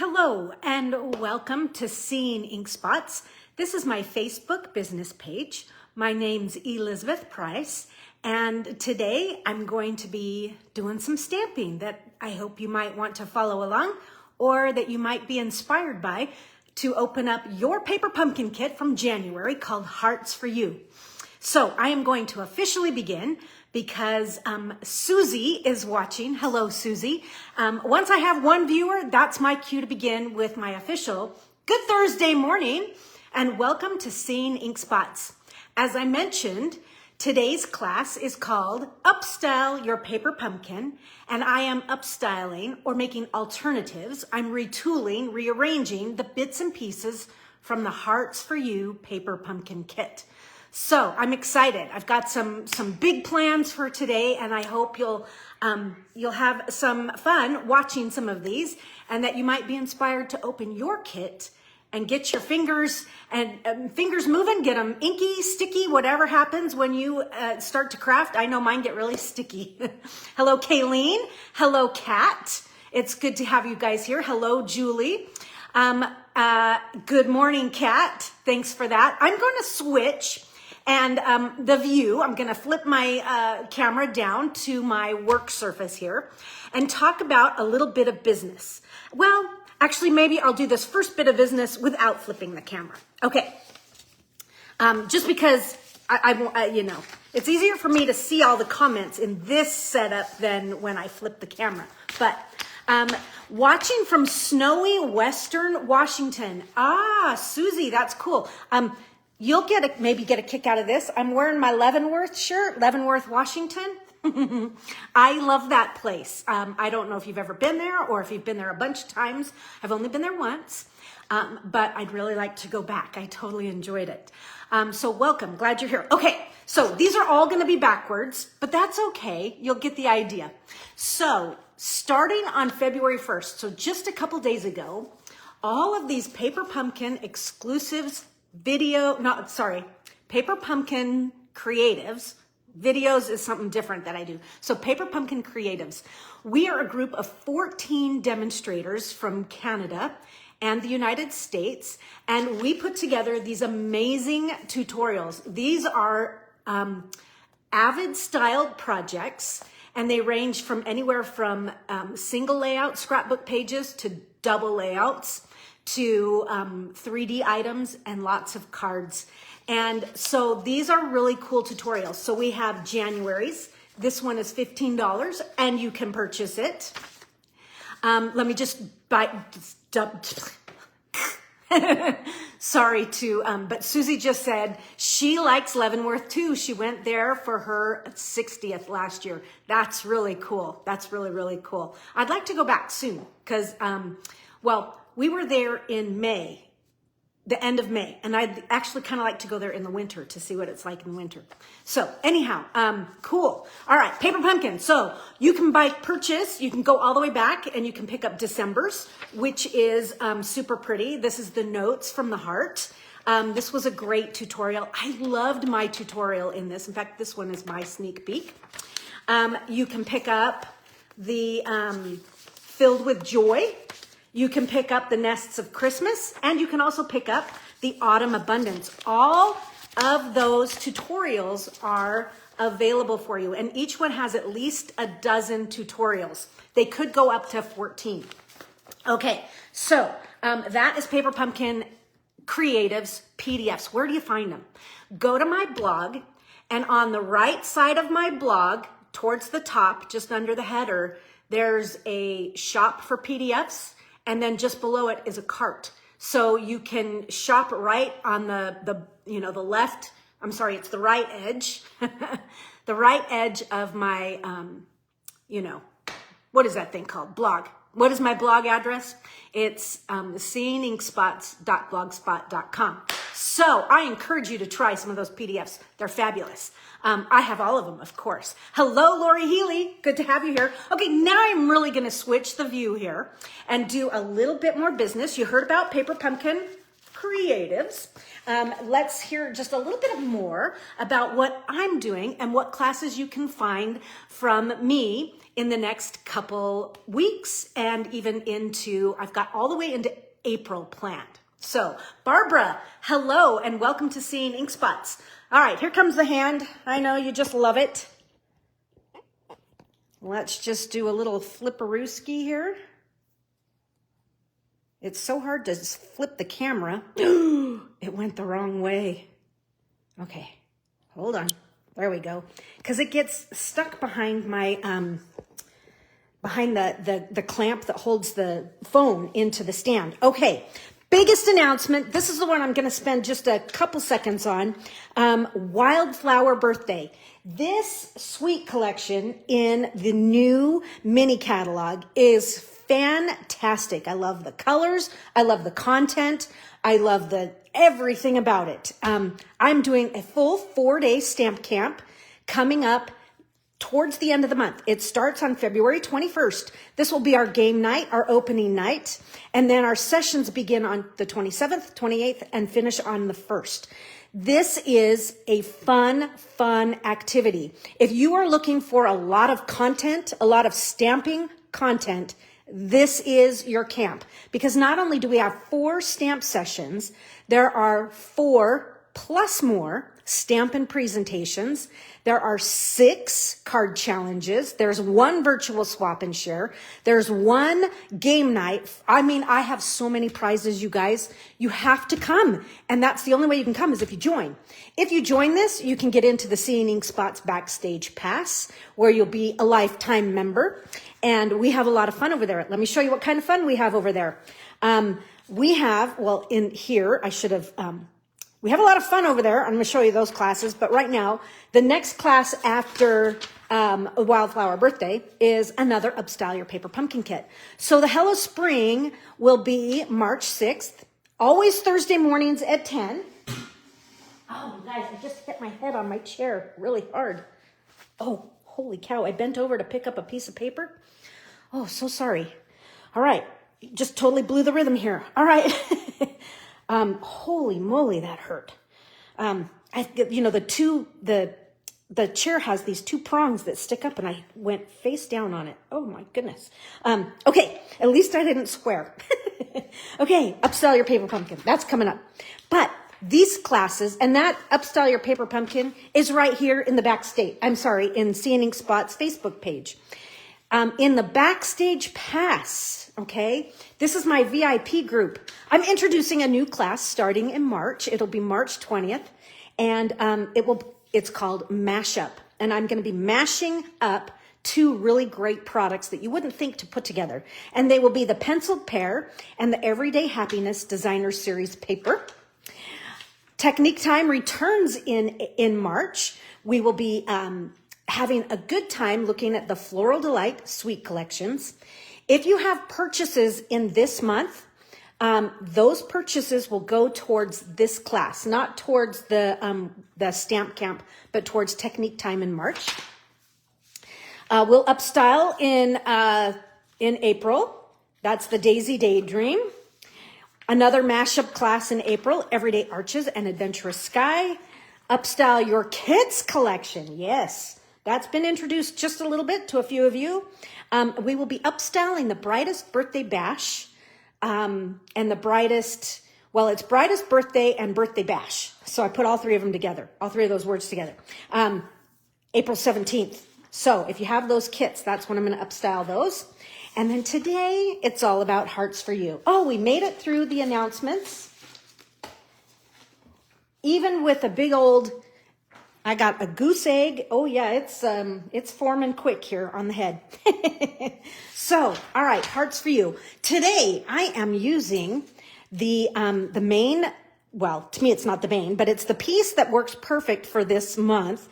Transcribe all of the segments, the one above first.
Hello and welcome to Seeing Ink Spots. This is my Facebook business page. My name's Elizabeth Price, and today I'm going to be doing some stamping that I hope you might want to follow along, or that you might be inspired by to open up your paper pumpkin kit from January called Hearts for You. So I am going to officially begin because Susie is watching. Hello, Susie. Once I have one viewer, that's my cue to begin with my official Good Thursday morning, and welcome to Seeing Ink Spots. As I mentioned, today's class is called Upstyle Your Paper Pumpkin, and I am upstyling or making alternatives. I'm retooling, rearranging the bits and pieces from the Hearts for You paper pumpkin kit. So I'm excited. I've got some big plans for today, and I hope you'll have some fun watching some of these, and that you might be inspired to open your kit and get your fingers moving, get them inky, sticky, whatever happens when you start to craft. I know mine get really sticky. Hello, Kayleen. Hello, Kat. It's good to have you guys here. Hello, Julie. Good morning, Kat. Thanks for that. I'm going to switch. And the view, I'm going to flip my camera down to my work surface here and talk about a little bit of business. Well, actually, maybe I'll do this first bit of business without flipping the camera. Okay. Just because it's easier for me to see all the comments in this setup than when I flip the camera. But watching from snowy Western Washington. Susie, that's cool. You'll maybe get a kick out of this. I'm wearing my Leavenworth shirt, Leavenworth, Washington. I love that place. I don't know if you've ever been there or if you've been there a bunch of times. I've only been there once, but I'd really like to go back. I totally enjoyed it. So welcome, glad you're here. Okay, so these are all gonna be backwards, but that's okay. You'll get the idea. So starting on February 1st, so just a couple days ago, all of these Paper Pumpkin exclusives Paper Pumpkin Creatives. Videos is something different that I do. So Paper Pumpkin Creatives. We are a group of 14 demonstrators from Canada and the United States, and we put together these amazing tutorials. These are Avid styled projects, and they range from anywhere from single layout scrapbook pages to double layouts, to 3D items and lots of cards. And so these are really cool tutorials. So we have January's. This one is $15 and you can purchase it. Let me just but Susie just said she likes Leavenworth too. She went there for her 60th last year. That's really cool. That's really, really cool. I'd like to go back soon because, we were there in May, the end of May, and I'd actually kind of like to go there in the winter to see what it's like in the winter. So anyhow, cool. All right, Paper Pumpkin. So you can purchase, you can go all the way back and you can pick up December's, which is super pretty. This is the notes from the heart. This was a great tutorial. I loved my tutorial in this. In fact, this one is my sneak peek. You can pick up the Filled with Joy. You can pick up the Nests of Christmas, and you can also pick up the Autumn Abundance. All of those tutorials are available for you, and each one has at least a dozen tutorials. They could go up to 14. Okay, so that is Paper Pumpkin Creatives PDFs. Where do you find them? Go to my blog, and on the right side of my blog, towards the top, just under the header, there's a shop for PDFs. And then just below it is a cart. So you can shop right on the left. I'm sorry, it's the right edge. The right edge of my, what is that thing called? Blog. What is my blog address? It's seeinginkspots.blogspot.com. So I encourage you to try some of those PDFs. They're fabulous. I have all of them, of course. Hello, Lori Healy. Good to have you here. Okay, now I'm really going to switch the view here and do a little bit more business. You heard about Paper Pumpkin creatives. Let's hear just a little bit more about what I'm doing and what classes you can find from me in the next couple weeks and even into, I've got all the way into April planned. So Barbara, hello and welcome to Seeing Ink Spots. All right, here comes the hand. I know you just love it. Let's just do a little flipperooski here. It's so hard to flip the camera. It went the wrong way. Okay, hold on. There we go. Because it gets stuck behind my, behind the clamp that holds the phone into the stand. Okay, biggest announcement. This is the one I'm going to spend just a couple seconds on. Wildflower Birthday. This sweet collection in the new mini catalog is fantastic. I love the colors. I love the content. I love everything about it. I'm doing a full 4-day stamp camp coming up towards the end of the month. It starts on February 21st. This will be our game night, our opening night. And then our sessions begin on the 27th, 28th, and finish on the 1st. This is a fun activity. If you are looking for a lot of content, a lot of stamping content, this is your camp. Because not only do we have 4 stamp sessions, there are 4 plus more Stampin' presentations. There are 6 card challenges. There's 1 virtual swap and share. There's 1 game night. I mean, I have so many prizes, you guys. You have to come. And that's the only way you can come is if you join. If you join this, you can get into the Seeing Ink Spots Backstage Pass, where you'll be a lifetime member. And we have a lot of fun over there. Let me show you what kind of fun we have over there. We have, well, in here, I should have... we have a lot of fun over there. I'm going to show you those classes. But right now, the next class after Wildflower Birthday is another Upstyle Your Paper Pumpkin Kit. So the Hello Spring will be March 6th, always Thursday mornings at 10. Oh, guys, I just hit my head on my chair really hard. Oh, holy cow. I bent over to pick up a piece of paper. Oh, so sorry. All right. Just totally blew the rhythm here. All right. Holy moly, that hurt. The chair has these 2 prongs that stick up and I went face down on it. Oh my goodness. Okay. At least I didn't swear. Okay. Upstyle Your Paper Pumpkin. That's coming up. But these classes and that Upstyle Your Paper Pumpkin is right here in the backstage. I'm sorry, in Seeing Ink Spots Facebook page. In the Backstage Pass, okay? This is my VIP group. I'm introducing a new class starting in March. It'll be March 20th, and it's called Mashup. And I'm going to be mashing up 2 really great products that you wouldn't think to put together. And they will be the Penciled Pear and the Everyday Happiness Designer Series paper. Technique Time returns in March. We will be having a good time looking at the Floral Delight Sweet Collections. If you have purchases in this month, those purchases will go towards this class, not towards the stamp camp, but towards Technique Time in March. We'll upstyle in April. That's the Daisy Daydream. Another mashup class in April, Everyday Arches and Adventurous Sky. Upstyle Your Kids collection. Yes. That's been introduced just a little bit to a few of you. We will be upstyling the Brightest Birthday Bash and the Brightest, well, it's Brightest Birthday and Birthday Bash. So I put all 3 of them together, all 3 of those words together. April 17th. So if you have those kits, that's when I'm going to upstyle those. And then today, it's all about Hearts for You. Oh, we made it through the announcements. Even with a big old... I got a goose egg. Oh yeah, it's forming quick here on the head. So, all right, Hearts for You. Today I am using the main, well, to me it's not the main, but it's the piece that works perfect for this month.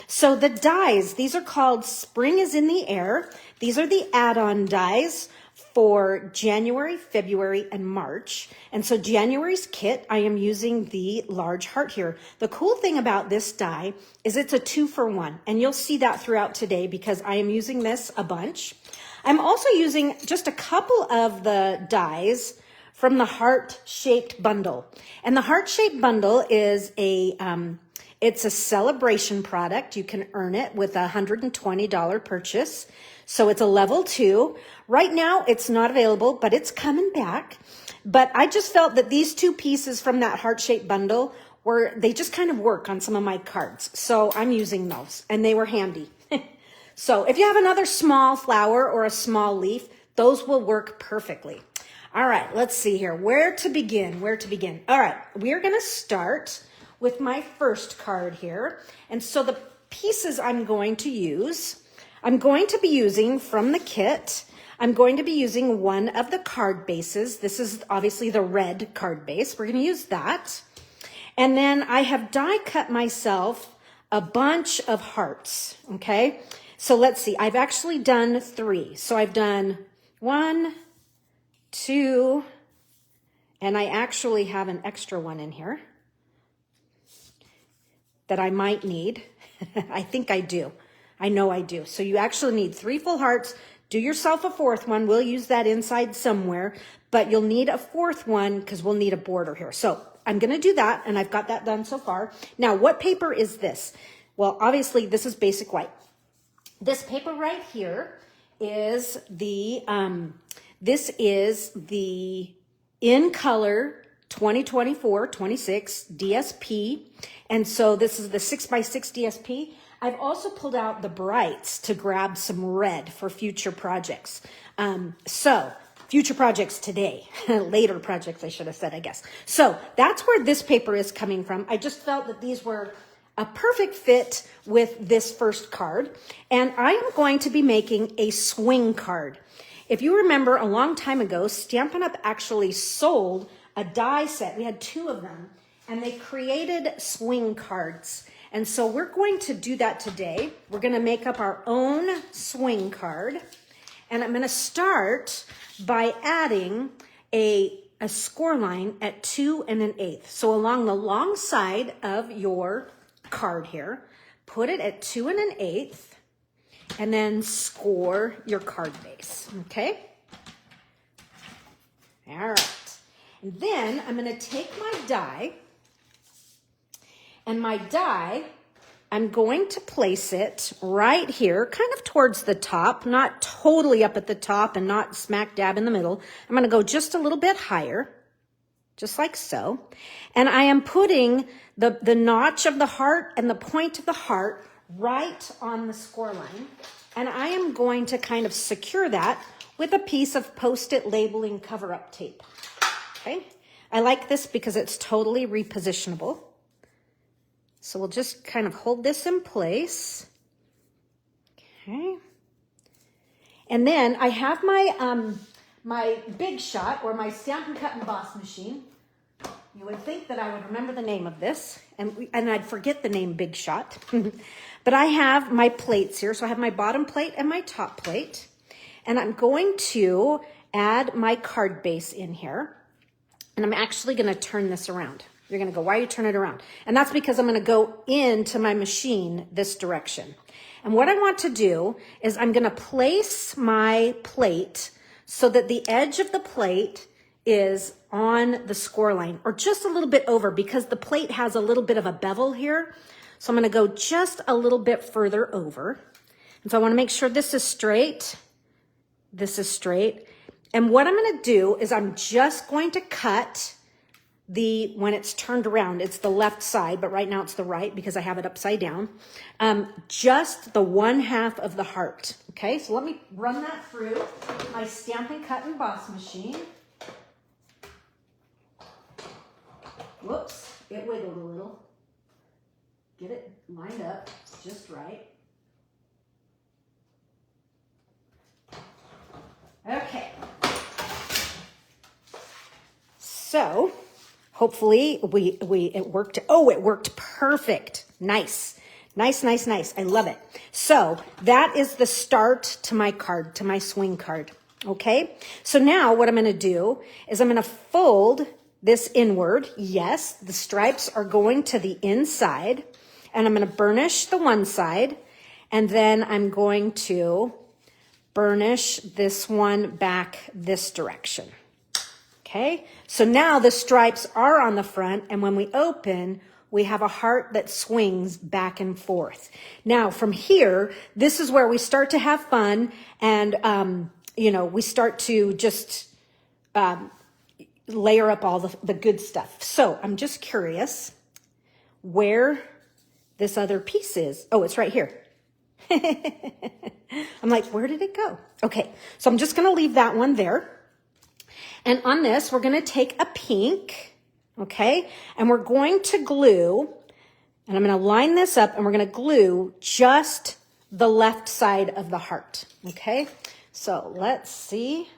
So the dies, these are called Spring is in the Air. These are the add-on dies for January, February, and March. And so January's kit, I am using the large heart here. The cool thing about this die is it's a 2-for-1, and you'll see that throughout today because I am using this a bunch. I'm also using just a couple of the dies from the heart-shaped bundle. And the heart-shaped bundle is it's a celebration product. You can earn it with a $120 purchase. So it's a level 2. Right now, it's not available, but it's coming back. But I just felt that these 2 pieces from that heart-shaped bundle they just kind of work on some of my cards. So I'm using those, and they were handy. So if you have another small flower or a small leaf, those will work perfectly. All right, let's see here. Where to begin? All right, we're going to start with my first card here. And so the pieces I'm going to use, I'm going to be using from the kit. I'm going to be using one of the card bases. This is obviously the red card base. We're going to use that. And then I have die cut myself a bunch of hearts, okay? So let's see. I've actually done 3. So I've done 1, 2, and I actually have an extra one in here that I might need. I think I do. I know I do. So you actually need 3 full hearts. Do yourself a 4th one. We'll use that inside somewhere, but you'll need a 4th one because we'll need a border here. So I'm going to do that, and I've got that done so far. Now, what paper is this? Well, obviously, this is basic white. This paper right here is the In Color 2024-26 DSP. And so this is the 6x6 DSP. I've also pulled out the brights to grab some red for future projects. Future projects today, later projects, I should have said, I guess. So that's where this paper is coming from. I just felt that these were a perfect fit with this first card. And I am going to be making a swing card. If you remember a long time ago, Stampin' Up! Actually sold a die set. We had 2 of them, and they created swing cards. And so we're going to do that today. We're going to make up our own swing card. And I'm going to start by adding a score line at 2 1/8. So along the long side of your card here, put it at 2 1/8, and then score your card base, okay? All right. And then I'm going to take my die, and my die, I'm going to place it right here, kind of towards the top, not totally up at the top and not smack dab in the middle. I'm going to go just a little bit higher, just like so. And I am putting the notch of the heart and the point of the heart right on the score line. And I am going to kind of secure that with a piece of Post-it labeling cover-up tape. Okay? I like this because it's totally repositionable. So we'll just kind of hold this in place. Okay. And then I have my my Big Shot, or my Stampin' Cut and Boss machine. You would think that I would remember the name of this, and I'd forget the name Big Shot. But I have my plates here. So I have my bottom plate and my top plate. And I'm going to add my card base in here. And I'm actually going to turn this around. You're going to go, why are you turning it around? And that's because I'm going to go into my machine this direction. And what I want to do is I'm going to place my plate so that the edge of the plate is on the score line, or just a little bit over, because the plate has a little bit of a bevel here. So I'm going to go just a little bit further over. And so I want to make sure this is straight. This is straight. And what I'm going to do is I'm just going to cut when it's turned around, it's the left side, but right now it's the right because I have it upside down. Just the 1/2 of the heart. Okay, so let me run that through my Stampin' Cut and Boss machine. Whoops, it wiggled a little. Get it lined up just right. Okay. So hopefully it worked. Oh, it worked perfect. Nice. Nice, nice, nice. I love it. So that is the start to my card, to my swing card. Okay. So now what I'm going to do is I'm going to fold this inward. Yes, the stripes are going to the inside, and I'm going to burnish the one side, and then I'm going to burnish this one back this direction. Okay, so now the stripes are on the front, and when we open, we have a heart that swings back and forth. Now, from here, this is where we start to have fun, and, you know, we start to just layer up all the good stuff. So I'm just curious where this other piece is. Oh, it's right here. I'm like, where did it go? Okay, so I'm just going to leave that one there. And on this, we're going to take a pink, okay? And we're going to glue, and I'm going to line this up, and we're going to glue just the left side of the heart, okay? So let's see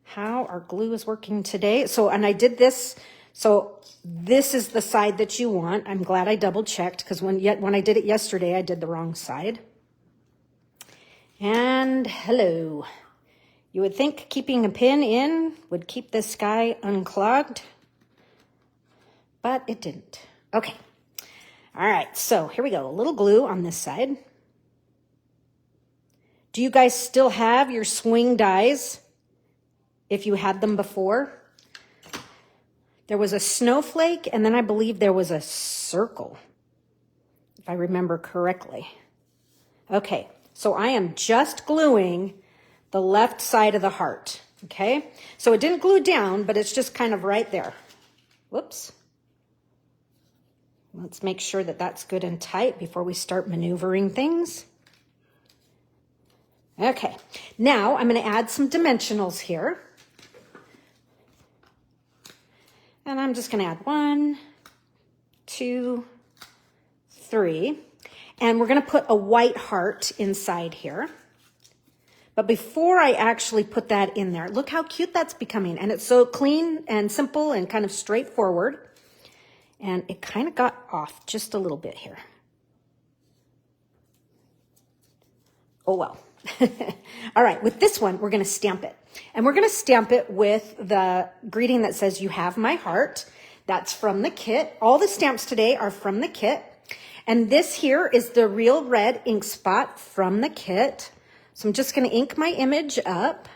how our glue is working today. So, and I did this, so this is the side that you want. I'm glad I double checked, because when I did it yesterday, I did the wrong side. And hello. You would think keeping a pin in would keep this guy unclogged, but it didn't. Okay. All right, so here we go. A little glue on this side. Do you guys still have your swing dies if you had them before? There was a snowflake, and then I believe there was a circle, if I remember correctly. Okay, so I am just gluing the left side of the heart, okay? So it didn't glue down, but it's just kind of right there. Whoops. Let's make sure that that's good and tight before we start maneuvering things. Okay, now I'm going to add some dimensionals here. And I'm just going to add 1, 2, 3. And we're going to put a white heart inside here. But before I actually put that in there, look how cute that's becoming. And it's so clean and simple and kind of straightforward. And it kind of got off just a little bit here. Oh, well. All right, with this one, we're going to stamp it. And we're going to stamp it with the greeting that says, "You have my heart." That's from the kit. All the stamps today are from the kit. And this here is the Real Red ink spot from the kit. So I'm just going to ink my image up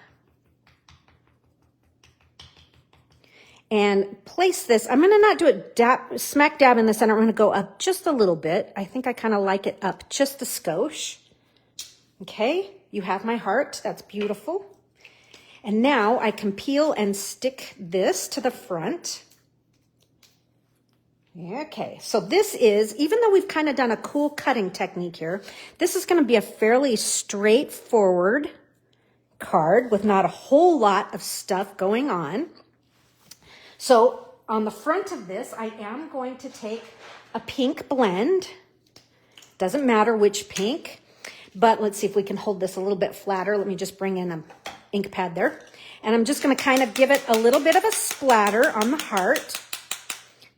and place this. I'm going to not do it smack dab in the center. I'm going to go up just a little bit. I think I kind of like it up just a skosh. Okay, you have my heart. That's beautiful. And now I can peel and stick this to the front. Okay, so this is, even though we've kind of done a cool cutting technique here, this is going to be a fairly straightforward card with not a whole lot of stuff going on. So on the front of this, I am going to take a pink blend. Doesn't matter which pink, but let's see if we can hold this a little bit flatter. Let me just bring in an ink pad there. And I'm just going to kind of give it a little bit of a splatter on the heart,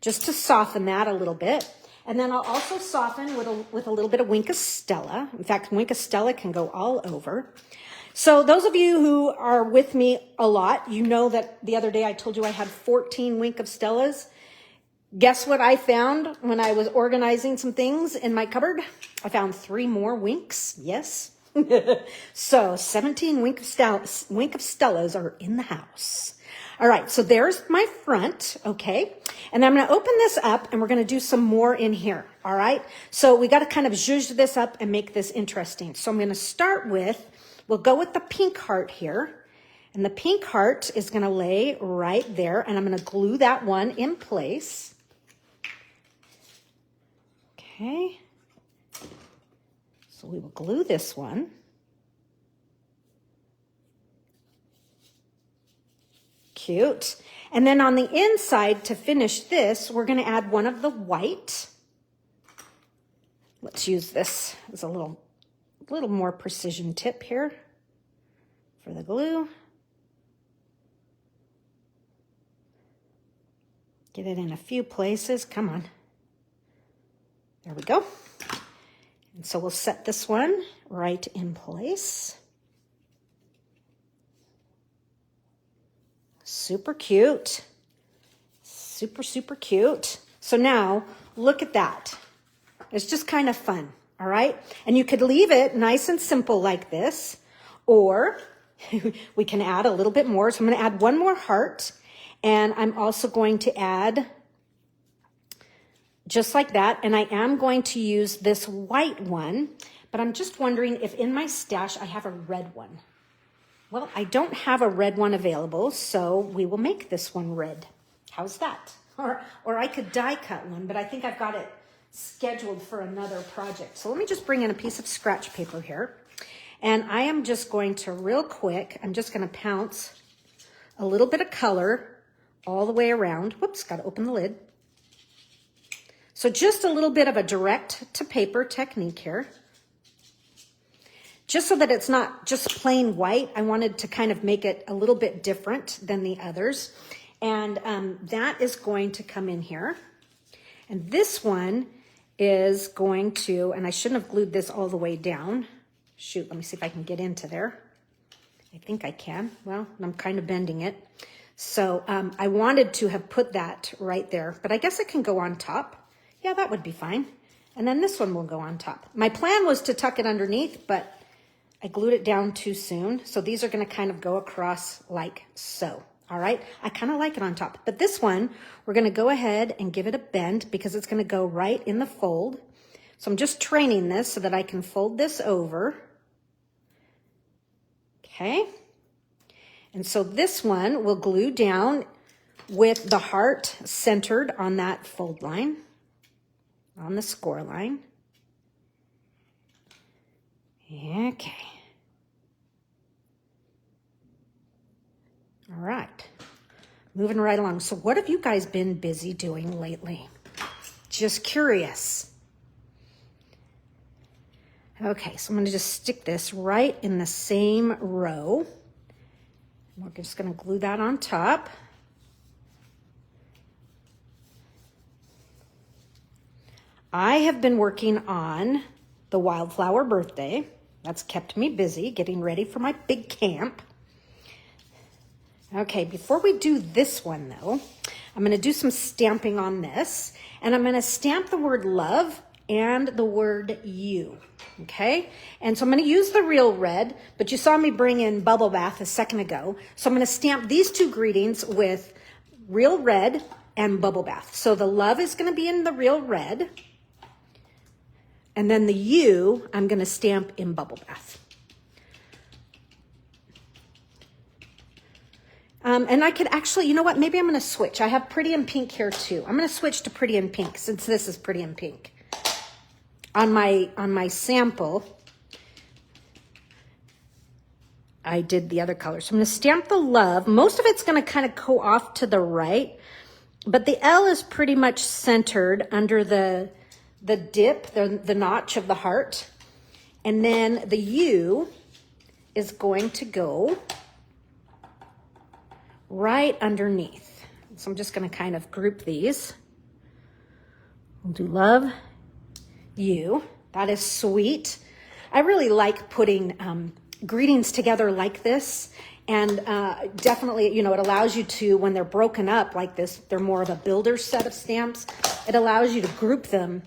just to soften that a little bit. And then I'll also soften with a little bit of Wink of Stella. In fact, Wink of Stella can go all over. So those of you who are with me a lot, you know that the other day I told you I had 14 Wink of Stellas. Guess what I found when I was organizing some things in my cupboard? I found 3 more Winks, yes. So 17 Wink of Stellas are in the house. All right, so there's my front, okay? And I'm going to open this up, and we're going to do some more in here, all right? So we got to kind of zhuzh this up and make this interesting. So I'm going to start with, we'll go with the pink heart here. And the pink heart is going to lay right there, and I'm going to glue that one in place. Okay. So we will glue this one. Cute. And then on the inside, to finish this, we're going to add one of the white. Let's use this as a little more precision tip here for the glue. Get it in a few places. Come on. There we go. And so we'll set this one right in place. Super cute. Super, super cute. So now, look at that. It's just kind of fun, all right? And you could leave it nice and simple like this, or we can add a little bit more. So I'm going to add one more heart, And I'm also going to add just like that. And I am going to use this white one, but I'm just wondering if in my stash I have a red one. Well, I don't have a red one available, so we will make this one red. How's that? Or I could die cut one, but I think I've got it scheduled for another project. So let me just bring in a piece of scratch paper here. And I am just going to real quick, I'm just going to pounce a little bit of color all the way around. Whoops, got to open the lid. So just a little bit of a direct to paper technique here. Just so that it's not just plain white, I wanted to kind of make it a little bit different than the others. And that is going to come in here. And this one is going to, and I shouldn't have glued this all the way down. Shoot, let me see if I can get into there. I think I can. Well, I'm kind of bending it. So I wanted to have put that right there, but I guess it can go on top. Yeah, that would be fine. And then this one will go on top. My plan was to tuck it underneath, but I glued it down too soon. So these are going to kind of go across like so. All right. I kind of like it on top, but this one, we're going to go ahead and give it a bend because it's going to go right in the fold. So I'm just training this so that I can fold this over. Okay. And so this one will glue down with the heart centered on that fold line, on the score line. Okay. All right. Moving right along. So what have you guys been busy doing lately? Just curious. Okay, so I'm going to just stick this right in the same row. We're just going to glue that on top. I have been working on the Wildflower birthday. That's kept me busy getting ready for my big camp. Okay, before we do this one though, I'm going to do some stamping on this, and I'm going to stamp the word love and the word you. Okay, and so I'm going to use the real red, but you saw me bring in Bubble Bath a second ago. So I'm going to stamp these two greetings with real red and Bubble Bath. So the love is going to be in the real red, and then the you I'm going to stamp in Bubble Bath. And I could actually, you know what, maybe I'm going to switch. I have Pretty in Pink here too. I'm going to switch to Pretty in Pink since this is Pretty in Pink. On my sample, I did the other color. So I'm going to stamp the love. Most of it's going to kind of go off to the right, but the L is pretty much centered under the dip, the notch of the heart. And then the U is going to go right underneath. So I'm just going to kind of group these. We'll do love, you. That is sweet. I really like putting greetings together like this. And definitely, you know, it allows you to, when they're broken up like this, they're more of a builder set of stamps. It allows you to group them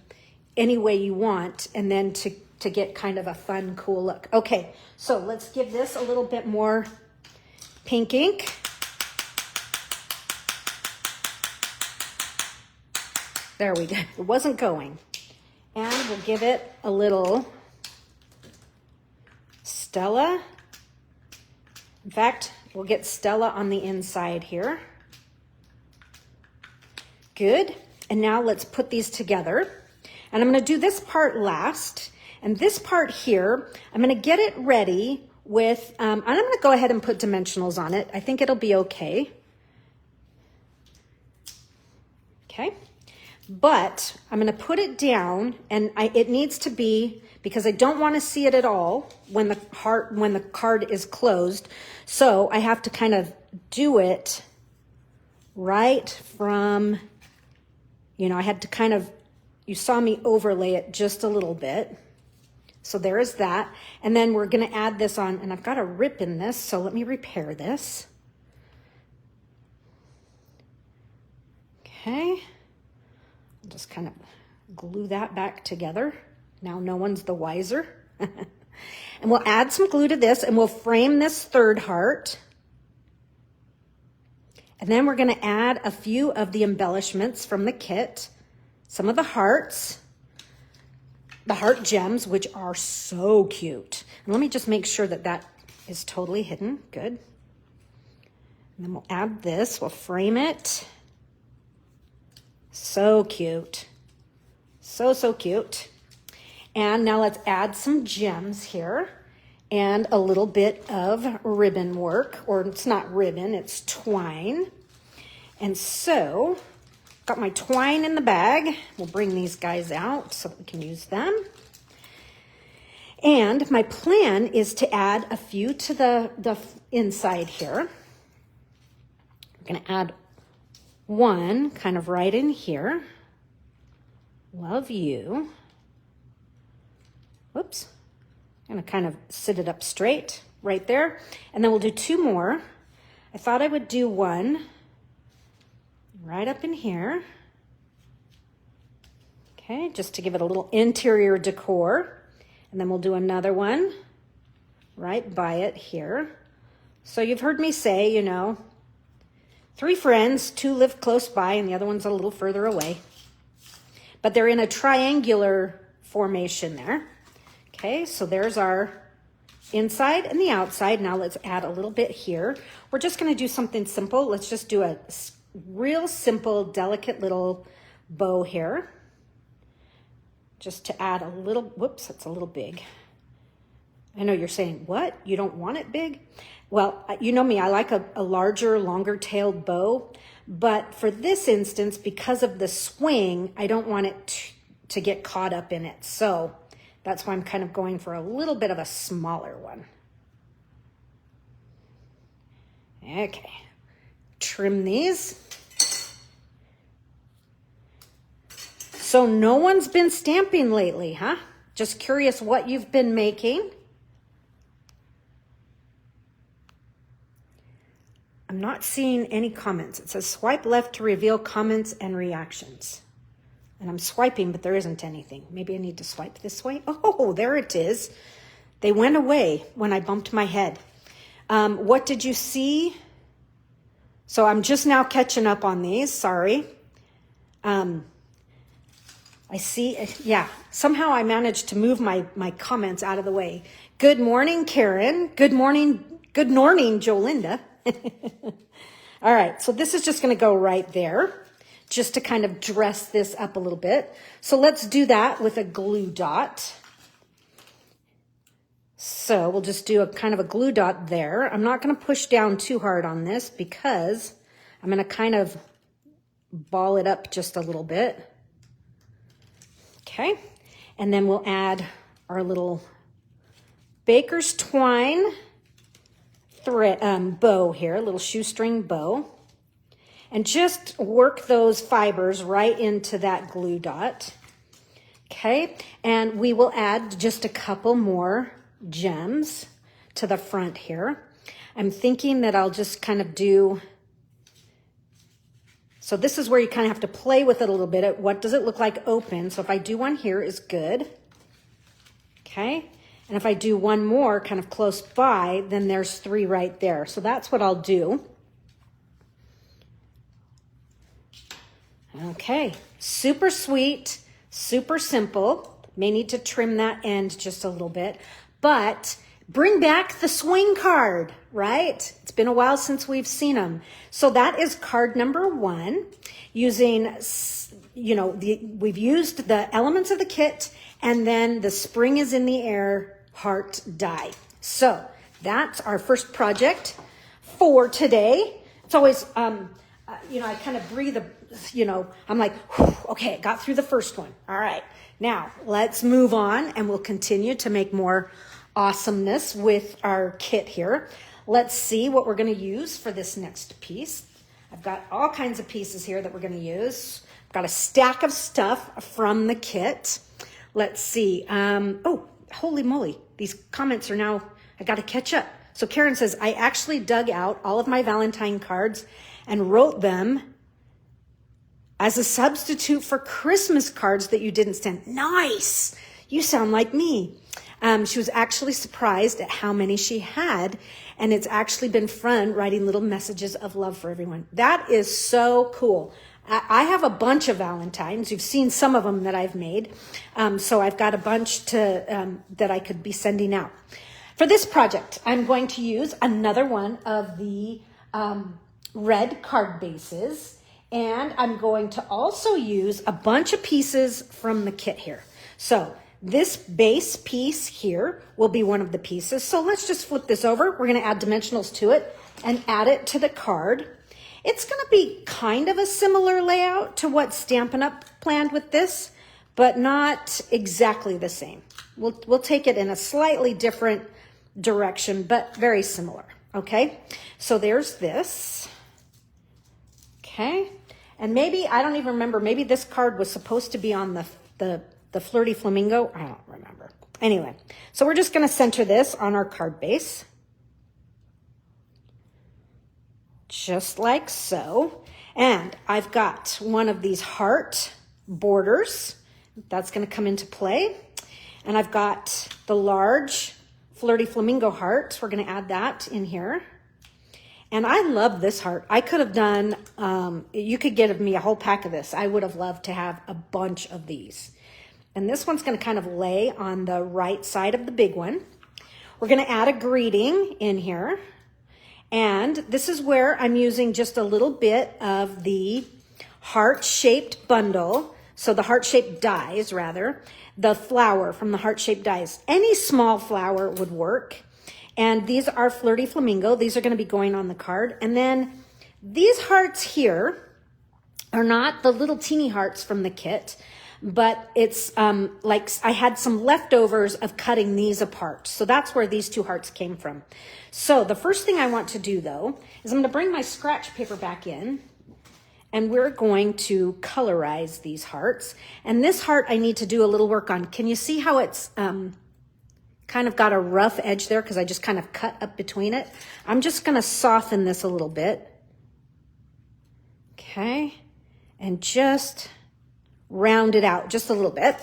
any way you want and then to get kind of a fun, cool look. Okay, so let's give this a little bit more pink ink. There we go. It wasn't going. And we'll give it a little Stella. In fact, we'll get Stella on the inside here. Good. And now let's put these together. And I'm going to do this part last. And this part here, I'm going to get it ready with, and I'm going to go ahead and put dimensionals on it. I think it'll be okay. Okay. But I'm going to put it down, and it needs to be, because I don't want to see it at all when the card is closed. So I have to kind of do it right from, you know, I had to kind of, you saw me overlay it just a little bit. So there is that. And then we're going to add this on, and I've got a rip in this, so let me repair this. Okay. Just kind of glue that back together. Now no one's the wiser. And we'll add some glue to this, and we'll frame this third heart. And then we're going to add a few of the embellishments from the kit. Some of the hearts, the heart gems, which are so cute. And let me just make sure that that is totally hidden. Good. And then we'll add this. We'll frame it. So cute. So, so cute. And now let's add some gems here and a little bit of ribbon work, or it's not ribbon, it's twine. And so, got my twine in the bag. We'll bring these guys out so that we can use them. And my plan is to add a few to the inside here. I'm going to add one kind of right in here. Love you. Whoops. I'm going to kind of sit it up straight right there. And then we'll do two more. I thought I would do one right up in here. Okay, just to give it a little interior decor. And then we'll do another one right by it here. So you've heard me say, you know, 3 friends, 2 live close by and the other one's a little further away. But they're in a triangular formation there. Okay, so there's our inside and the outside. Now let's add a little bit here. We're just going to do something simple. Let's just do a real simple, delicate little bow here. Just to add a little, whoops, that's a little big. I know you're saying, what? You don't want it big? Well, you know me, I like a larger, longer-tailed bow. But for this instance, because of the swing, I don't want it to get caught up in it. So that's why I'm kind of going for a little bit of a smaller one. Okay, trim these. So no one's been stamping lately, huh? Just curious what you've been making. I'm not seeing any comments. It says swipe left to reveal comments and reactions. And I'm swiping, but there isn't anything. Maybe I need to swipe this way. Oh, there it is. They went away when I bumped my head. What did you see? So I'm just now catching up on these. Sorry. I see. Yeah, somehow I managed to move my comments out of the way. Good morning, Karen. Good morning, Jolinda. All right, so this is just going to go right there, just to kind of dress this up a little bit. So let's do that with a glue dot. So we'll just do a kind of a glue dot there. I'm not going to push down too hard on this because I'm going to kind of ball it up just a little bit. Okay, and then we'll add our little baker's twine thread bow here, a little shoestring bow. And just work those fibers right into that glue dot. Okay, and we will add just a couple more gems to the front here. I'm thinking that I'll just kind of do, so this is where you kind of have to play with it a little bit. What does it look like open? So if I do one here is good. Okay, and if I do one more kind of close by, then there's 3 right there. So that's what I'll do. Okay, super sweet, super simple. May need to trim that end just a little bit, but bring back the swing card, right? It's been a while since we've seen them. So that is card number 1 using, you know, we've used the elements of the kit and then the spring is in the air heart die. So that's our first project for today. It's always, you know, I kind of breathe, you know, I'm like, okay, got through the first one. All right, now let's move on and we'll continue to make more awesomeness with our kit here. Let's see what we're going to use for this next piece. I've got all kinds of pieces here that we're going to use. I've got a stack of stuff from the kit. Let's see. Oh, holy moly. These comments are now, I got to catch up. So Karen says, I actually dug out all of my Valentine cards and wrote them as a substitute for Christmas cards that you didn't send. Nice. You sound like me. She was actually surprised at how many she had, and it's actually been fun writing little messages of love for everyone. That is so cool. I have a bunch of Valentines. You've seen some of them that I've made. So I've got a bunch that I could be sending out. For this project, I'm going to use another one of the red card bases, and I'm going to also use a bunch of pieces from the kit here. So this base piece here will be one of the pieces. So let's just flip this over. We're going to add dimensionals to it and add it to the card. It's going to be kind of a similar layout to what Stampin' Up! Planned with this, but not exactly the same. We'll take it in a slightly different direction, but very similar. Okay, so there's this. Okay, and maybe, I don't even remember, maybe this card was supposed to be on the Flirty Flamingo. I don't remember. Anyway, so we're just going to center this on our card base. Just like so. And I've got one of these heart borders. That's going to come into play. And I've got the large Flirty Flamingo heart. We're going to add that in here. And I love this heart. I could have done, you could give me a whole pack of this. I would have loved to have a bunch of these. And this one's going to kind of lay on the right side of the big one. We're going to add a greeting in here. And this is where I'm using just a little bit of the heart-shaped bundle. So the heart-shaped dies, rather. The flower from the heart-shaped dies. Any small flower would work. And these are Flirty Flamingo. These are going to be going on the card. And then these hearts here are not the little teeny hearts from the kit, but it's like I had some leftovers of cutting these apart. So that's where these two hearts came from. So the first thing I want to do, though, is I'm going to bring my scratch paper back in, and we're going to colorize these hearts. And this heart I need to do a little work on. Can you see how it's kind of got a rough edge there because I just kind of cut up between it? I'm just going to soften this a little bit. Okay, and just round it out just a little bit.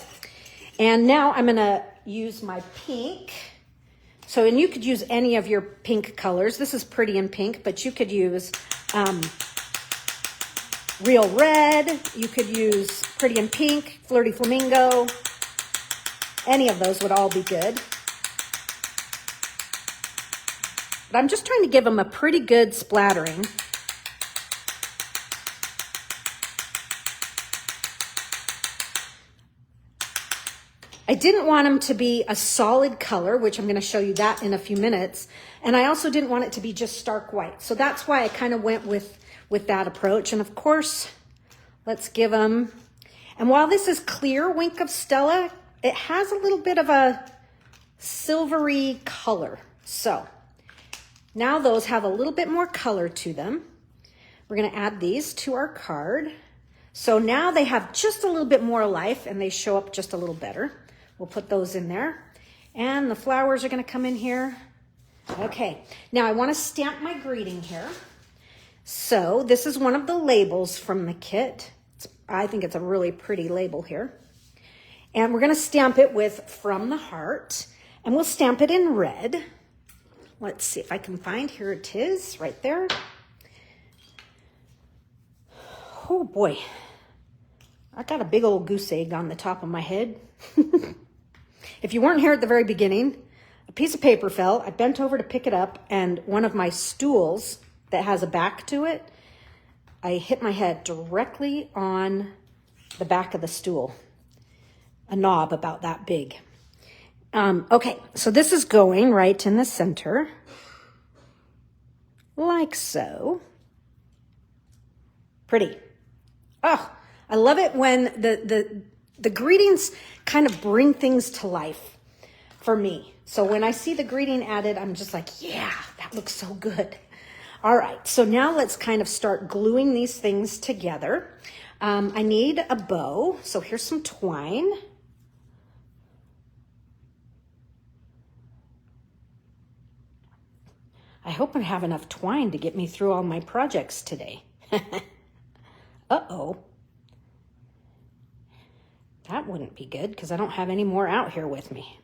And now I'm going to use my pink. So, and you could use any of your pink colors. This is Pretty in Pink, but you could use Real Red. You could use Pretty in Pink, Flirty Flamingo. Any of those would all be good. But I'm just trying to give them a pretty good splattering. I didn't want them to be a solid color, which I'm going to show you that in a few minutes. And I also didn't want it to be just stark white. So that's why I kind of went with that approach. And of course, let's give them, and while this is clear Wink of Stella, it has a little bit of a silvery color. So now those have a little bit more color to them. We're going to add these to our card. So now they have just a little bit more life and they show up just a little better. We'll put those in there. And the flowers are going to come in here. Okay, now I want to stamp my greeting here. So this is one of the labels from the kit. I think it's a really pretty label here. And we're going to stamp it with From the Heart. And we'll stamp it in red. Let's see if I can find, here it is, right there. Oh boy, I got a big old goose egg on the top of my head. If you weren't here at the very beginning, a piece of paper fell. I bent over to pick it up, and one of my stools that has a back to it, I hit my head directly on the back of the stool, a knob about that big. Okay, so this is going right in the center, like so. Pretty. Oh, I love it when the greetings kind of bring things to life for me. So when I see the greeting added, I'm just like, yeah, that looks so good. All right, so now let's kind of start gluing these things together. I need a bow, so here's some twine. I hope I have enough twine to get me through all my projects today. Uh-oh. That wouldn't be good because I don't have any more out here with me.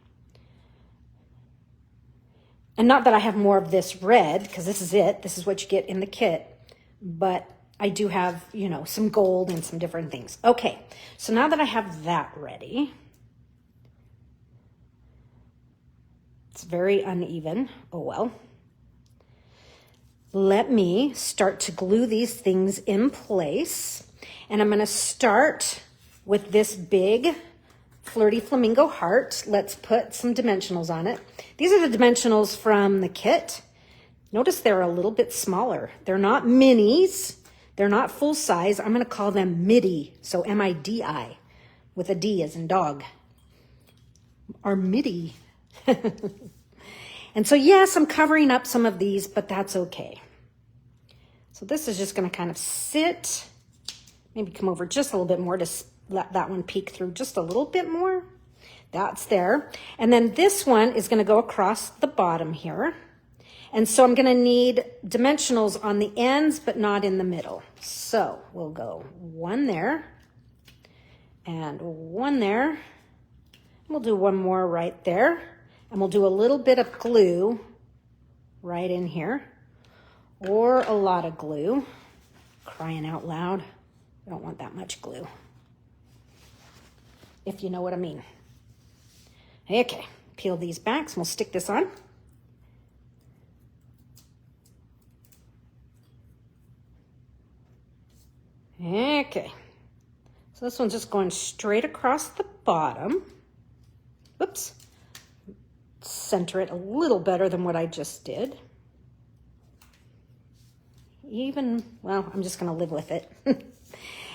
And not that I have more of this red, because this is it. This is what you get in the kit. But I do have, you know, some gold and some different things. Okay, so now that I have that ready, it's very uneven. Oh, well. Let me start to glue these things in place. And I'm going to start with this big Flirty Flamingo heart. Let's put some dimensionals on it. These are the dimensionals from the kit. Notice they're a little bit smaller. They're not minis. They're not full size. I'm going to call them midi. So M-I-D-I with a D as in dog. Or midi. And so yes, I'm covering up some of these, but that's okay. So this is just going to kind of sit. Maybe come over just a little bit more to let that one peek through just a little bit more. That's there. And then this one is going to go across the bottom here. And so I'm going to need dimensionals on the ends, but not in the middle. So we'll go one there and one there. We'll do one more right there. And we'll do a little bit of glue right in here, or a lot of glue. Crying out loud. I don't want that much glue, if you know what I mean. Okay, peel these back, and we'll stick this on. Okay, so this one's just going straight across the bottom. Whoops. Center it a little better than what I just did. Well, I'm just going to live with it.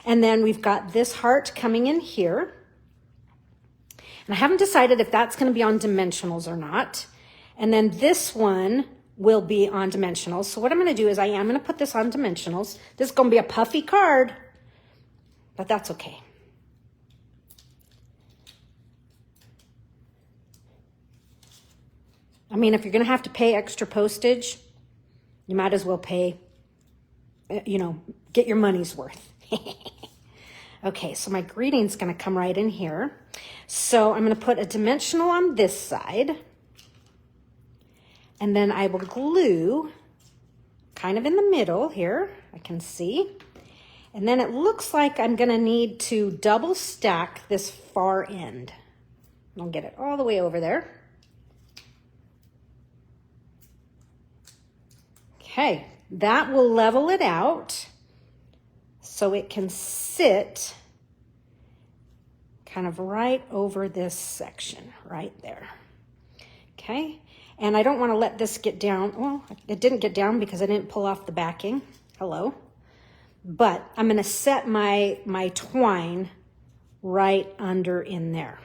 And then we've got this heart coming in here. And I haven't decided if that's going to be on dimensionals or not. And then this one will be on dimensionals. So what I'm going to do is I am going to put this on dimensionals. This is going to be a puffy card, but that's okay. I mean, if you're going to have to pay extra postage, you might as well pay, you know, get your money's worth. Okay, so my greeting's going to come right in here. So I'm going to put a dimensional on this side. And then I will glue kind of in the middle here, I can see. And then it looks like I'm going to need to double stack this far end. I'll get it all the way over there. Okay, that will level it out so it can sit kind of right over this section right there. Okay, and I don't want to let this get down. Well, it didn't get down because I didn't pull off the backing. Hello. But I'm going to set my twine right under in there.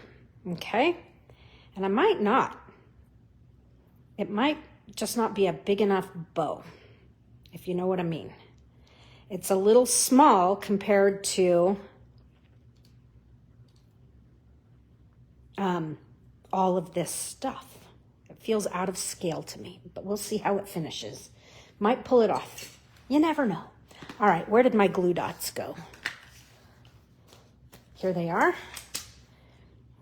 Okay, and I might not. It might just not be a big enough bow, if you know what I mean. It's a little small compared to all of this stuff. It feels out of scale to me, but we'll see how it finishes. Might pull it off. You never know. All right, where did my glue dots go? Here they are.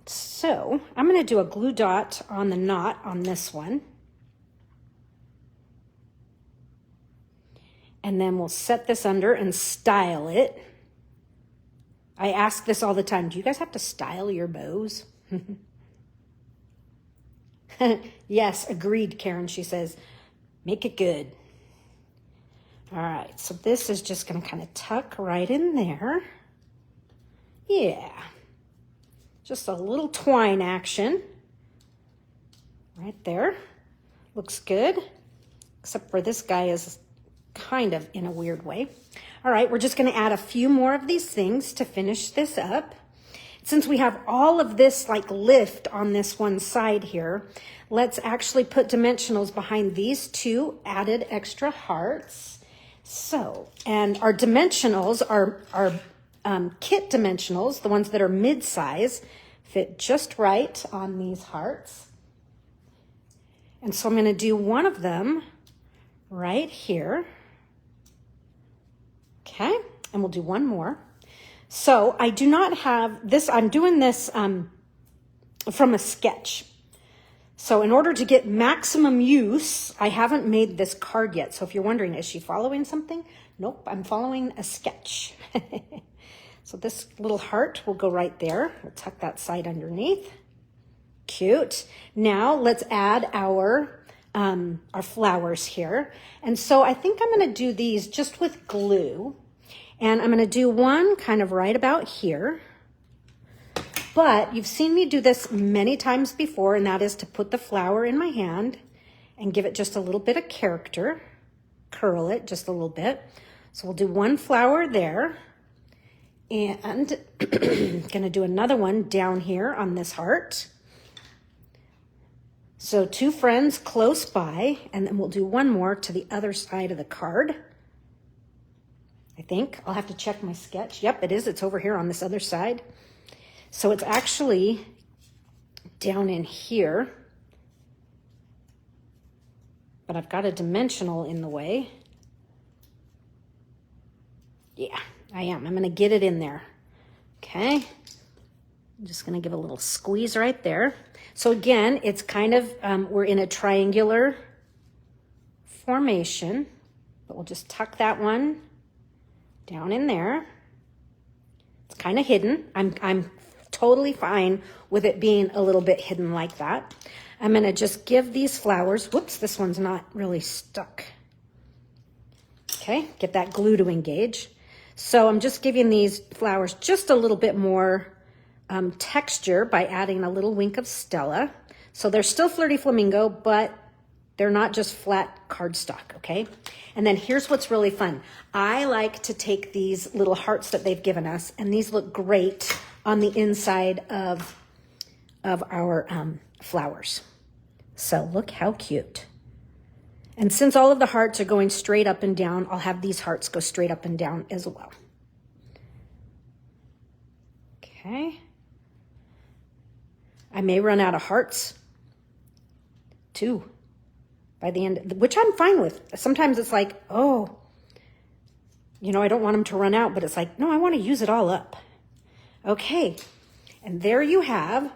So I'm going to do a glue dot on the knot on this one. And then we'll set this under and style it. I ask this all the time. Do you guys have to style your bows? Yes, agreed, Karen. She says, make it good. All right, so this is just going to kind of tuck right in there. Yeah. Just a little twine action. Right there. Looks good. Except for this guy is kind of in a weird way. All right, we're just going to add a few more of these things to finish this up. Since we have all of this like lift on this one side here, let's actually put dimensionals behind these two added extra hearts. So, and our dimensionals are kit dimensionals, the ones that are mid-size, fit just right on these hearts. And so I'm going to do one of them right here. Okay, and we'll do one more. So I do not have this, I'm doing this from a sketch. So in order to get maximum use, I haven't made this card yet. So if you're wondering, is she following something? Nope, I'm following a sketch. So this little heart will go right there. We'll tuck that side underneath. Cute. Now let's add our flowers here. And so I think I'm going to do these just with glue. And I'm going to do one kind of right about here. But you've seen me do this many times before, and that is to put the flower in my hand and give it just a little bit of character. Curl it just a little bit. So we'll do one flower there. And gonna do another one down here on this heart. So two friends close by, and then we'll do one more to the other side of the card. I think I'll have to check my sketch. Yep, it is. It's over here on this other side. So it's actually down in here, but I've got a dimensional in the way. Yeah, I am. I'm going to get it in there. Okay. I'm just going to give a little squeeze right there. So again, it's kind of, we're in a triangular formation, but we'll just tuck that one down in there. It's kind of hidden. I'm totally fine with it being a little bit hidden like that. I'm going to just give these flowers, whoops, this one's not really stuck. Okay, get that glue to engage. So I'm just giving these flowers just a little bit more texture by adding a little wink of Stella. So they're still Flirty Flamingo, but they're not just flat cardstock, okay? And then here's what's really fun. I like to take these little hearts that they've given us, and these look great on the inside of our flowers. So look how cute. And since all of the hearts are going straight up and down, I'll have these hearts go straight up and down as well. Okay. I may run out of hearts too by the end, which I'm fine with. Sometimes it's like, oh, you know, I don't want them to run out, but it's like, no, I want to use it all up. Okay, and there you have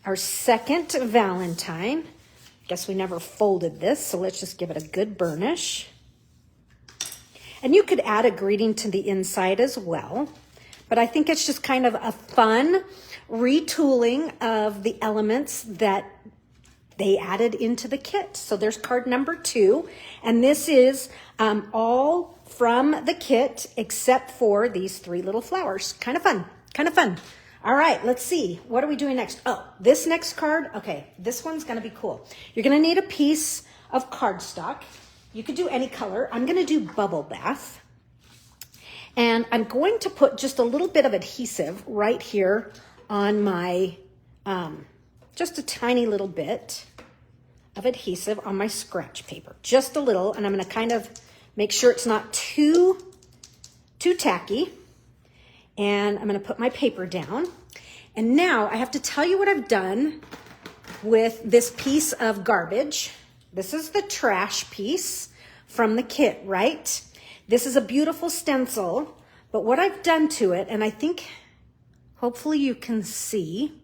our second Valentine. Guess we never folded this, so let's just give it a good burnish. And you could add a greeting to the inside as well, but I think it's just kind of a fun retooling of the elements that they added into the kit. So there's card number 2, and this is all from the kit except for these 3 little flowers. Kind of fun, kind of fun. All right, let's see. What are we doing next? Oh, this next card. Okay, this one's going to be cool. You're going to need a piece of cardstock. You could do any color. I'm going to do Bubble Bath. And I'm going to put just a little bit of adhesive right here on my, just a tiny little bit of adhesive on my scratch paper. Just a little, and I'm going to kind of make sure it's not too tacky. And I'm going to put my paper down. And now I have to tell you what I've done with this piece of garbage. This is the trash piece from the kit, right? This is a beautiful stencil, but what I've done to it, and I think hopefully you can see,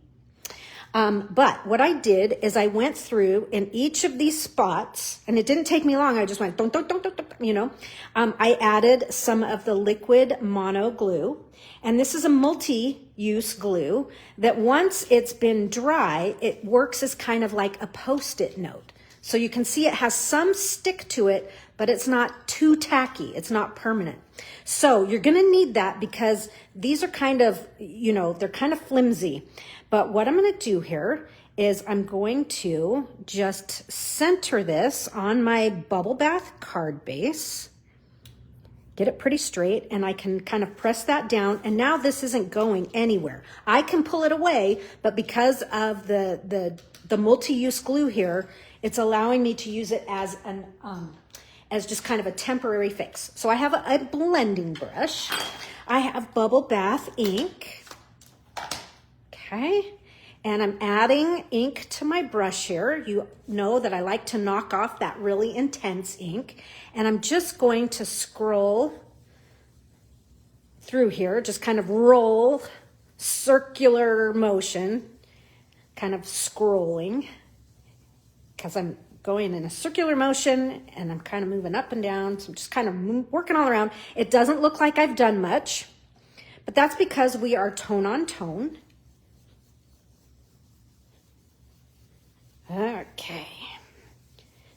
but what I did is I went through in each of these spots, and it didn't take me long. I just went, don't, you know. I added some of the liquid mono glue, and this is a multi-use glue that once it's been dry, it works as kind of like a Post-it note. So you can see it has some stick to it, but it's not too tacky. It's not permanent. So you're going to need that because these are kind of, you know, they're kind of flimsy. But what I'm going to do here is I'm going to just center this on my Bubble Bath card base. Get it pretty straight, and I can kind of press that down, and now this isn't going anywhere. I can pull it away, but because of the multi-use glue here, it's allowing me to use it as an as just kind of a temporary fix. So I have a blending brush. I have Bubble Bath ink. Okay, and I'm adding ink to my brush here. You know that I like to knock off that really intense ink. And I'm just going to scroll through here, just kind of roll, circular motion, kind of scrolling because I'm going in a circular motion and I'm kind of moving up and down. So I'm just kind of working all around. It doesn't look like I've done much, but that's because we are tone on tone. Okay.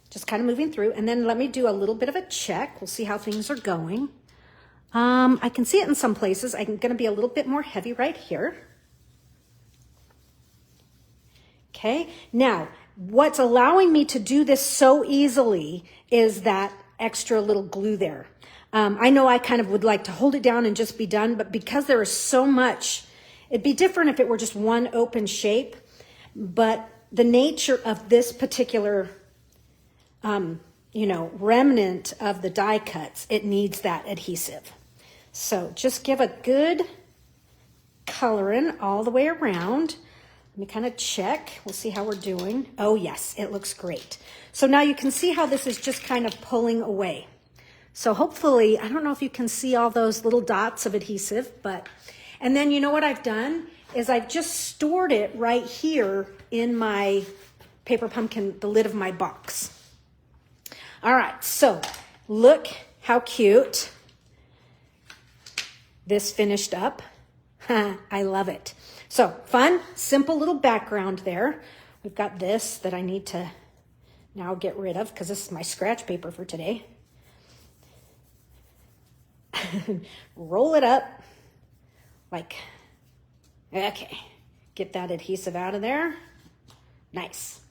Just kind of moving through, and then let me do a little bit of a check. We'll see how things are going. I can see it in some places. I'm going to be a little bit more heavy right here. Okay, now what's allowing me to do this so easily is that extra little glue there. I know I kind of would like to hold it down and just be done, but because there is so much, it'd be different if it were just one open shape, but the nature of this particular remnant of the die cuts, it needs that adhesive. So just give a good coloring all the way around. Let me kind of check. We'll see how we're doing. Oh yes, it looks great. So now you can see how this is just kind of pulling away. So hopefully, I don't know if you can see all those little dots of adhesive, and then you know what I've done is I've just stored it right here in my paper pumpkin, the lid of my box. All right, so look how cute this finished up. I love it. So fun, simple little background there. We've got this that I need to now get rid of because this is my scratch paper for today. Roll it up okay, get that adhesive out of there. Nice.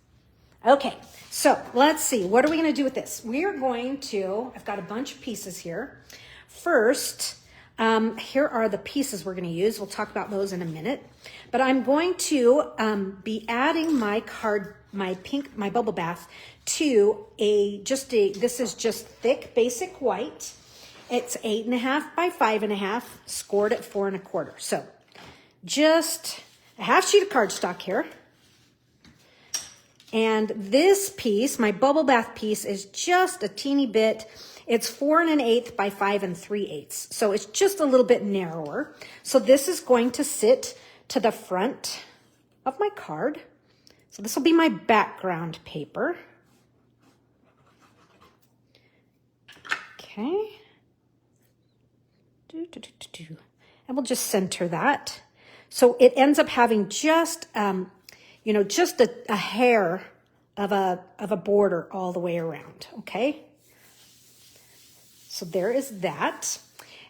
Okay, so let's see. What are we going to do with this? We are going to, I've got a bunch of pieces here. First, here are the pieces we're going to use. We'll talk about those in a minute. But I'm going to be adding my bubble bath to this is just thick basic white. It's 8.5 by 5.5, scored at 4 1/4. So just a half sheet of cardstock here. And this piece, my bubble bath piece, is just a teeny bit. It's 4 1/8 by 5 3/8. So it's just a little bit narrower. So this is going to sit to the front of my card. So this will be my background paper. Okay. And we'll just center that. So it ends up having just, just a hair of a border all the way around, okay? So there is that.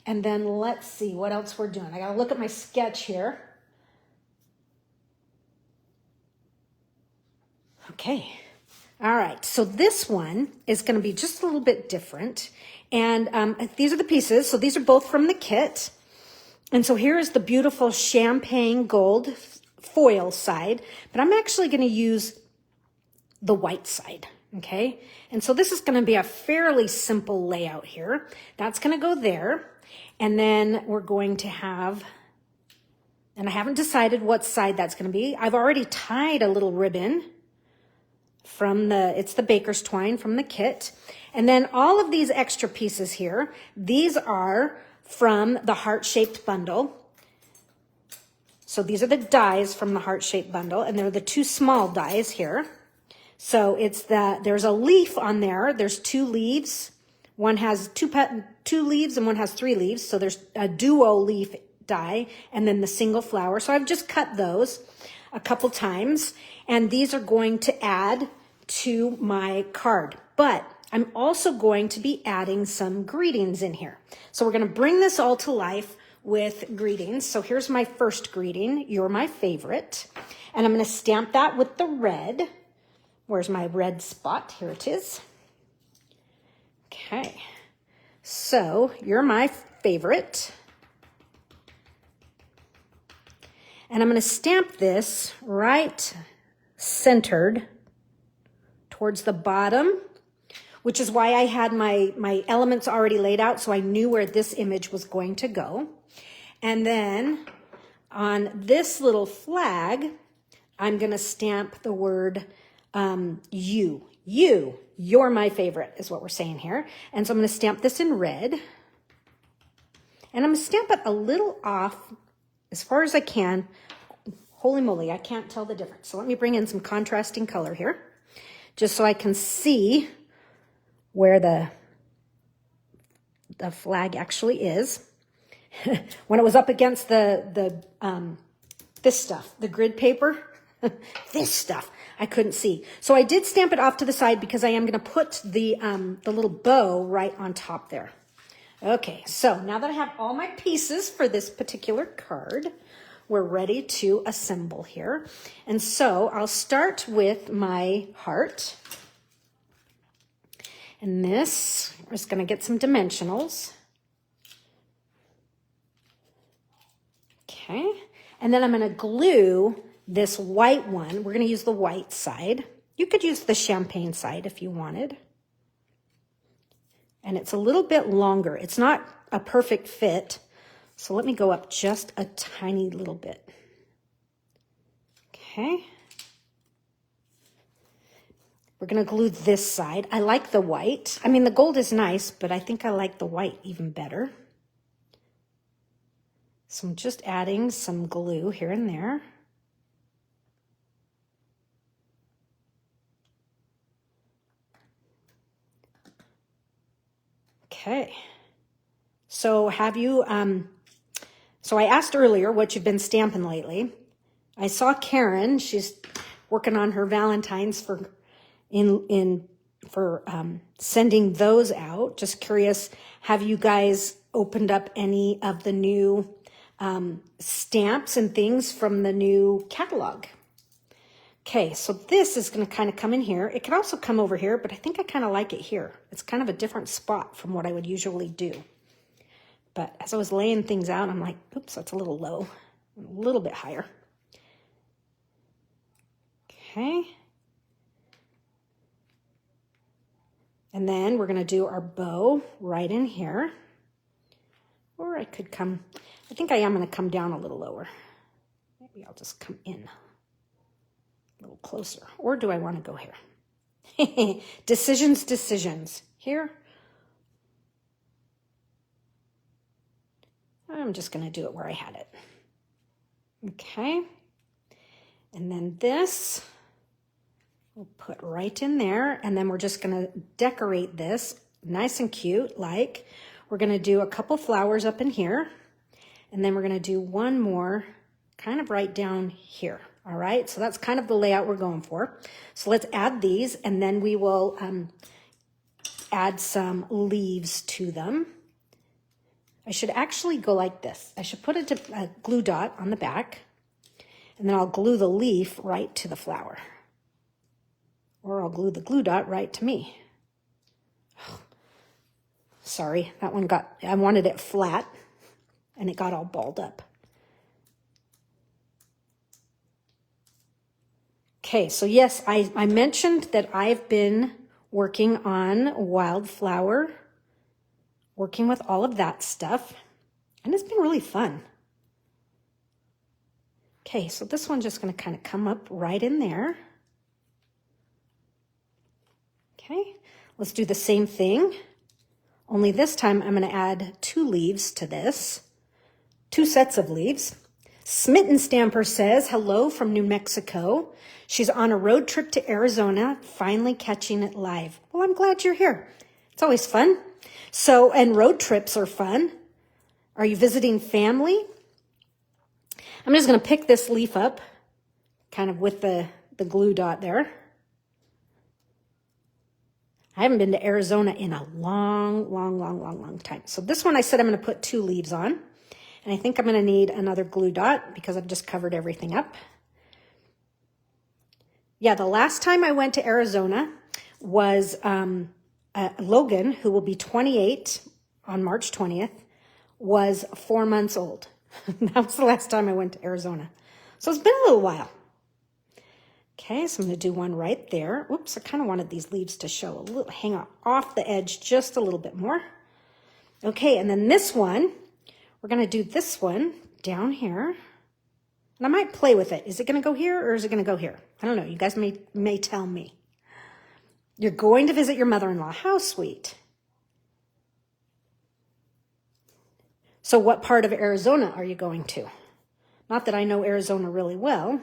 And then let's see what else we're doing. I gotta look at my sketch here. Okay. All right, so this one is gonna be just a little bit different. And these are the pieces. So these are both from the kit. And so here is the beautiful champagne gold foil side, but I'm actually going to use the white side, okay? And so this is going to be a fairly simple layout here. That's going to go there. And then we're going to have, and I haven't decided what side that's going to be. I've already tied a little ribbon from it's the baker's twine from the kit. And then all of these extra pieces here, these are from the heart-shaped bundle. So these are the dies from the heart-shaped bundle, and they're the 2 small dies here. So there's a leaf on there. There's 2 leaves. One has 2 leaves and one has 3 leaves. So there's a duo leaf die and then the single flower. So I've just cut those a couple times, and these are going to add to my card. But I'm also going to be adding some greetings in here. So we're going to bring this all to life with greetings. So here's my first greeting. You're my favorite. And I'm going to stamp that with the red. Where's my red spot? Here it is. Okay. So you're my favorite. And I'm going to stamp this right centered towards the bottom, which is why I had my elements already laid out, so I knew where this image was going to go. And then on this little flag, I'm going to stamp the word you. You're my favorite is what we're saying here. And so I'm going to stamp this in red. And I'm going to stamp it a little off as far as I can. Holy moly, I can't tell the difference. So let me bring in some contrasting color here. just so I can see where the flag actually is. When it was up against this stuff, the grid paper, this stuff, I couldn't see. So I did stamp it off to the side because I am going to put the little bow right on top there. Okay, so now that I have all my pieces for this particular card, we're ready to assemble here. And so I'll start with my heart. And this, we're just going to get some dimensionals. Okay, and then I'm going to glue this white one. We're going to use the white side. You could use the champagne side if you wanted. And it's a little bit longer. It's not a perfect fit. So let me go up just a tiny little bit. Okay. We're going to glue this side. I like the white. I mean, the gold is nice, but I think I like the white even better. So I'm just adding some glue here and there. Okay. So have you, so I asked earlier what you've been stamping lately. I saw Karen, she's working on her Valentine's for sending those out. Just curious, have you guys opened up any of the new stamps and things from the new catalog? Okay, so this is going to kind of come in here. It can also come over here, but I think I kind of like it here. It's kind of a different spot from what I would usually do. But as I was laying things out, I'm like, oops, that's a little low. A little bit higher. Okay. And then we're going to do our bow right in here. Or I could come, I think I am going to come down a little lower. Maybe I'll just come in a little closer. Or do I want to go here? Decisions. Here. I'm just going to do it where I had it. Okay. And then this we'll put right in there. And then we're just going to decorate this nice and cute. Like we're going to do a couple flowers up in here. And then we're going to do one more kind of right down here. All right. So that's kind of the layout we're going for. So let's add these and then we will add some leaves to them. I should actually go like this. I should put a glue dot on the back and then I'll glue the leaf right to the flower. Or I'll glue the glue dot right to me. Sorry, that one I wanted it flat and it got all balled up. Okay, so yes, I mentioned that I've been working on wildflower, working with all of that stuff, and it's been really fun. Okay, so this one's just going to kind of come up right in there. Okay, let's do the same thing, only this time I'm going to add 2 leaves to this, 2 sets of leaves. Smitten Stamper says, hello from New Mexico. She's on a road trip to Arizona, finally catching it live. Well, I'm glad you're here. It's always fun. So, and road trips are fun. Are you visiting family? I'm just going to pick this leaf up, kind of with the glue dot there. I haven't been to Arizona in a long time. So this one I said I'm going to put 2 leaves on. And I think I'm going to need another glue dot because I've just covered everything up. Yeah, the last time I went to Arizona was Logan, who will be 28 on March 20th, was 4 months old. That was the last time I went to Arizona. So it's been a little while. Okay, so I'm going to do one right there. Oops, I kind of wanted these leaves to show a little, hang off the edge just a little bit more. Okay, and then this one, we're going to do this one down here. And I might play with it. Is it going to go here or is it going to go here? I don't know. You guys may tell me. You're going to visit your mother-in-law. How sweet. So what part of Arizona are you going to? Not that I know Arizona really well.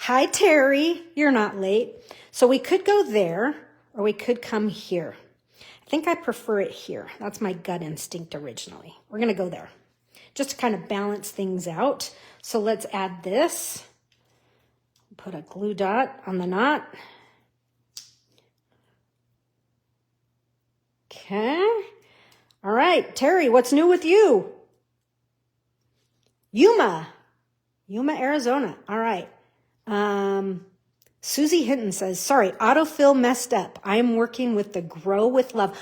Hi, Terry. You're not late. So we could go there or we could come here. I think I prefer it here. That's my gut instinct originally. We're going to go there just to kind of balance things out. So let's add this. Put a glue dot on the knot. Okay. All right, Terry, what's new with you? Yuma, Arizona. All right. Susie Hinton says, sorry, autofill messed up. I am working with the Grow with Love.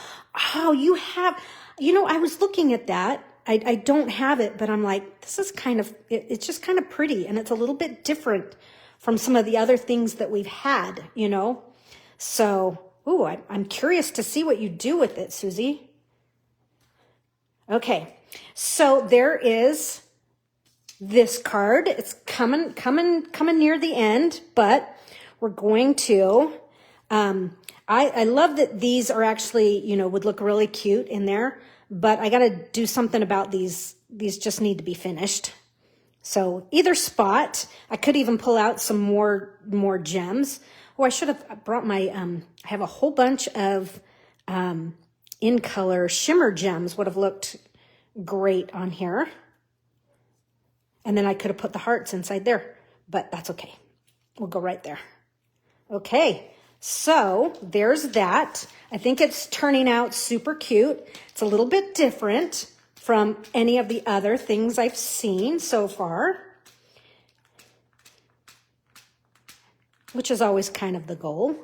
Oh, you have, I was looking at that. I don't have it, but I'm like, this is kind of, it's just kind of pretty. And it's a little bit different from some of the other things that we've had, So, I'm curious to see what you do with it, Susie. Okay, so there is this card. It's coming near the end, but we're going to, I love that these are actually, would look really cute in there, but I got to do something about these. These just need to be finished. So either spot, I could even pull out some more gems. Oh, I should have brought my, I have a whole bunch of, in color shimmer gems would have looked great on here. And then I could have put the hearts inside there, but that's okay. We'll go right there. Okay, so there's that. I think it's turning out super cute. It's a little bit different from any of the other things I've seen so far, which is always kind of the goal.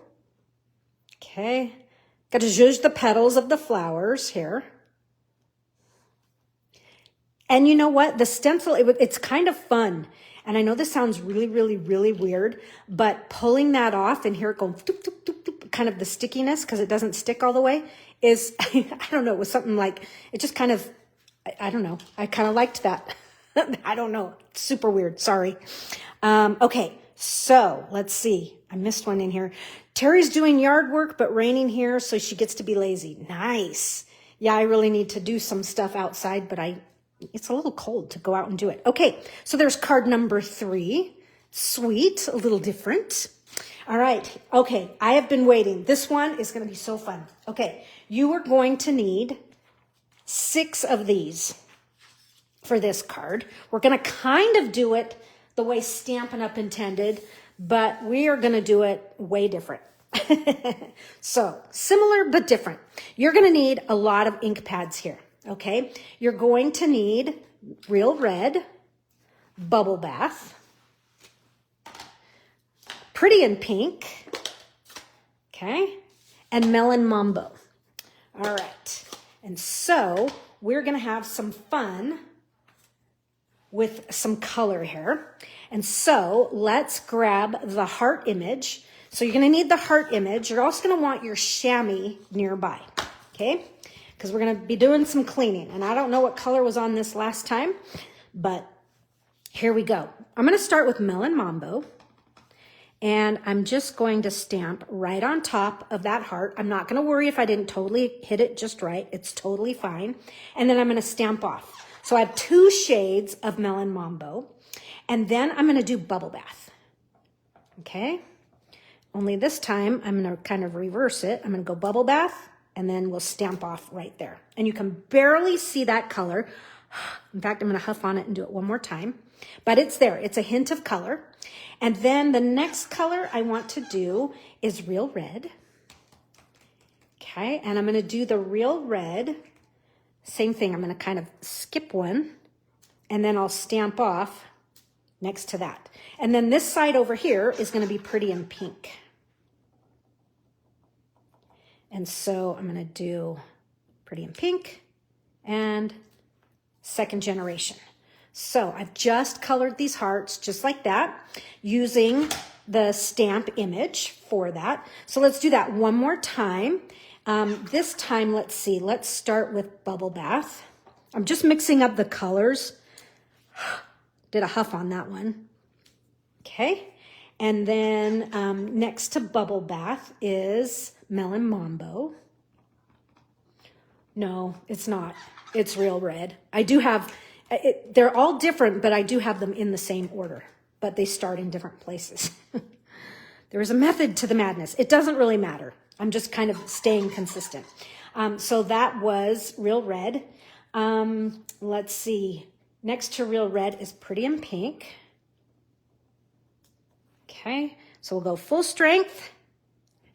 Okay, got to zhuzh the petals of the flowers here. And you know what? The stencil, it's kind of fun. And I know this sounds really, really, really weird, but pulling that off and here it goes, doop, doop, doop, doop, kind of the stickiness, because it doesn't stick all the way, is, I don't know, it was something like, it just kind of, I don't know. I kind of liked that. I don't know. Super weird. Sorry. Okay. So let's see. I missed one in here. Terry's doing yard work, but raining here, so she gets to be lazy. Nice. Yeah, I really need to do some stuff outside, but it's a little cold to go out and do it. Okay, so there's card number 3. Sweet, a little different. All right, okay, I have been waiting. This one is going to be so fun. Okay, you are going to need 6 of these for this card. We're going to kind of do it the way Stampin' Up! Intended, but we are going to do it way different. So, similar but different. You're going to need a lot of ink pads here. Okay, you're going to need Real Red, Bubble Bath, Pretty in Pink, okay, and Melon Mambo. All right, and so we're going to have some fun with some color here. And so let's grab the heart image. So you're going to need the heart image. You're also going to want your chamois nearby, okay? Because we're going to be doing some cleaning. And I don't know what color was on this last time, but here we go. I'm going to start with Melon Mambo. And I'm just going to stamp right on top of that heart. I'm not going to worry if I didn't totally hit it just right. It's totally fine. And then I'm going to stamp off. So I have 2 shades of Melon Mambo. And then I'm going to do Bubble Bath. Okay? Only this time, I'm going to kind of reverse it. I'm going to go Bubble Bath. And then we'll stamp off right there. And you can barely see that color. In fact, I'm going to huff on it and do it one more time. But it's there. It's a hint of color. And then the next color I want to do is Real Red. Okay, and I'm going to do the Real Red. Same thing. I'm going to kind of skip one. And then I'll stamp off next to that. And then this side over here is going to be Pretty in Pink. And so I'm going to do Pretty in Pink and Second Generation. So I've just colored these hearts just like that using the stamp image for that. So let's do that one more time. This time, let's see, let's start with Bubble Bath. I'm just mixing up the colors. Did a huff on that one. Okay. And then next to Bubble Bath is Melon Mambo. No, it's not. It's Real Red. I do have, they're all different, but I do have them in the same order. but they start in different places. There is a method to the madness. It doesn't really matter. I'm just kind of staying consistent. So that was Real Red. Let's see. Next to Real Red is Pretty in Pink. Okay, so we'll go full strength,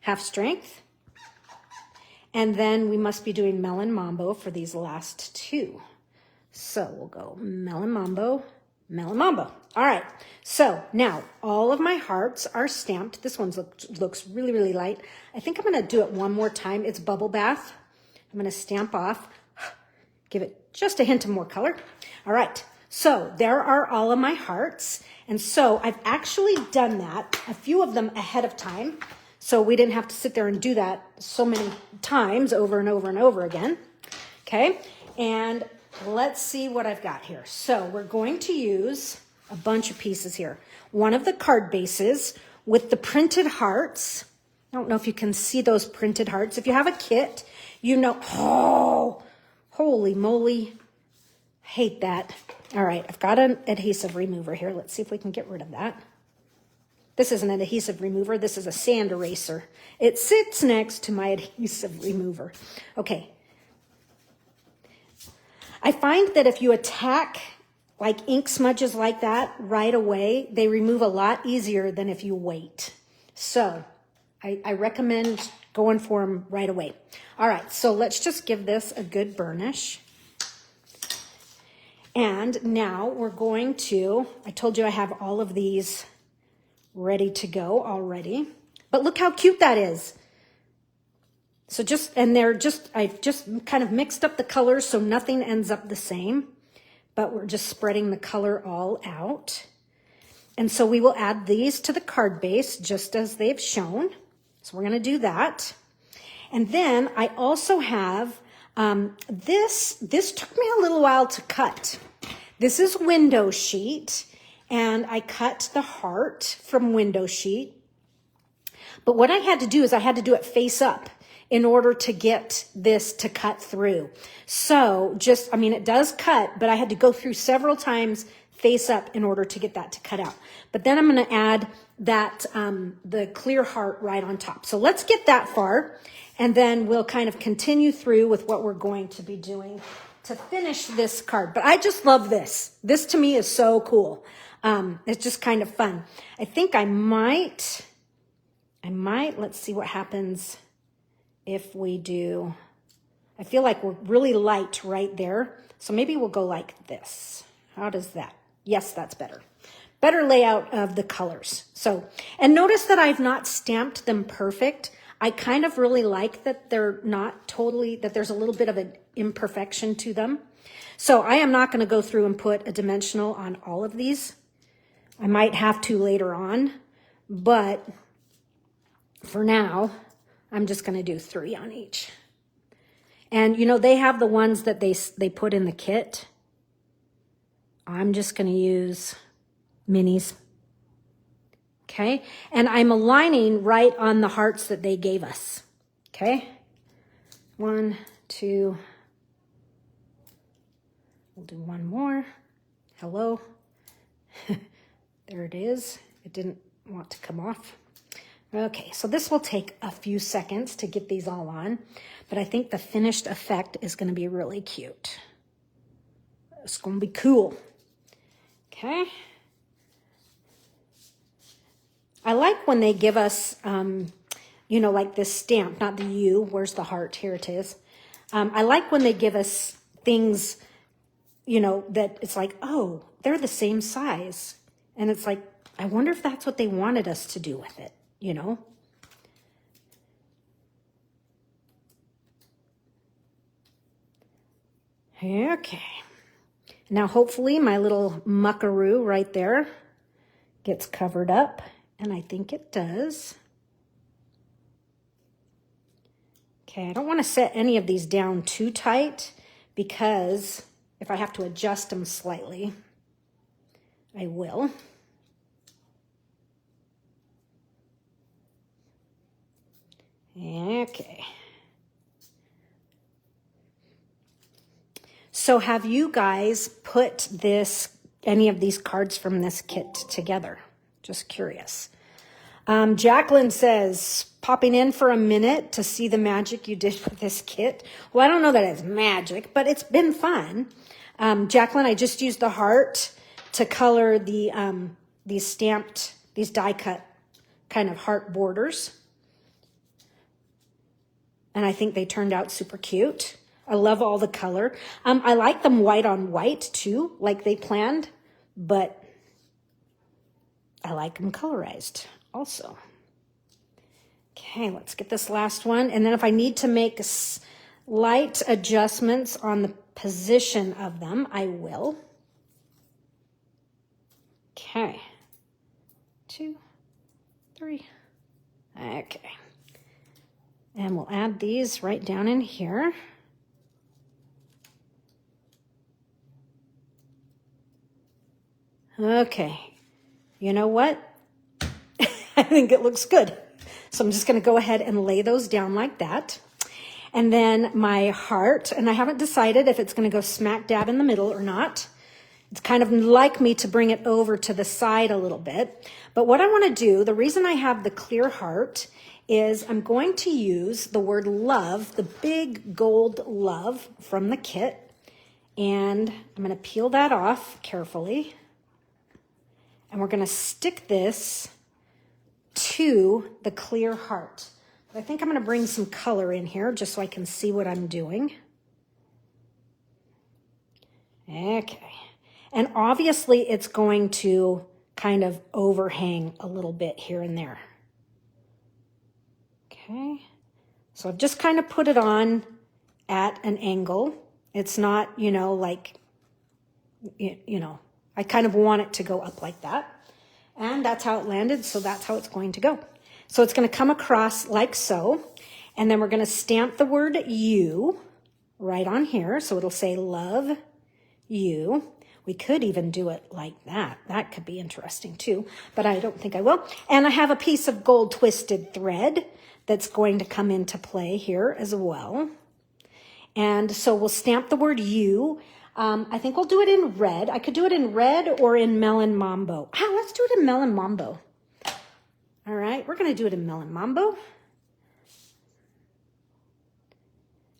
half strength. And then we must be doing Melon Mambo for these last two. So we'll go Melon Mambo, Melon Mambo. All right, so now all of my hearts are stamped. This one looks really, really light. I think I'm gonna do it one more time. It's Bubble Bath. I'm gonna stamp off, give it just a hint of more color. All right, so there are all of my hearts. And so I've actually done that, a few of them ahead of time. So we didn't have to sit there and do that so many times over and over and over again. Okay, and let's see what I've got here. So we're going to use a bunch of pieces here. One of the card bases with the printed hearts. I don't know if you can see those printed hearts. If you have a kit, you know, oh, holy moly, hate that. All right, I've got an adhesive remover here. Let's see if we can get rid of that. This isn't an adhesive remover. This is a sand eraser. It sits next to my adhesive remover. Okay. I find that if you attack like ink smudges like that right away, they remove a lot easier than if you wait. So I recommend going for them right away. All right, so let's just give this a good burnish. And now we're going to, I told you I have all of these ready to go already. But look how cute that is. So I've just kind of mixed up the colors so nothing ends up the same. But we're just spreading the color all out. And so we will add these to the card base just as they've shown. So we're going to do that. And then I also have this took me a little while to cut. This is window sheet, and I cut the heart from window sheet. But what I had to do is I had to do it face up in order to get this to cut through. So it does cut, but I had to go through several times face up in order to get that to cut out. But then I'm going to add that, the clear heart right on top. So let's get that far, and then we'll kind of continue through with what we're going to be doing to finish this card. But I just love this. This to me is so cool. It's just kind of fun. I think I might, let's see what happens if we do, I feel like we're really light right there. So maybe we'll go like this. How does that? Yes, that's better. Better layout of the colors. So, and notice that I've not stamped them perfect. I kind of really like that they're not totally, that there's a little bit of an imperfection to them. So I am not going to go through and put a dimensional on all of these. I might have to later on, but for now, I'm just going to do 3 on each. And you know, they have the ones that they put in the kit. I'm just going to use minis. Okay, and I'm aligning right on the hearts that they gave us. Okay, 1, 2. We'll do one more. Hello. There it is. It didn't want to come off. Okay, so this will take a few seconds to get these all on, but I think the finished effect is going to be really cute. It's going to be cool. Okay. I like when they give us, you know, like this stamp, not the U. Where's the heart? Here it is. I like when they give us things, you know, that it's like, oh, they're the same size. And it's like, I wonder if that's what they wanted us to do with it, you know? Okay. Now, hopefully my little muckaroo right there gets covered up. And I think it does. Okay, I don't want to set any of these down too tight because if I have to adjust them slightly, I will. Okay. So have you guys put this any of these cards from this kit together. Just curious. Jacqueline says, popping in for a minute to see the magic you did with this kit. Well, I don't know that it's magic, but it's been fun. Jacqueline, I just used the heart to color the these die cut kind of heart borders. And I think they turned out super cute. I love all the color. I like them white on white too, like they planned, but I like them colorized also. Okay, let's get this last one. And then if I need to make slight adjustments on the position of them, I will. Okay. 2, 3. Okay. And we'll add these right down in here. Okay. You know what? I think it looks good. So I'm just going to go ahead and lay those down like that. And then my heart, and I haven't decided if it's going to go smack dab in the middle or not. It's kind of like me to bring it over to the side a little bit. But what I want to do, the reason I have the clear heart is I'm going to use the word love, the big gold love from the kit. And I'm going to peel that off carefully. And we're going to stick this to the clear heart. I think I'm going to bring some color in here just so I can see what I'm doing. Okay. And obviously it's going to kind of overhang a little bit here and there. Okay. So I've just kind of put it on at an angle. It's not, like, I kind of want it to go up like that. And that's how it landed, so that's how it's going to go. So it's going to come across like so. And then we're going to stamp the word you right on here. So it'll say love you. We could even do it like that. That could be interesting too, but I don't think I will. And I have a piece of gold twisted thread that's going to come into play here as well. And so we'll stamp the word you. I think we'll do it in red. I could do it in red or in Melon Mambo. Let's do it in Melon Mambo. All right, we're going to do it in Melon Mambo.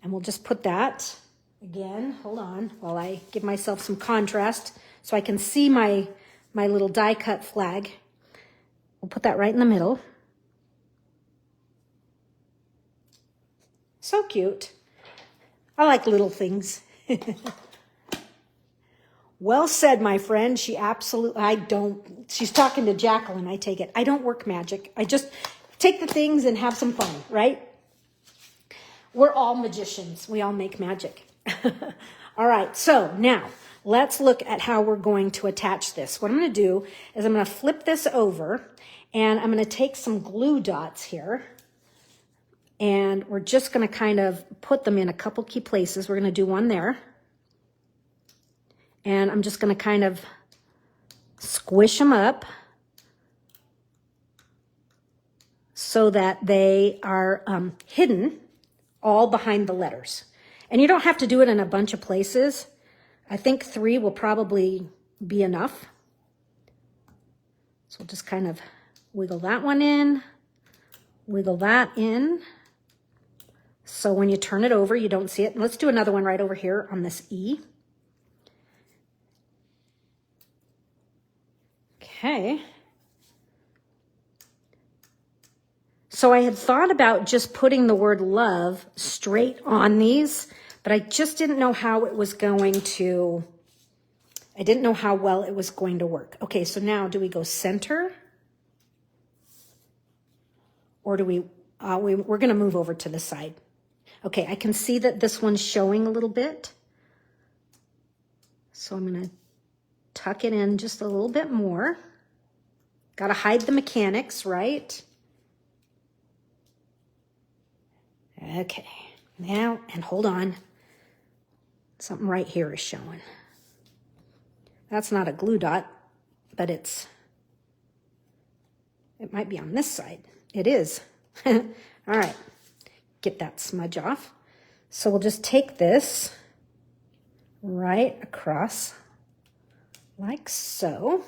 And we'll just put that, again, hold on, while I give myself some contrast so I can see my little die cut flag. We'll put that right in the middle. So cute. I like little things. Well said, my friend. She's talking to Jacqueline, I take it. I don't work magic. I just take the things and have some fun, right? We're all magicians. We all make magic. All right, so now let's look at how we're going to attach this. What I'm going to do is I'm going to flip this over and I'm going to take some glue dots here and we're just going to kind of put them in a couple key places. We're going to do one there. And I'm just going to kind of squish them up so that they are hidden all behind the letters. And you don't have to do it in a bunch of places. I think 3 will probably be enough. So we'll just kind of wiggle that one in, wiggle that in. So when you turn it over, you don't see it. Let's do another one right over here on this E. Okay. So I had thought about just putting the word love straight on these, but I just didn't know how it was going to, I didn't know how well it was going to work. Okay, so now do we go center? Or do we're going to move over to the side. Okay, I can see that this one's showing a little bit. So I'm going to tuck it in just a little bit more. Got to hide the mechanics, right? Okay, now, and hold on. Something right here is showing. That's not a glue dot, but it might be on this side. It is. All right, get that smudge off. So we'll just take this right across like so.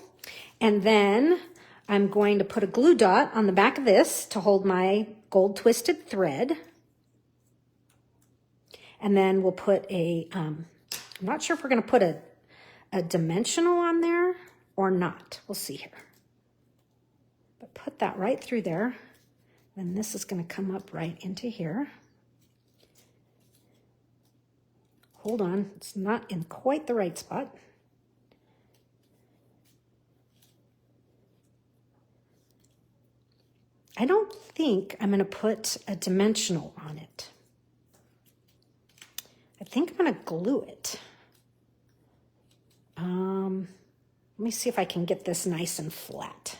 And then I'm going to put a glue dot on the back of this to hold my gold twisted thread. And then we'll put I'm not sure if we're going to put a dimensional on there or not. We'll see here. But put that right through there. Then this is going to come up right into here. Hold on, it's not in quite the right spot. I don't think I'm going to put a dimensional on it. I think I'm going to glue it. Let me see if I can get this nice and flat.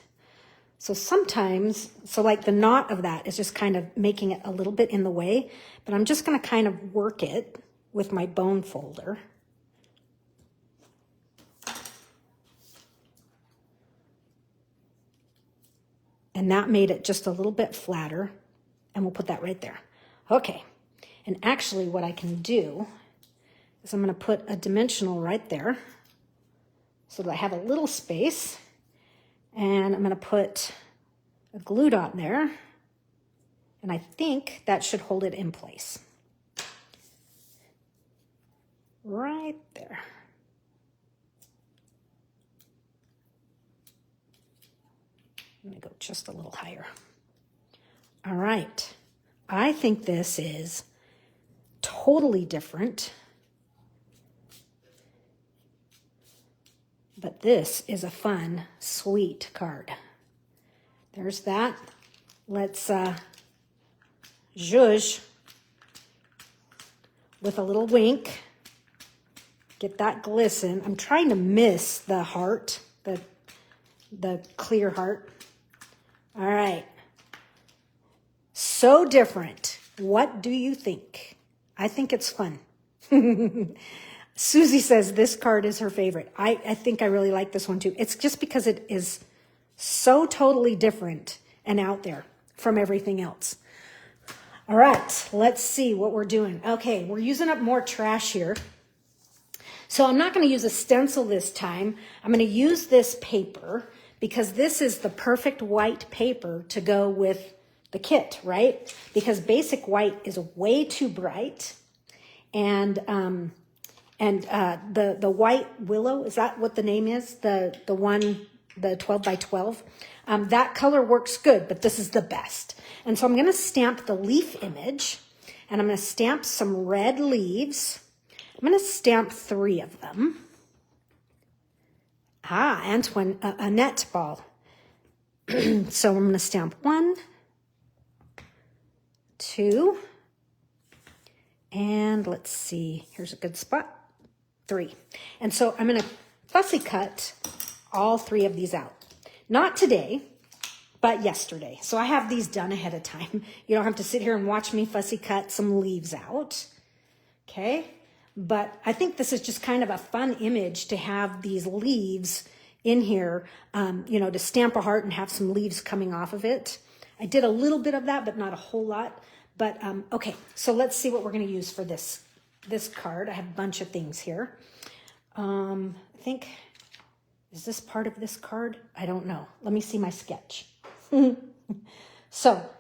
So sometimes, like the knot of that is just kind of making it a little bit in the way, but I'm just going to kind of work it with my bone folder. And that made it just a little bit flatter, and we'll put that right there. Okay, and actually what I can do is I'm going to put a dimensional right there so that I have a little space, and I'm going to put a glue dot there, and I think that should hold it in place. Right there. I'm going to go just a little higher. All right. I think this is totally different. But this is a fun, sweet card. There's that. Let's zhuzh with a little wink. Get that glisten. I'm trying to miss the heart, the clear heart. All right. So different. What do you think? I think it's fun. Susie says this card is her favorite. I think I really like this one too. It's just because it is so totally different and out there from everything else. All right, let's see what we're doing. Okay, we're using up more trash here. So I'm not going to use a stencil this time. I'm going to use this paper because this is the perfect white paper to go with the kit, right? Because basic white is way too bright. And the white willow, is that what the name is? The 12 by 12. That color works good, but this is the best. And so I'm going to stamp the leaf image, and I'm going to stamp some red leaves. I'm going to stamp 3 of them. Antoine, Annette ball. So I'm going to stamp 1, 2, and let's see, here's a good spot, 3. And so I'm going to fussy cut all 3 of these out. Not today, but yesterday. So I have these done ahead of time. You don't have to sit here and watch me fussy cut some leaves out. Okay? But I think this is just kind of a fun image to have these leaves in here, to stamp a heart and have some leaves coming off of it. I did a little bit of that, but not a whole lot. But okay, so let's see what we're going to use for this card. I have a bunch of things here. I think, is this part of this card? I don't know. Let me see my sketch. So,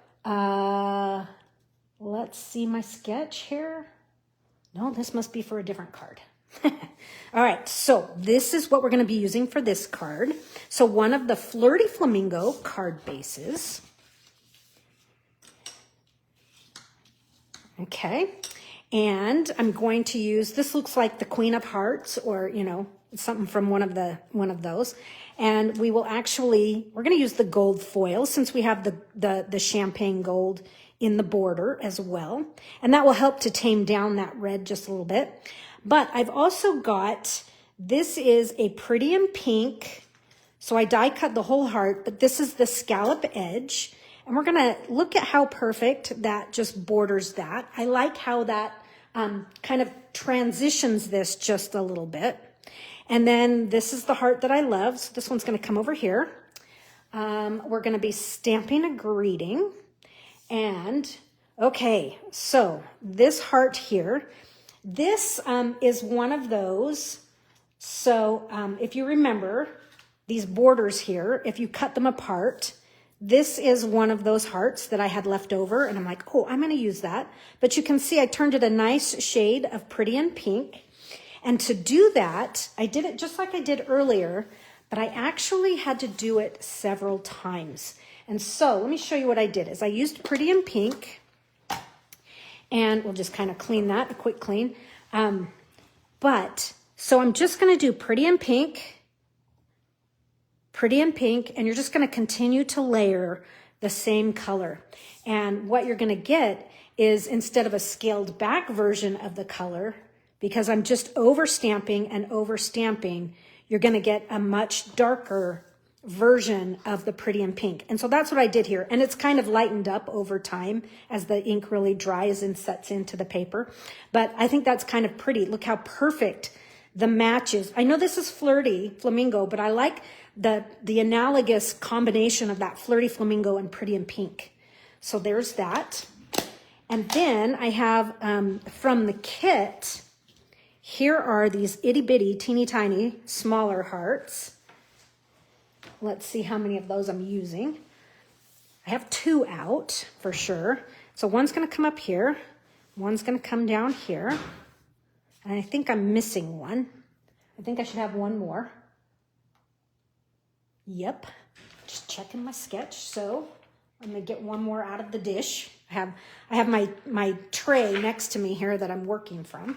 let's see my sketch here. No, this must be for a different card. All right, so this is what we're going to be using for this card. So one of the Flirty Flamingo card bases. Okay, and I'm going to use, this looks like the Queen of Hearts, or, something from one of those. And we will we're going to use the gold foil since we have the champagne gold in the border as well. And that will help to tame down that red just a little bit. But I've also got, this is a pretty in pink. So I die cut the whole heart, but this is the scallop edge. And we're going to look at how perfect that just borders that. I like how that kind of transitions this just a little bit. And then this is the heart that I love. So this one's going to come over here. We're going to be stamping a greeting. And, okay, so this heart here, this is one of those So if you remember these borders here, if you cut them apart, this is one of those hearts that I had left over, and I'm like, oh, I'm going to use that. But you can see I turned it a nice shade of Pretty in Pink. And to do that, I did it just like I did earlier, but I actually had to do it several times. And so let me show you what I did is I used Pretty in Pink, and we'll just kind of clean that, a quick clean. So I'm just going to do Pretty in Pink, and you're just going to continue to layer the same color. And what you're going to get is, instead of a scaled back version of the color, because I'm just overstamping and overstamping, you're going to get a much darker version of the Pretty in Pink. And so that's what I did here. And it's kind of lightened up over time as the ink really dries and sets into the paper. But I think that's kind of pretty. Look how perfect the match is. I know this is Flirty Flamingo, but I like the analogous combination of that Flirty Flamingo and Pretty in Pink. So there's that. And then I have from the kit, here are these itty bitty, teeny tiny, smaller hearts. Let's see how many of those I'm using. I have 2 out for sure. So one's going to come up here. One's going to come down here. And I think I'm missing one. I think I should have one more. Yep, just checking my sketch. So I'm gonna get one more out of the dish. I have my tray next to me here that I'm working from.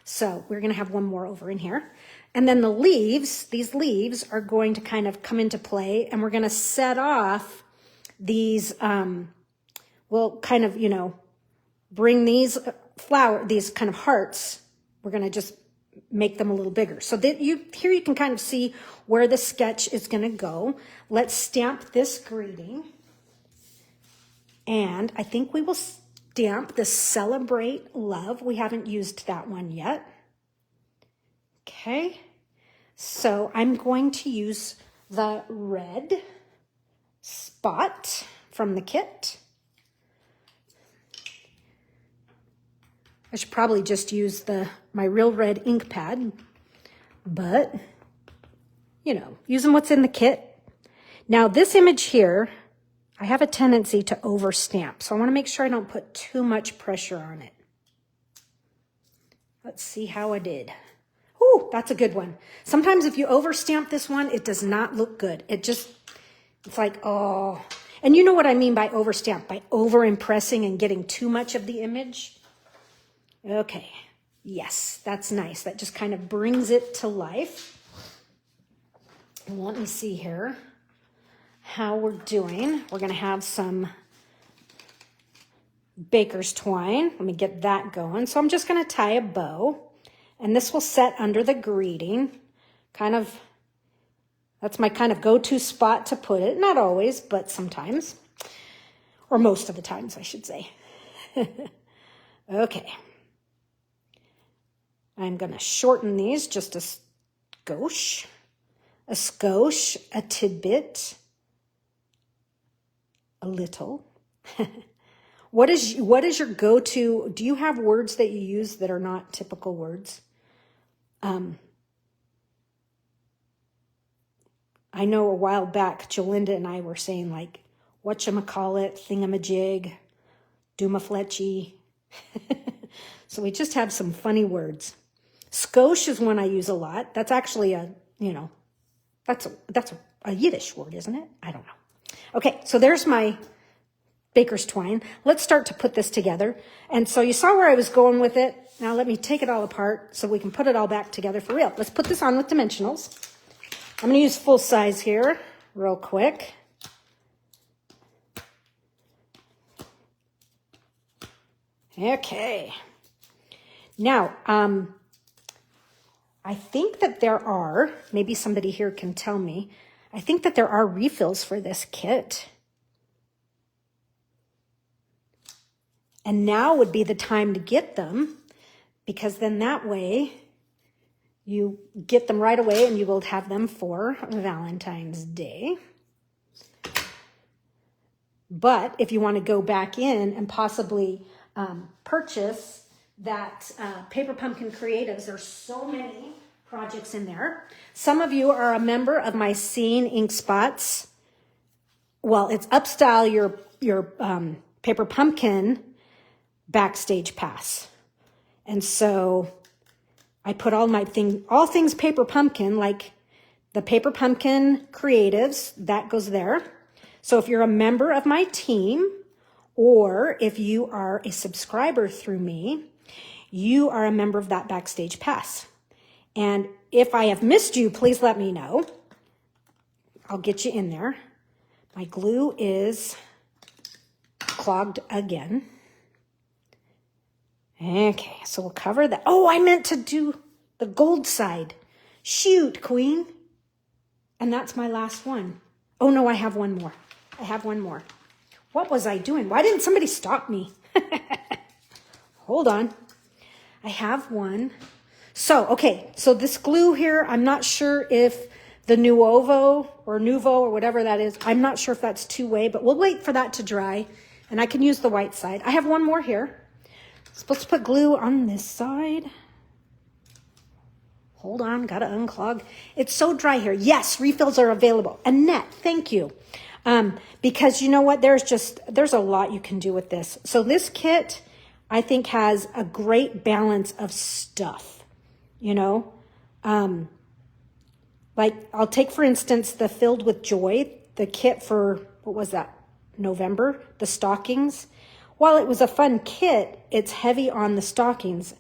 So we're gonna have one more over in here. And then the leaves, these leaves are going to kind of come into play, and we're gonna set off these, we'll kind of, bring these these kind of hearts, we're gonna just make them a little bigger. So that here you can kind of see where the sketch is going to go. Let's stamp this greeting. And I think we will stamp the Celebrate Love. We haven't used that one yet. Okay. So I'm going to use the red spot from the kit. I should probably just use my Real Red ink pad, but, using what's in the kit. Now, this image here, I have a tendency to overstamp, so I want to make sure I don't put too much pressure on it. Let's see how I did. Ooh, that's a good one. Sometimes if you overstamp this one, it does not look good. It's like, oh. And you know what I mean by overstamp, by over-impressing and getting too much of the image. Okay, yes, that's nice. That just kind of brings it to life. And let me see here how we're doing. We're going to have some baker's twine. Let me get that going. So I'm just going to tie a bow, and this will set under the greeting. That's my kind of go-to spot to put it. Not always, but sometimes. Or most of the times, I should say. Okay. I'm going to shorten these just a skosh, a tidbit, a little. What is your go-to? Do you have words that you use that are not typical words? I know a while back, Jolinda and I were saying like, whatchamacallit, thingamajig, doomafletchy. So we just have some funny words. Skosh is one I use a lot. That's actually that's a Yiddish word, isn't it? I don't know. Okay, so there's my baker's twine. Let's start to put this together. And so you saw where I was going with it. Now let me take it all apart so we can put it all back together for real. Let's put this on with dimensionals. I'm going to use full size here real quick. Okay. Now, I think that there are, maybe somebody here can tell me, I think that there are refills for this kit. And now would be the time to get them, because then that way you get them right away and you will have them for Valentine's Day. But if you want to go back in and possibly purchase that Paper Pumpkin Creatives, there's so many projects in there. Some of you are a member of my Seeing Ink Spots. Well, it's Upstyle your Paper Pumpkin Backstage Pass. And so I put all things Paper Pumpkin, like the Paper Pumpkin Creatives, that goes there. So if you're a member of my team, or if you are a subscriber through me, you are a member of that Backstage Pass. And if I have missed you, please let me know. I'll get you in there. My glue is clogged again. Okay, so we'll cover that. Oh, I meant to do the gold side. Shoot, Queen. And that's my last one. Oh, no, I have one more. I have one more. What was I doing? Why didn't somebody stop me? Hold on. I have one. So, okay, so this glue here, I'm not sure if the Nuovo or whatever that is, I'm not sure if that's two-way, but we'll wait for that to dry, and I can use the white side. I have one more here. Supposed to put glue on this side. Hold on, gotta unclog. It's so dry here. Yes, refills are available. Annette, thank you. Because you know what, there's a lot you can do with this. So this kit, I think, has a great balance of stuff. You know, like I'll take, for instance, the Filled with Joy, the kit for, what was that, November, the stockings. While it was a fun kit, it's heavy on the stockings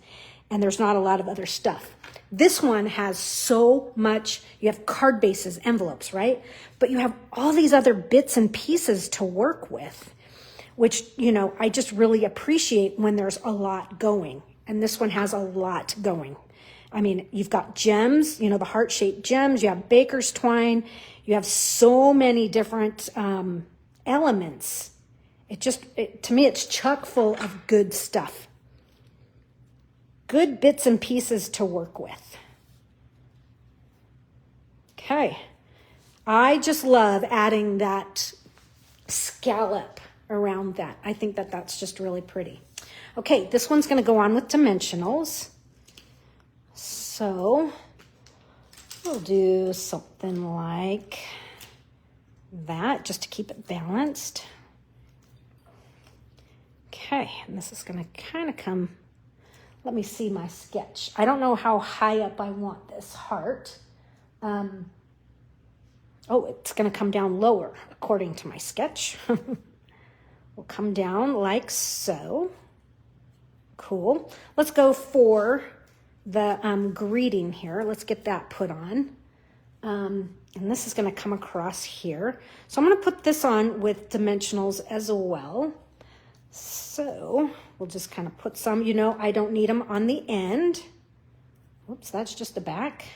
and there's not a lot of other stuff. This one has so much. You have card bases, envelopes, right? But you have all these other bits and pieces to work with, which, you know, I just really appreciate when there's a lot going. And this one has a lot going. I mean, you've got gems, you know, the heart-shaped gems. You have baker's twine. You have so many different elements. To me, it's chock full of good stuff. Good bits and pieces to work with. Okay. I just love adding that scallop around that. I think that that's just really pretty. Okay, this one's going to go on with dimensionals. So we'll do something like that just to keep it balanced. Okay, and this is going to kind of come, let me see my sketch. I don't know how high up I want this heart. Oh, it's going to come down lower according to my sketch. We'll come down like so. Cool. Let's go for the greeting here. Let's get that put on. And this is going to come across here. So I'm going to put this on with dimensionals as well. So we'll just kind of put some, you know, I don't need them on the end. Oops, that's just the back.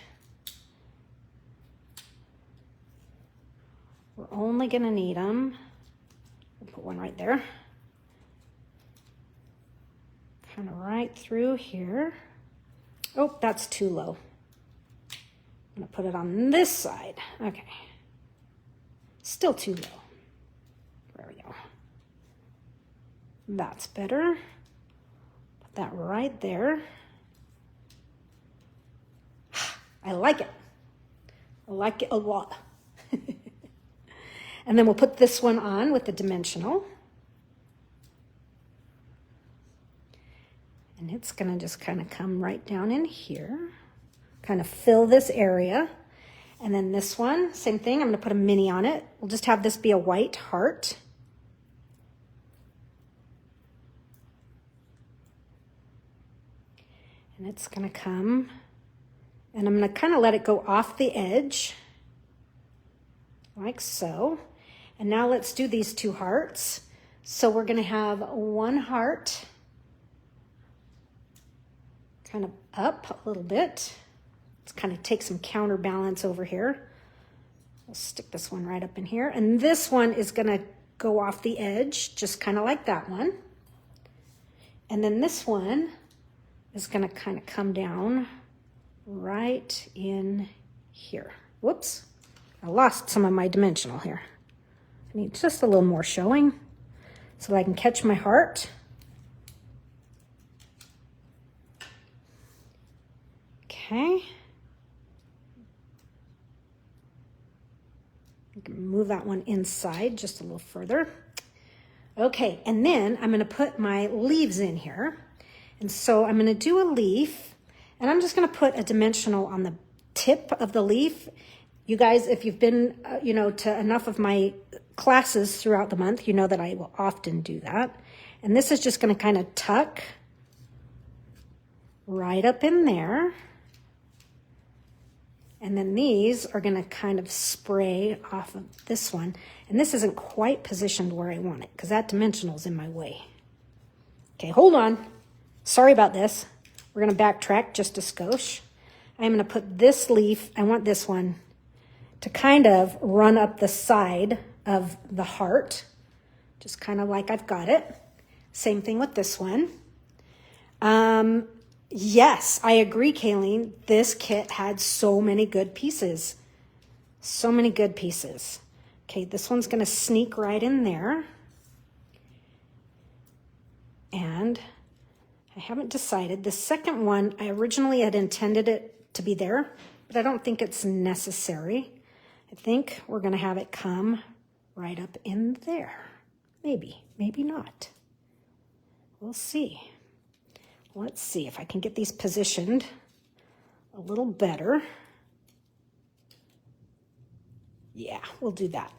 We're only going to need them. We'll put one right there. Kind of right through here. Oh, that's too low. I'm going to put it on this side. Okay. Still too low. There we go. That's better. Put that right there. I like it. I like it a lot. And then we'll put this one on with the dimensional. And it's going to just kind of come right down in here, kind of fill this area. And then this one, same thing, I'm going to put a mini on it. We'll just have this be a white heart. And it's going to come, and I'm going to kind of let it go off the edge, like so. And now let's do these two hearts. So we're going to have one heart kind of up a little bit. Let's kind of take some counterbalance over here. We'll stick this one right up in here. And this one is going to go off the edge, just kind of like that one. And then this one is going to kind of come down right in here. Whoops, I lost some of my dimensional here. I need just a little more showing so that I can catch my heart. Okay, We can move that one inside just a little further. Okay, and then I'm gonna put my leaves in here. And so I'm gonna do a leaf, and I'm just gonna put a dimensional on the tip of the leaf. You guys, if you've been, to enough of my classes throughout the month, you know that I will often do that. And this is just gonna kind of tuck right up in there. And then these are gonna kind of spray off of this one. And this isn't quite positioned where I want it because that dimensional is in my way. Okay, hold on. Sorry about this. We're gonna backtrack just a skosh. I'm gonna put this leaf, I want this one to kind of run up the side of the heart, just kind of like I've got it. Same thing with this one. Yes, I agree, Kayleen. This kit had so many good pieces. So many good pieces. Okay, this one's gonna sneak right in there. And I haven't decided. The second one, I originally had intended it to be there, but I don't think it's necessary. I think we're gonna have it come right up in there. Maybe, maybe not. We'll see. Let's see if I can get these positioned a little better. Yeah, we'll do that.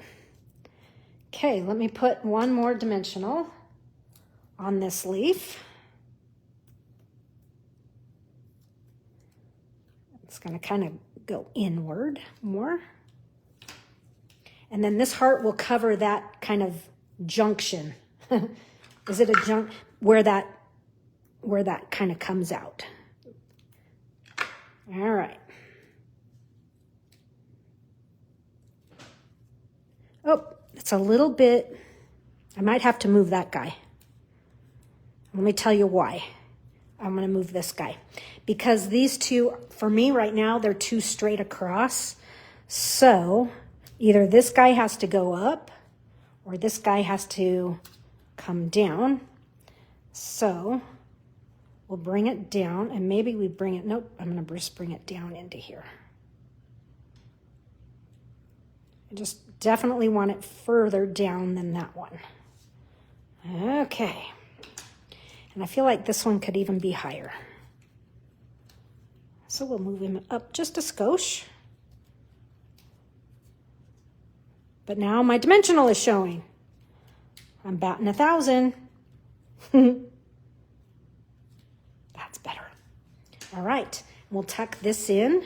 Okay, let me put one more dimensional on this leaf. It's going to kind of go inward more. And then this heart will cover that kind of junction. Is it a junk? Where that kind of comes out. All right. Oh, it's a little bit, I might have to move that guy. Let me tell you why. I'm going to move this guy. Because these two, for me right now, they're too straight across. So either this guy has to go up or this guy has to come down. So we'll bring it down, and maybe we bring it, nope, I'm going to just bring it down into here. I just definitely want it further down than that one. Okay. And I feel like this one could even be higher. So we'll move him up just a skosh. But now my dimensional is showing. I'm batting 1,000. That's better. All right, we'll tuck this in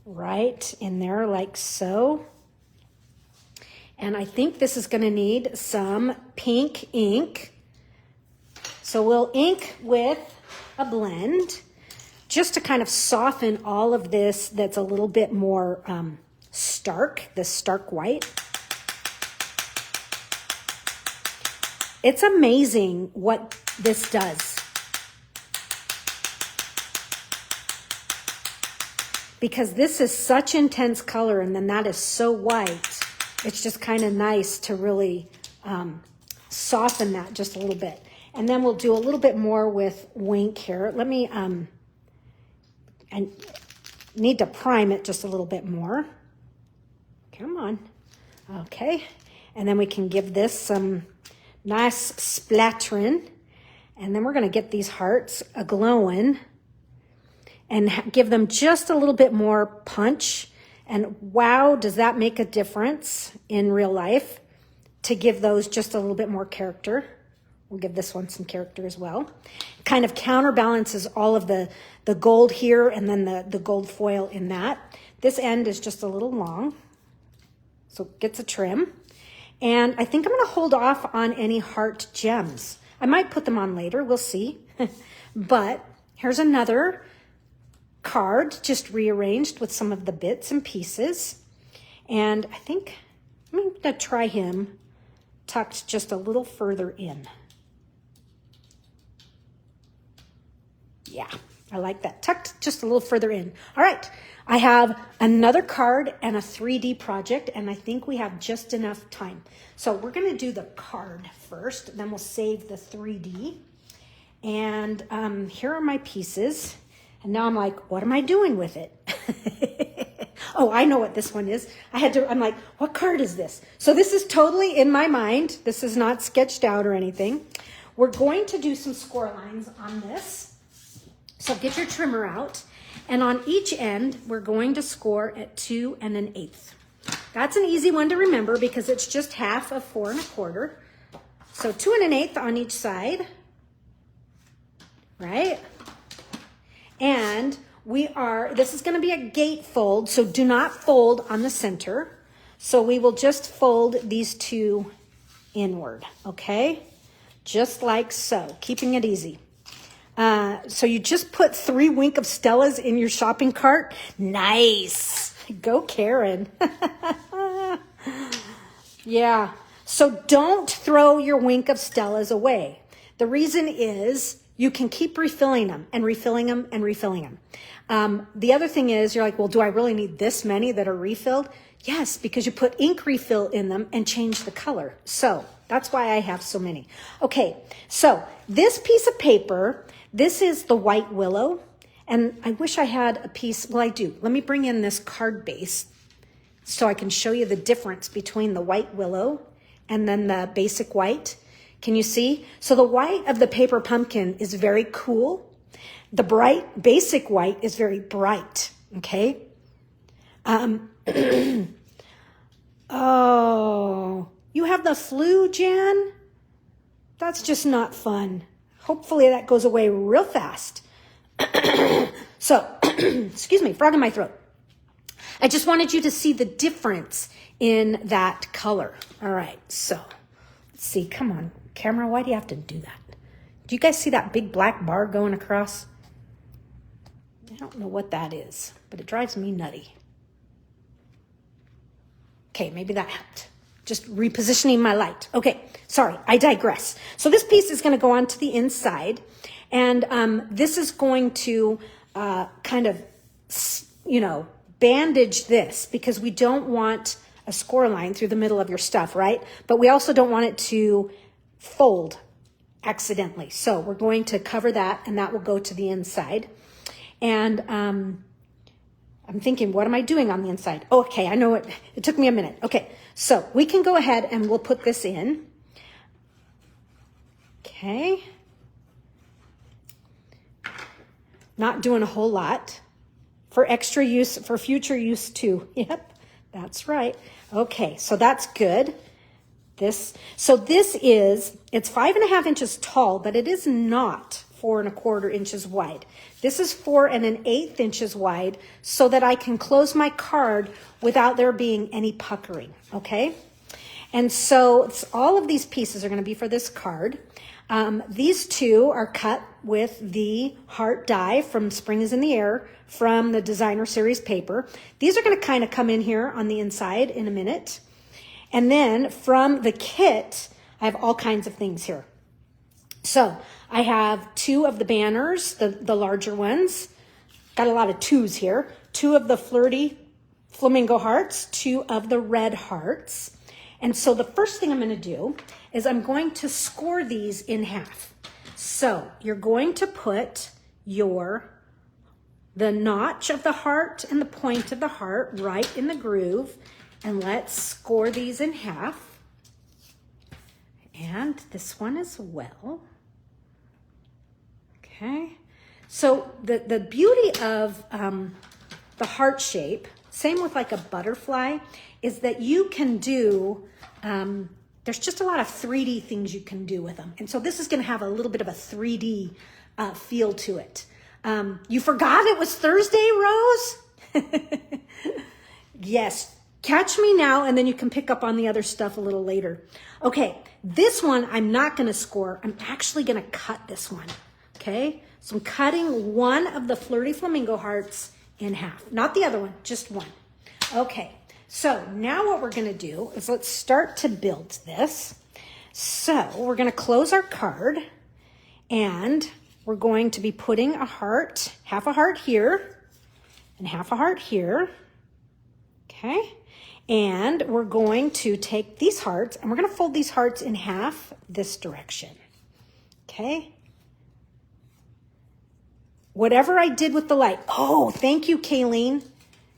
right in there like so. And I think this is going to need some pink ink. So we'll ink with a blend just to kind of soften all of this that's a little bit more stark, this stark white. It's amazing what this does. Because this is such intense color and then that is so white. It's just kind of nice to really soften that just a little bit. And then we'll do a little bit more with Wink here. Let me, I need to prime it just a little bit more. Come on. Okay. And then we can give this some nice splattering. And then we're going to get these hearts a-glowing and give them just a little bit more punch. And wow, does that make a difference in real life to give those just a little bit more character. We'll give this one some character as well. Kind of counterbalances all of the gold here and then the gold foil in that. This end is just a little long, so it gets a trim. And I think I'm going to hold off on any heart gems. I might put them on later, we'll see. But here's another card just rearranged with some of the bits and pieces. And I think I'm going to try him tucked just a little further in. Yeah, I like that. Tucked just a little further in. All right, I have another card and a 3D project, and I think we have just enough time. So we're going to do the card first, then we'll save the 3D. And here are my pieces. And now I'm like, what am I doing with it? Oh, I know what this one is. I'm like, what card is this? So this is totally in my mind. This is not sketched out or anything. We're going to do some score lines on this. So get your trimmer out. And on each end, we're going to score at 2 1/8. That's an easy one to remember because it's just half of 4 1/4. So 2 1/8 on each side, right? And this is going to be a gate fold, so do not fold on the center. So we will just fold these two inward, okay? Just like so, keeping it easy. So you just put 3 Wink of Stellas in your shopping cart. Nice. Go, Karen. Yeah. So don't throw your Wink of Stellas away. The reason is you can keep refilling them and refilling them and refilling them. The other thing is you're like, well, do I really need this many that are refilled? Yes, because you put ink refill in them and change the color. So that's why I have so many. Okay, so this piece of paper, this is the white willow. And I wish I had a piece. Well, I do. Let me bring in this card base so I can show you the difference between the white willow and then the basic white. Can you see? So the white of the paper pumpkin is very cool. The bright basic white is very bright. Okay. Oh, you have the flu, Jan? That's just not fun. Hopefully that goes away real fast. So, excuse me, frog in my throat. I just wanted you to see the difference in that color. All right, so let's see. Come on, camera, why do you have to do that? Do you guys see that big black bar going across? I don't know what that is, but it drives me nutty. Okay, maybe that helped. Just repositioning my light. Okay, sorry, I digress. So this piece is going to go onto the inside, and this is going to kind of, bandage this because we don't want a score line through the middle of your stuff, right? But we also don't want it to fold accidentally. So we're going to cover that, and that will go to the inside. And I'm thinking, what am I doing on the inside? Oh, okay, I know it. It took me a minute. Okay, so we can go ahead and we'll put this in. Okay. Not doing a whole lot. For extra use, for future use too. Yep, that's right. Okay, so that's good. It's 5.5 inches tall, but it is not 4 1/4 inches wide. This is 4 1/8 inches wide so that I can close my card without there being any puckering, okay? And so all of these pieces are going to be for this card. These two are cut with the heart die from Spring is in the Air from the Designer Series paper. These are going to kind of come in here on the inside in a minute. And then from the kit, I have all kinds of things here. So I have 2 of the banners, the larger ones. Got a lot of 2s here. 2 of the flirty flamingo hearts, 2 of the red hearts. And so the first thing I'm going to do is I'm going to score these in half. So you're going to put the notch of the heart and the point of the heart right in the groove. And let's score these in half. And this one as well. Okay. So the beauty of the heart shape, same with like a butterfly, is that you can do, there's just a lot of 3D things you can do with them. And so this is going to have a little bit of a 3D feel to it. You forgot it was Thursday, Rose? Yes. Catch me now, and then you can pick up on the other stuff a little later. Okay, this one I'm not going to score. I'm actually going to cut this one. Okay, so I'm cutting one of the flirty flamingo hearts in half. Not the other one, just one. Okay, so now what we're going to do is let's start to build this. So we're going to close our card, and we're going to be putting a heart, half a heart here, and half a heart here. Okay, and we're going to take these hearts, and we're going to fold these hearts in half this direction. Okay. Whatever I did with the light. Oh, thank you, Kayleen.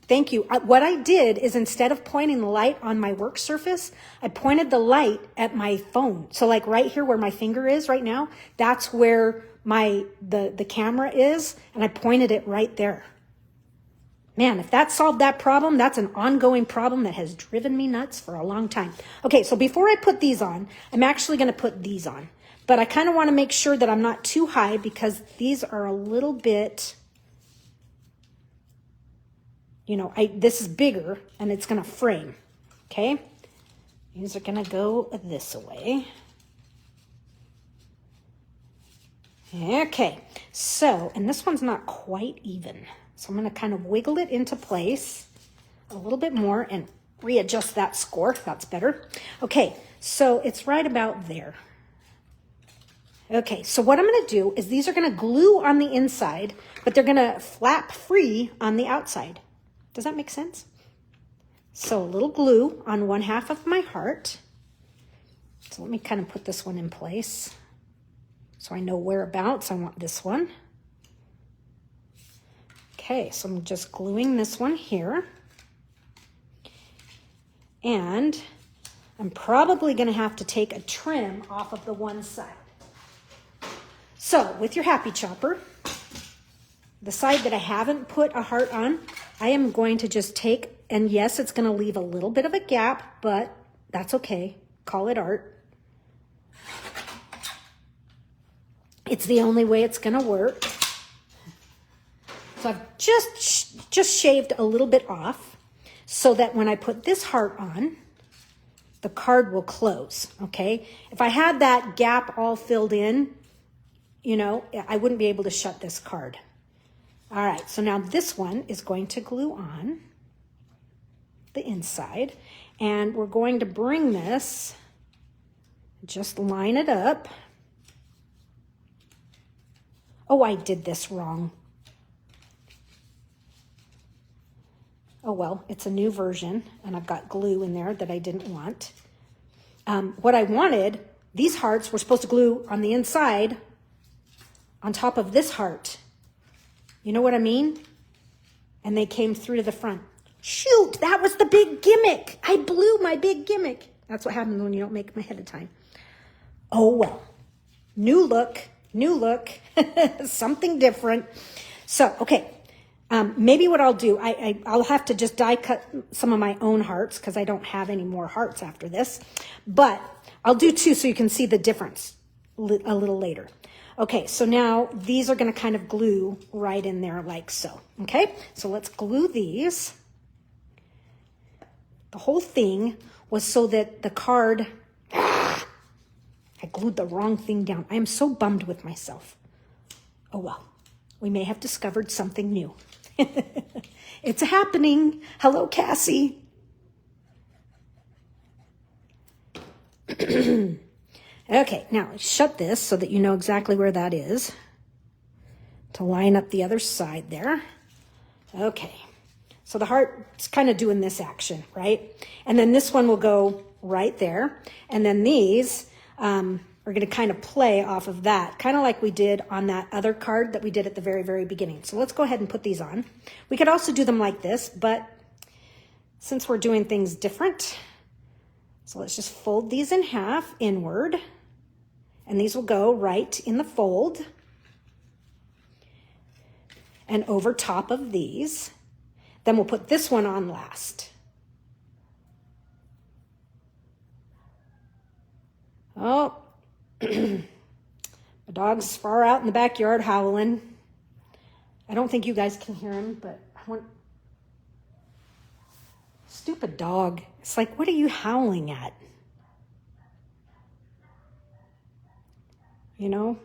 Thank you. What I did is instead of pointing the light on my work surface, I pointed the light at my phone. So like right here where my finger is right now, that's where the camera is, and I pointed it right there. Man, if that solved that problem, that's an ongoing problem that has driven me nuts for a long time. Okay, so before I put these on, I'm actually going to put these on. But I kind of want to make sure that I'm not too high because these are a little bit... this is bigger and it's going to frame, okay? These are going to go this way. Okay, so, and this one's not quite even. So I'm going to kind of wiggle it into place a little bit more and readjust that score. That's better. Okay, so it's right about there. Okay, so what I'm going to do is these are going to glue on the inside, but they're going to flap free on the outside. Does that make sense? So a little glue on one half of my heart. So let me kind of put this one in place so I know whereabouts I want this one. Okay, so I'm just gluing this one here. And I'm probably going to have to take a trim off of the one side. So with your Happy Chopper, the side that I haven't put a heart on, I am going to just take, and yes, it's going to leave a little bit of a gap, but that's okay. Call it art. It's the only way it's going to work. So I've just shaved a little bit off so that when I put this heart on, the card will close, okay? If I had that gap all filled in, I wouldn't be able to shut this card. All right, so now this one is going to glue on the inside, and we're going to bring this, just line it up. Oh, I did this wrong. Oh, well, it's a new version, and I've got glue in there that I didn't want. What I wanted, these hearts were supposed to glue on the inside on top of this heart. You know what I mean? And they came through to the front. Shoot, that was the big gimmick. I blew my big gimmick. That's what happens when you don't make them ahead of time. Oh, well. New look, something different. So, okay. Maybe what I'll do, I'll have to just die cut some of my own hearts because I don't have any more hearts after this. But I'll do two so you can see the difference a little later. Okay, so now these are going to kind of glue right in there like so. Okay, so let's glue these. The whole thing was so that the card... I glued the wrong thing down. I am so bummed with myself. Oh well, we may have discovered something new. It's happening. Hello, Cassie. Okay, now shut this so that you know exactly where that is to line up the other side there. Okay, so the heart's kind of doing this action, right? And then this one will go right there. And then these are going to kind of play off of that, kind of like we did on that other card that we did at the very, very beginning. So let's go ahead and put these on. We could also do them like this, but since we're doing things different, so let's just fold these in half inward, and these will go right in the fold and over top of these. Then we'll put this one on last. Oh, my dog's far out in the backyard howling. I don't think you guys can hear him, but I want... Stupid dog. It's like, what are you howling at? You know?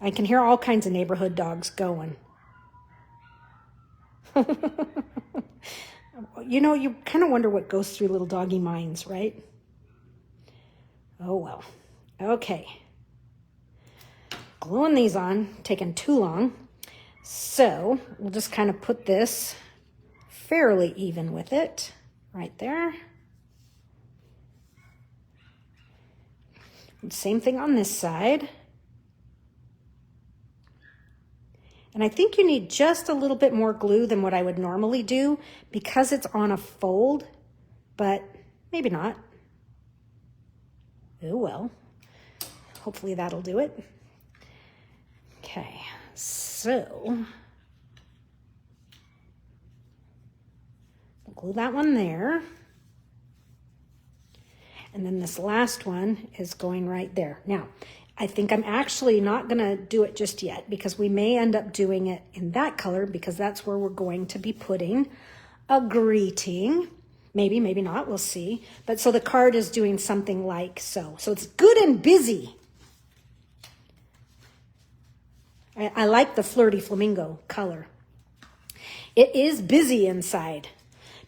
I can hear all kinds of neighborhood dogs going. You know, you kind of wonder what goes through little doggy minds, right? Oh, well. Okay. Gluing these on, taking too long. So we'll just kind of put this fairly even with it right there. Same thing on this side. And I think you need just a little bit more glue than what I would normally do because it's on a fold, but maybe not. Oh well. Hopefully that'll do it. Okay, so glue that one there. And then this last one is going right there. Now, I think I'm actually not gonna do it just yet because we may end up doing it in that color because that's where we're going to be putting a greeting. Maybe, maybe not, we'll see. But so the card is doing something like so. So it's good and busy. I like the flirty flamingo color. It is busy inside.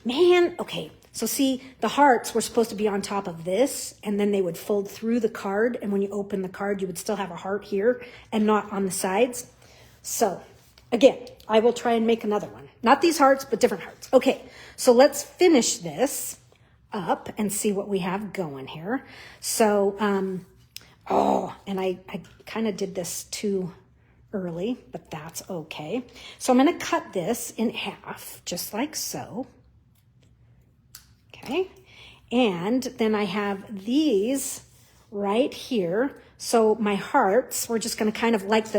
Man, okay. So see, the hearts were supposed to be on top of this, and then they would fold through the card, and when you open the card, you would still have a heart here and not on the sides. So, again, I will try and make another one. Not these hearts, but different hearts. Okay, so let's finish this up and see what we have going here. So, and I kind of did this too early, but that's okay. So I'm going to cut this in half, just like so. Okay, and then I have these right here. So my hearts, we're just going to kind of like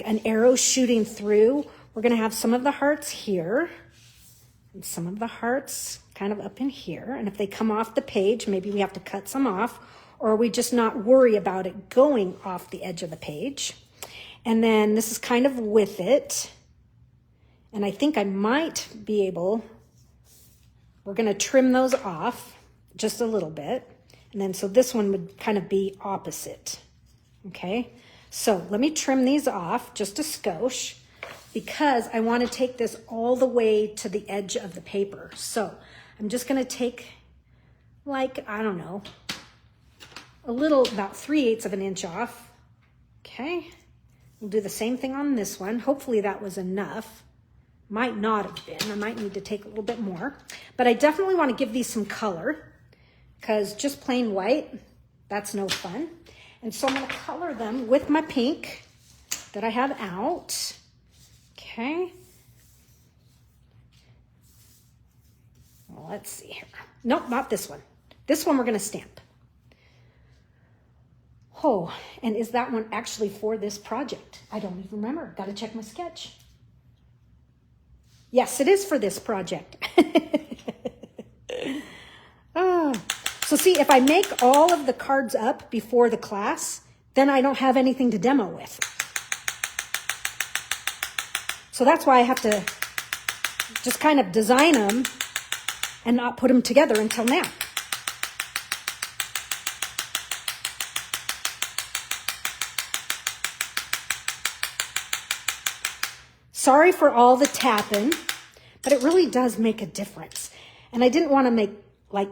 an arrow shooting through. We're going to have some of the hearts here and some of the hearts kind of up in here. And if they come off the page, maybe we have to cut some off, or we just not worry about it going off the edge of the page. And then this is kind of with it. And I think I might be able, we're going to trim those off just a little bit. And then so this one would kind of be opposite. Okay, so let me trim these off just a skosh because I want to take this all the way to the edge of the paper. So I'm just going to take like, I don't know, a little, about 3/8 of an inch off. Okay, we'll do the same thing on this one. Hopefully that was enough. Might not have been. I might need to take a little bit more. But I definitely want to give these some color because just plain white, that's no fun. And so I'm going to color them with my pink that I have out. Okay. Well, let's see here. Nope, not this one. This one we're going to stamp. Oh, and is that one actually for this project? I don't even remember. Got to check my sketch. Yes, it is for this project. So see, if I make all of the cards up before the class, then I don't have anything to demo with. So that's why I have to just kind of design them and not put them together until now. Sorry for all the tapping, but it really does make a difference. And I didn't want to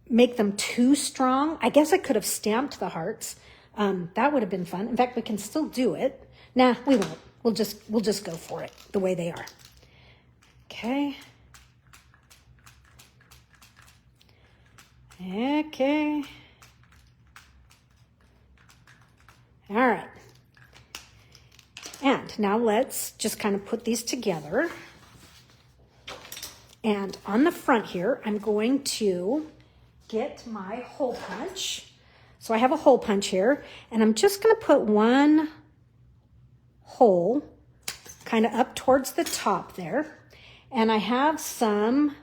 make them too strong. I guess I could have stamped the hearts. That would have been fun. In fact, we can still do it. Nah, we won't. We'll just go for it the way they are. Okay. Okay. All right. And now let's just kind of put these together. And on the front here, I'm going to get my hole punch. So I have a hole punch here, and I'm just going to put one hole kind of up towards the top there. And I have some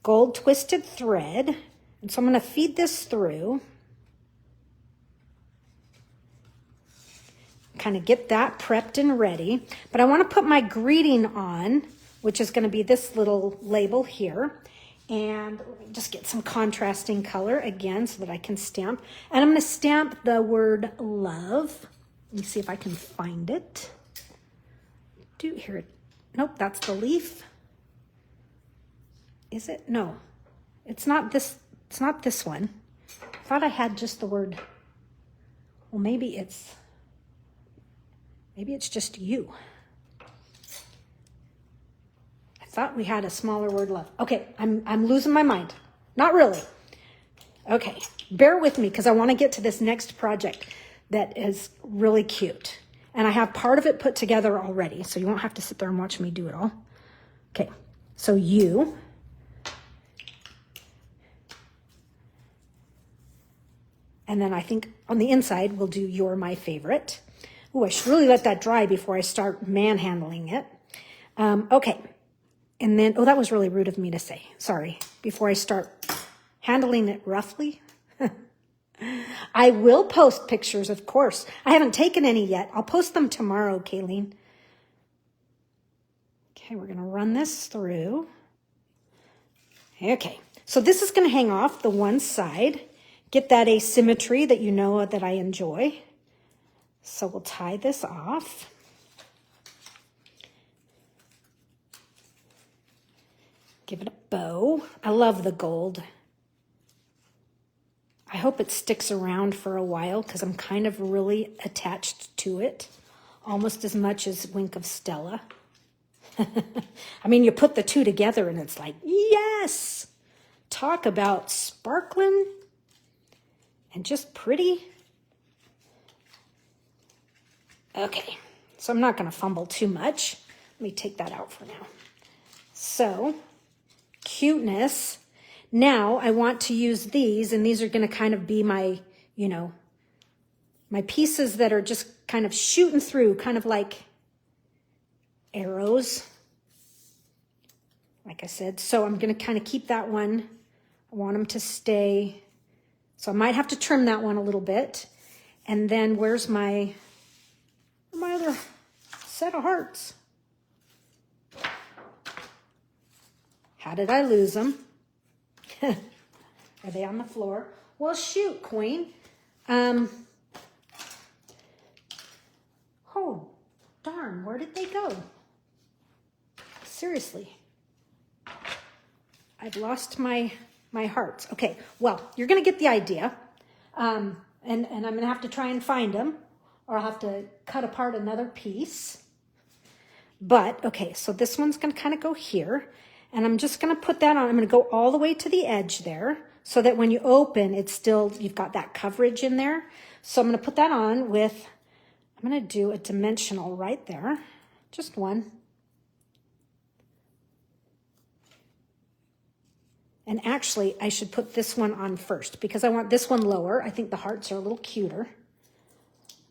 gold twisted thread. And so I'm going to feed this through. Kind of get that prepped and ready. But I want to put my greeting on, which is going to be this little label here. And just get some contrasting color again so that I can stamp. And I'm going to stamp the word love. Let me see if I can find it. Nope, that's the leaf. Is it? No, it's not this. It's not this one. I thought I had just the word. Well, maybe it's just you. I thought we had a smaller word love. Okay, I'm losing my mind. Not really. Okay, bear with me because I want to get to this next project that is really cute. And I have part of it put together already, so you won't have to sit there and watch me do it all. Okay, so you. And then I think on the inside, we'll do You're My Favorite. Oh, I should really let that dry before I start manhandling it. Okay. And then, oh, that was really rude of me to say. Sorry. Before I start handling it roughly. I will post pictures, of course. I haven't taken any yet. I'll post them tomorrow, Kayleen. Okay, we're going to run this through. Okay, so this is going to hang off the one side. Get that asymmetry that you know that I enjoy. So we'll tie this off. Give it a bow. I love the gold. I hope it sticks around for a while because I'm kind of really attached to it, almost as much as Wink of Stella. I mean, you put the two together and it's like, yes! Talk about sparkling and just pretty. Okay, so I'm not going to fumble too much. Let me take that out for now. So, cuteness. Now I want to use these, and these are going to kind of be my, you know, my pieces that are just kind of shooting through, kind of like arrows, like I said. So I'm going to kind of keep that one. I want them to stay. So I might have to trim that one a little bit. And then where's my other set of hearts? How did I lose them? Are they on the floor? Well, shoot, Queen. Oh, darn, where did they go? Seriously. I've lost my hearts. Okay, well, you're going to get the idea. And I'm going to have to try and find them, or I'll have to cut apart another piece. But, okay, so this one's going to kind of go here. And I'm just going to put that on. I'm going to go all the way to the edge there so that when you open, it's still, you've got that coverage in there. So I'm going to put that on with, I'm going to do a dimensional right there. Just one. And actually, I should put this one on first because I want this one lower. I think the hearts are a little cuter.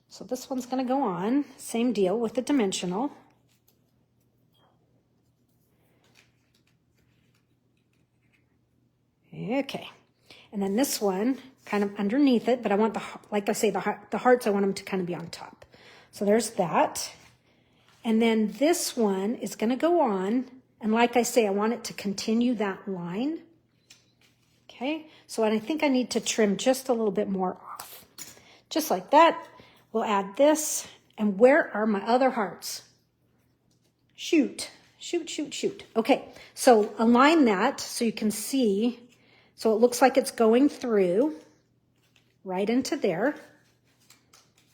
So this one's going to go on. Same deal with the dimensional. Okay, and then this one kind of underneath it, but I want like I say, the hearts, I want them to kind of be on top. So there's that. And then this one is going to go on, and like I say, I want it to continue that line. Okay, so I think I need to trim just a little bit more off. Just like that, we'll add this, and where are my other hearts? Shoot, shoot, shoot, shoot. Okay, so align that so you can see. So it looks like it's going through right into there.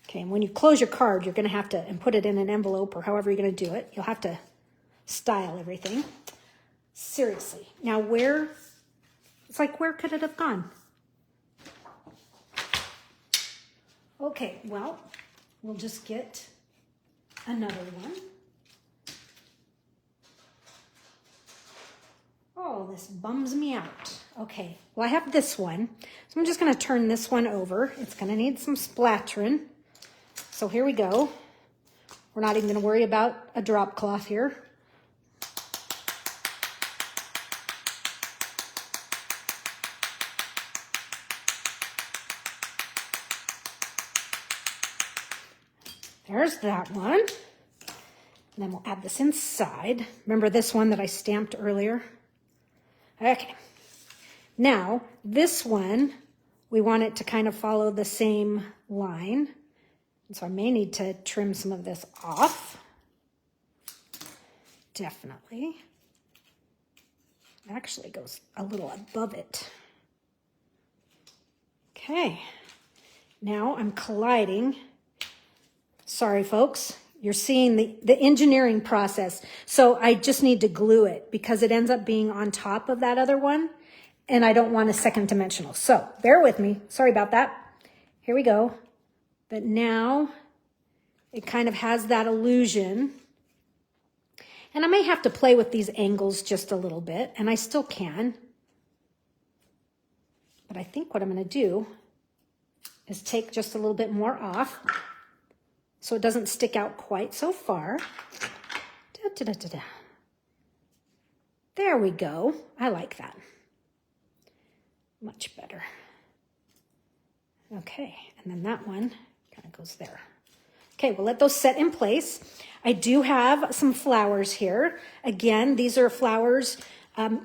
Okay, and when you close your card, you're going to have to, and put it in an envelope or however you're going to do it, you'll have to style everything. Seriously. Now it's like, where could it have gone? Okay, well, we'll just get another one. Oh, this bums me out. Okay, well, I have this one. So I'm just going to turn this one over. It's going to need some splattering. So here we go. We're not even going to worry about a drop cloth here. There's that one. And then we'll add this inside. Remember this one that I stamped earlier? Okay, now this one, we want it to kind of follow the same line. And so I may need to trim some of this off. Definitely. It actually goes a little above it. Okay, now I'm colliding. Sorry, folks. You're seeing the engineering process. So I just need to glue it because it ends up being on top of that other one. And I don't want a second dimensional. So bear with me. Sorry about that. Here we go. But now it kind of has that illusion. And I may have to play with these angles just a little bit, and I still can. But I think what I'm going to do is take just a little bit more off so it doesn't stick out quite so far. Da, da, da, da, da. There we go. I like that. Much better. Okay, and then that one kind of goes there. Okay, we'll let those set in place. I do have some flowers here. Again, these are flowers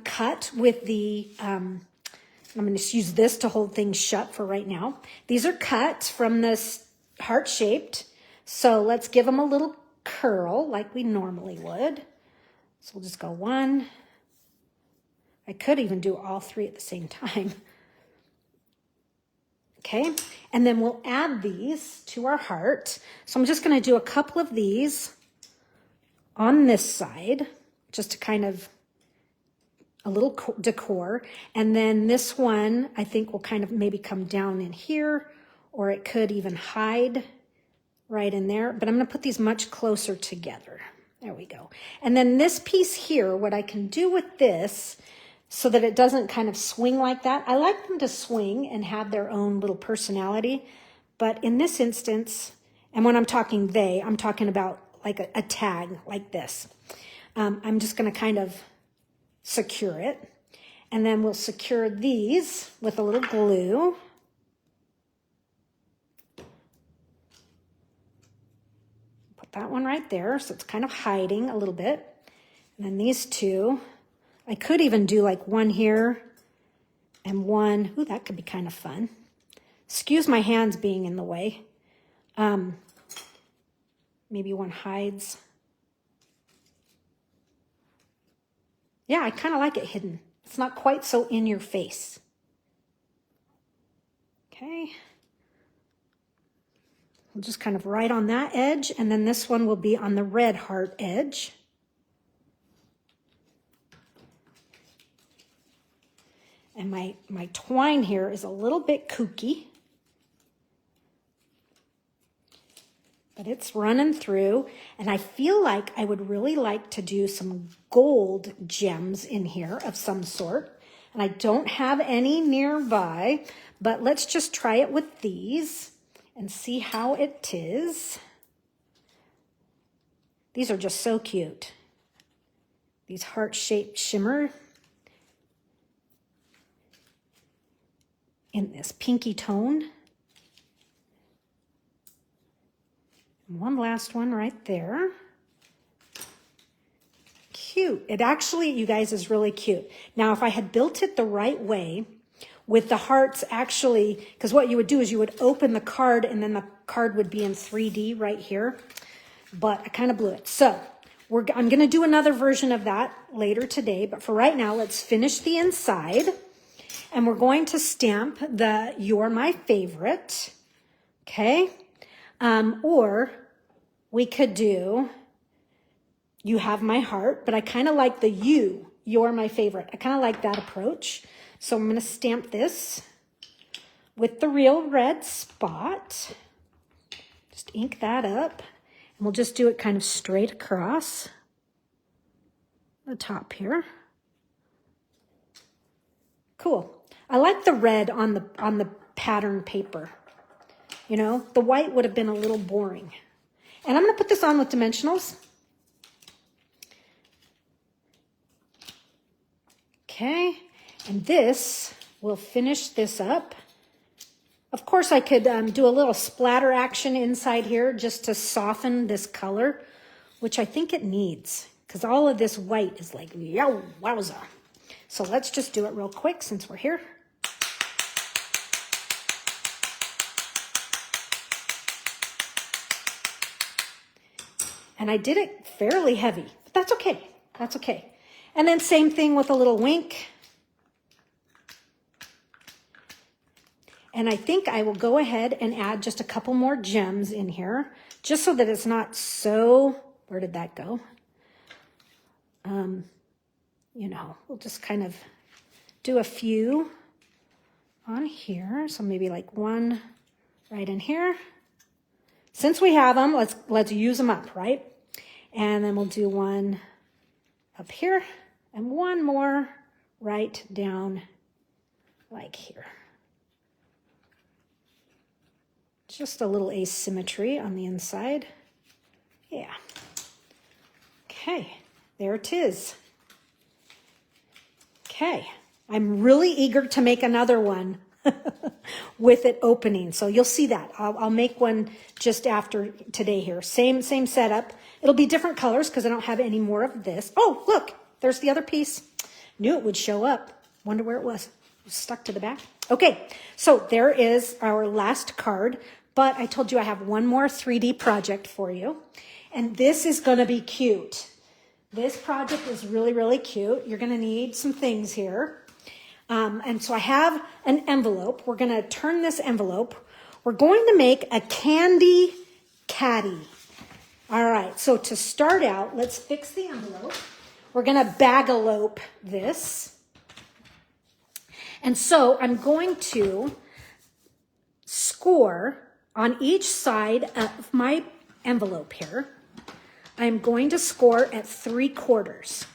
cut with the, I'm going to use this to hold things shut for right now. These are cut from this heart-shaped. So let's give them a little curl like we normally would. So we'll just go one. I could even do all three at the same time. Okay, and then we'll add these to our heart. So I'm just going to do a couple of these on this side, just to kind of a little decor. And then this one, I think will kind of maybe come down in here, or it could even hide right in there. But I'm going to put these much closer together. There we go. And then this piece here, what I can do with this so that it doesn't kind of swing like that. I like them to swing and have their own little personality. But in this instance, and when I'm talking they, I'm talking about like a tag like this. I'm just going to kind of secure it. And then we'll secure these with a little glue. Put that one right there, so it's kind of hiding a little bit. And then these two, I could even do like one here and one. Ooh, that could be kind of fun. Excuse my hands being in the way. Maybe one hides. Yeah, I kind of like it hidden. It's not quite so in your face. Okay. We'll just kind of right on that edge, and then this one will be on the red heart edge. And my twine here is a little bit kooky, but it's running through. And I feel like I would really like to do some gold gems in here of some sort. And I don't have any nearby, but let's just try it with these and see how it is. These are just so cute. These heart-shaped shimmer in this pinky tone. And one last one right there. Cute. It actually, you guys, is really cute. Now, if I had built it the right way, with the hearts actually, because what you would do is you would open the card and then the card would be in 3D right here. But I kind of blew it. So I'm going to do another version of that later today. But for right now, let's finish the inside. And we're going to stamp the "You're My Favorite," okay? Or we could do "You Have My Heart," but I kind of like the "You're My Favorite." I kind of like that approach. So I'm going to stamp this with the real red spot. Just ink that up. And we'll just do it kind of straight across the top here. Cool. I like the red on the pattern paper. You know, the white would have been a little boring. And I'm going to put this on with dimensionals. Okay, and this will finish this up. Of course, I could do a little splatter action inside here just to soften this color, which I think it needs, because all of this white is like, yow, wowza. So let's just do it real quick since we're here. And I did it fairly heavy, but that's okay. That's okay. And then same thing with a little wink. And I think I will go ahead and add just a couple more gems in here, just so that it's not so, where did that go? You know, we'll just kind of do a few on here. So maybe like one right in here. since we have them, let's use them up, right? And then we'll do one up here and one more right down like here. Just a little asymmetry on the inside. Yeah. Okay, there it is. Okay, I'm really eager to make another one with it opening. So you'll see that. I'll make one just after today here. Same setup. It'll be different colors because I don't have any more of this. Oh, look, there's the other piece. Knew it would show up. Wonder where it was. It was stuck to the back. Okay, so there is our last card. But I told you I have one more 3D project for you. And this is going to be cute. This project is really, really cute. You're going to need some things here. And so I have an envelope. We're going to turn this envelope. We're going to make a candy caddy. All right, so to start out, let's fix the envelope. We're going to bagalope this. And so I'm going to score on each side of my envelope here. I'm going to score at 3/4.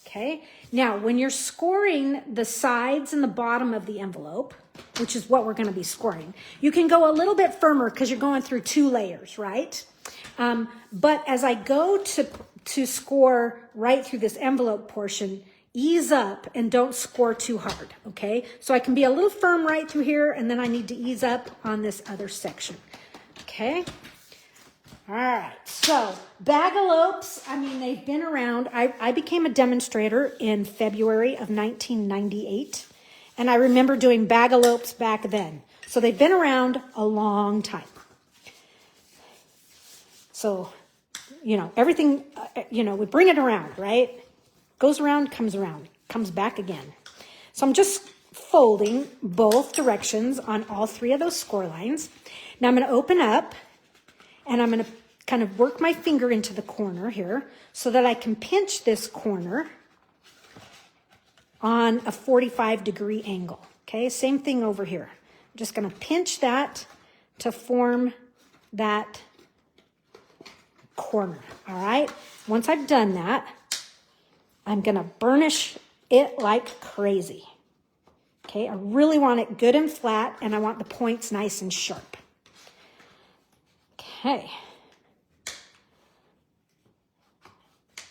Okay. Now, when you're scoring the sides and the bottom of the envelope, which is what we're going to be scoring, you can go a little bit firmer because you're going through 2 layers, right? But as I go to score right through this envelope portion, ease up and don't score too hard, okay? So I can be a little firm right through here, and then I need to ease up on this other section, okay? All right, so bagalopes, I mean, they've been around. I became a demonstrator in February of 1998, and I remember doing bagalopes back then. So they've been around a long time. So, you know, everything, we bring it around, right? Goes around, comes back again. So I'm just folding both directions on all 3 of those score lines. Now I'm going to open up and I'm going to kind of work my finger into the corner here so that I can pinch this corner on a 45-degree angle. Okay, same thing over here. I'm just going to pinch that to form that corner. All right, once I've done that, I'm going to burnish it like crazy. Okay, I really want it good and flat, and I want the points nice and sharp. Okay.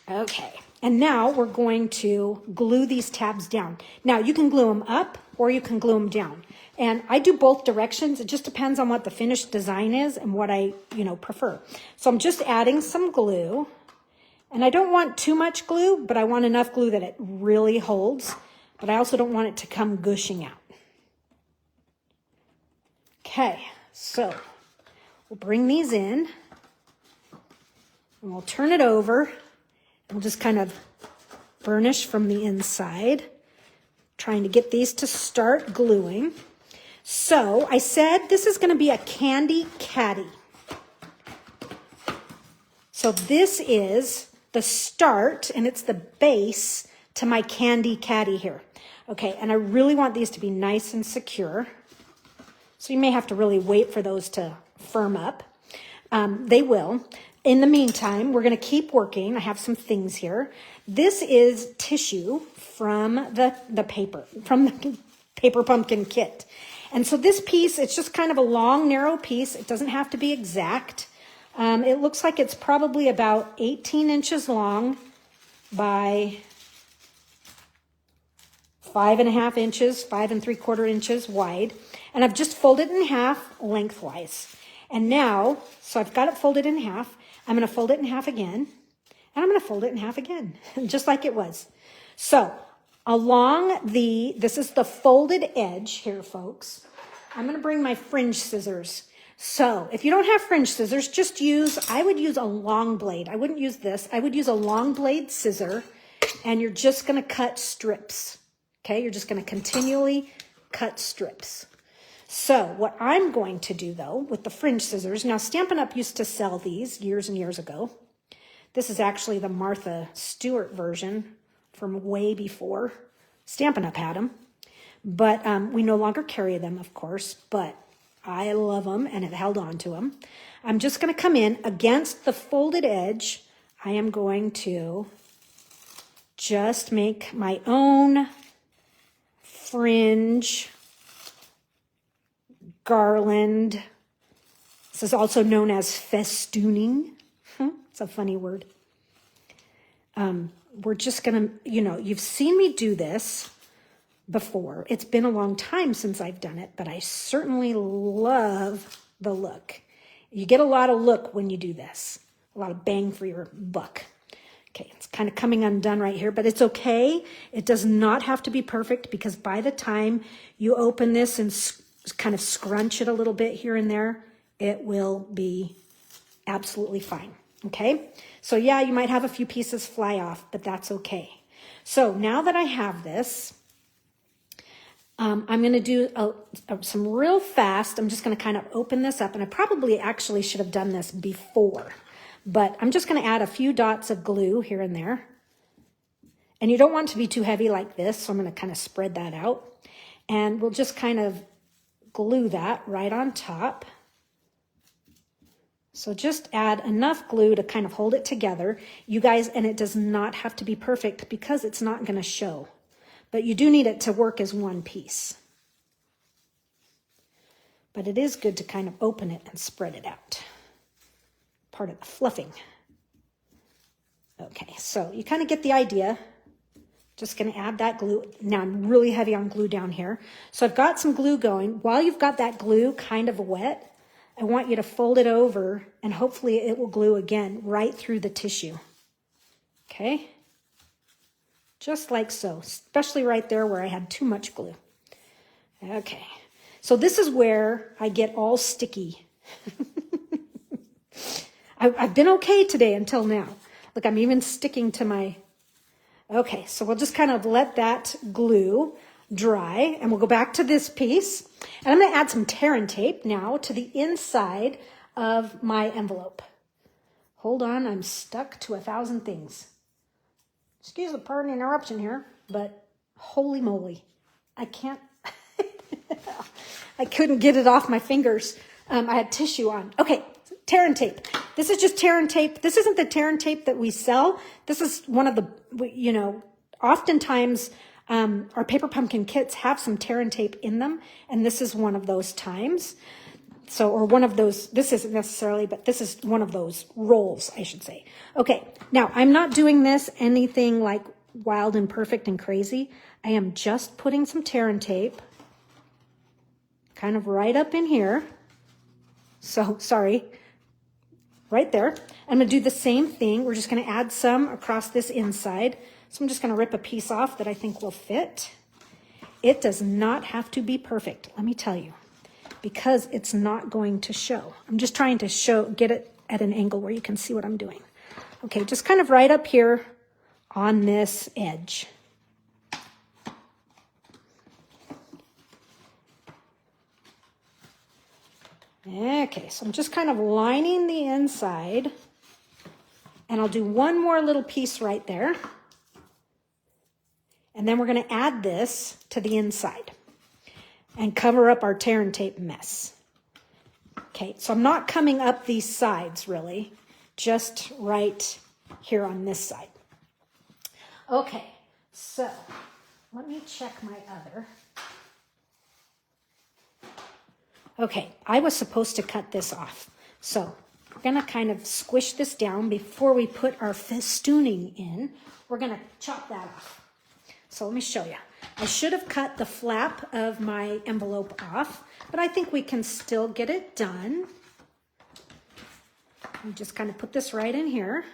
Okay, and now we're going to glue these tabs down. Now, you can glue them up or you can glue them down. And I do both directions. It just depends on what the finished design is and what I, prefer. So I'm just adding some glue. And I don't want too much glue, but I want enough glue that it really holds. But I also don't want it to come gushing out. Okay, so we'll bring these in. And we'll turn it over. We'll just kind of burnish from the inside, trying to get these to start gluing. So I said this is going to be a candy caddy. So this is the start, and it's the base to my candy caddy here. Okay, and I really want these to be nice and secure. So you may have to really wait for those to firm up. They will. In the meantime, we're going to keep working. I have some things here. This is tissue from the paper, from the Paper Pumpkin kit. And so this piece, it's just kind of a long, narrow piece. It doesn't have to be exact. It looks like it's probably about 18 inches long by 5.5 inches, 5 3/4 inches wide. And I've just folded it in half lengthwise. And now, so I've got it folded in half. I'm going to fold it in half again, and I'm going to fold it in half again, just like it was. So along this is the folded edge here, folks. I'm going to bring my fringe scissors. So if you don't have fringe scissors, I would use a long blade. I wouldn't use this. I would use a long blade scissor, and you're just going to cut strips. Okay, you're just going to continually cut strips. So what I'm going to do, though, with the fringe scissors, now Stampin' Up! Used to sell these years and years ago. This is actually the Martha Stewart version from way before Stampin' Up! Had them. But we no longer carry them, of course. But I love them and have held on to them. I'm just going to come in against the folded edge. I am going to just make my own fringe garland. This is also known as festooning. It's a funny word. We're just going to, you've seen me do this before. It's been a long time since I've done it, but I certainly love the look. You get a lot of look when you do this, a lot of bang for your buck. Okay, it's kind of coming undone right here, but it's okay. It does not have to be perfect because by the time you open this and kind of scrunch it a little bit here and there, it will be absolutely fine. Okay, so yeah, you might have a few pieces fly off, but that's okay. So now that I have this, I'm going to do some real fast. I'm just going to kind of open this up, and I probably actually should have done this before, but I'm just going to add a few dots of glue here and there. And you don't want it to be too heavy like this, so I'm going to kind of spread that out. And we'll just kind of glue that right on top. So just add enough glue to kind of hold it together. You guys, and it does not have to be perfect because it's not going to show. But you do need it to work as one piece. But it is good to kind of open it and spread it out. Part of the fluffing. Okay, so you kind of get the idea. Just going to add that glue. Now I'm really heavy on glue down here. So I've got some glue going. While you've got that glue kind of wet, I want you to fold it over and hopefully it will glue again right through the tissue. Okay? Just like so, especially right there where I had too much glue. Okay, so this is where I get all sticky. I've been okay today until now. Look, I'm even sticking to my... Okay, so we'll just kind of let that glue dry, and we'll go back to this piece. And I'm going to add some tear and tape now to the inside of my envelope. Hold on, I'm stuck to 1,000 things. Excuse the pardon interruption here, but holy moly, I can't, I couldn't get it off my fingers. I had tissue on. Okay, tear and tape. This is just tear and tape. This isn't the tear and tape that we sell. This is one of the, oftentimes our paper pumpkin kits have some tear and tape in them, and this is one of those times. So, or one of those, this isn't necessarily, but this is one of those rolls, I should say. Okay, now I'm not doing this anything like wild and perfect and crazy. I am just putting some tear and tape kind of right up in here. So, sorry, right there. I'm going to do the same thing. We're just going to add some across this inside. So I'm just going to rip a piece off that I think will fit. It does not have to be perfect, let me tell you, because it's not going to show. I'm just trying to get it at an angle where you can see what I'm doing. Okay, just kind of right up here on this edge. Okay, so I'm just kind of lining the inside, and I'll do one more little piece right there. And then we're going to add this to the inside and cover up our tear and tape mess. Okay, so I'm not coming up these sides really, just right here on this side. Okay, so let me check my other. Okay, I was supposed to cut this off. So we're going to kind of squish this down before we put our festooning in. We're going to chop that off. So let me show you. I should have cut the flap of my envelope off, but I think we can still get it done. You just kind of put this right in here.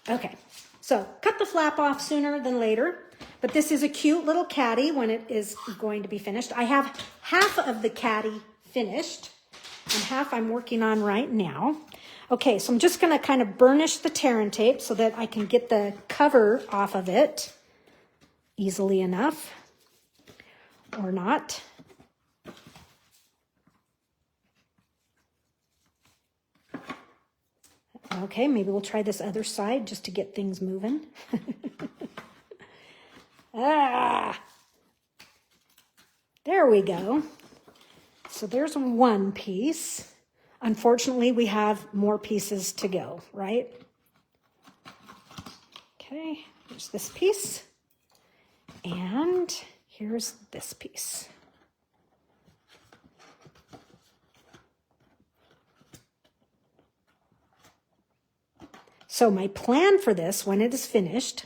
Okay, so cut the flap off sooner than later, but this is a cute little caddy when it is going to be finished. I have half of the caddy finished and half I'm working on right now. Okay, so I'm just going to kind of burnish the tear and tape so that I can get the cover off of it easily enough, or not. Okay, maybe we'll try this other side just to get things moving. There we go. So there's one piece. Unfortunately, we have more pieces to go, right? Okay, here's this piece. And here's this piece. So my plan for this, when it is finished,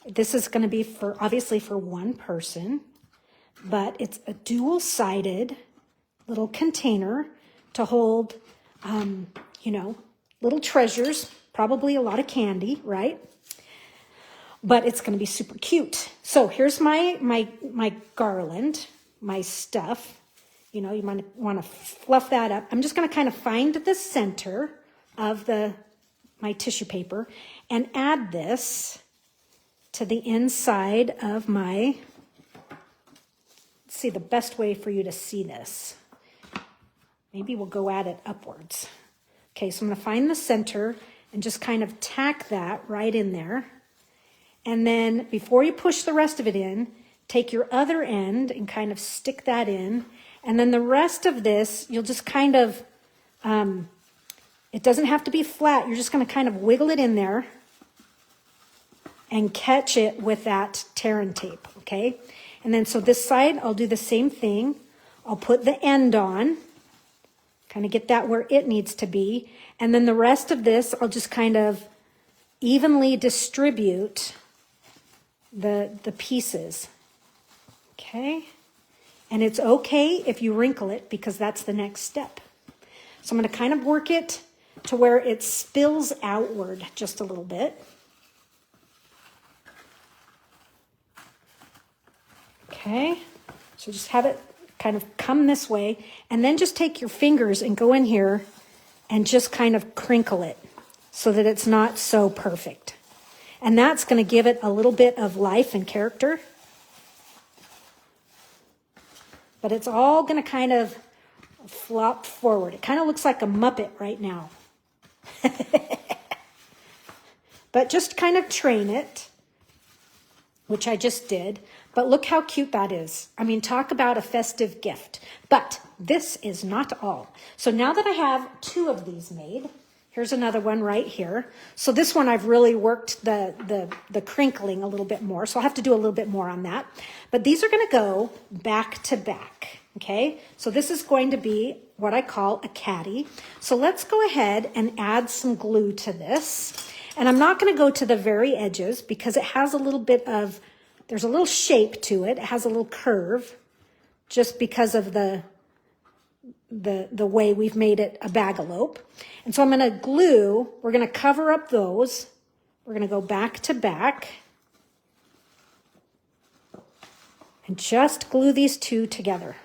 this is going to be for, obviously for one person, but it's a dual-sided little container to hold, you know, little treasures, probably a lot of candy, right? But it's going to be super cute. So here's my garland, my stuff. You know, you might want to fluff that up. I'm just going to kind of find the center of my tissue paper and add this to the inside of my, let's see the best way for you to see this. Maybe we'll go at it upwards. Okay, so I'm going to find the center and just kind of tack that right in there. And then before you push the rest of it in, take your other end and kind of stick that in. And then the rest of this, you'll just kind of, it doesn't have to be flat. You're just going to kind of wiggle it in there and catch it with that Terran tape, okay? And then so this side, I'll do the same thing. I'll put the end on, kind of get that where it needs to be. And then the rest of this, I'll just kind of evenly distribute the pieces, okay? And it's okay if you wrinkle it because that's the next step. So I'm going to kind of work it to where it spills outward just a little bit. Okay, so just have it kind of come this way, and then just take your fingers and go in here and just kind of crinkle it so that it's not so perfect. And that's going to give it a little bit of life and character. But it's all going to kind of flop forward. It kind of looks like a Muppet right now. But just kind of train it, which I just did. But look how cute that is. I mean, talk about a festive gift. But this is not all. So now that I have 2 of these made, here's another one right here. So this one I've really worked the crinkling a little bit more. So I'll have to do a little bit more on that. But these are going to go back to back. Okay, so this is going to be what I call a caddy. So let's go ahead and add some glue to this. And I'm not going to go to the very edges because it has a little bit of, there's a little shape to it. It has a little curve just because of the way we've made it a bagalope. And so I'm going to glue, we're going to cover up those. We're going to go back to back and just glue these 2 together.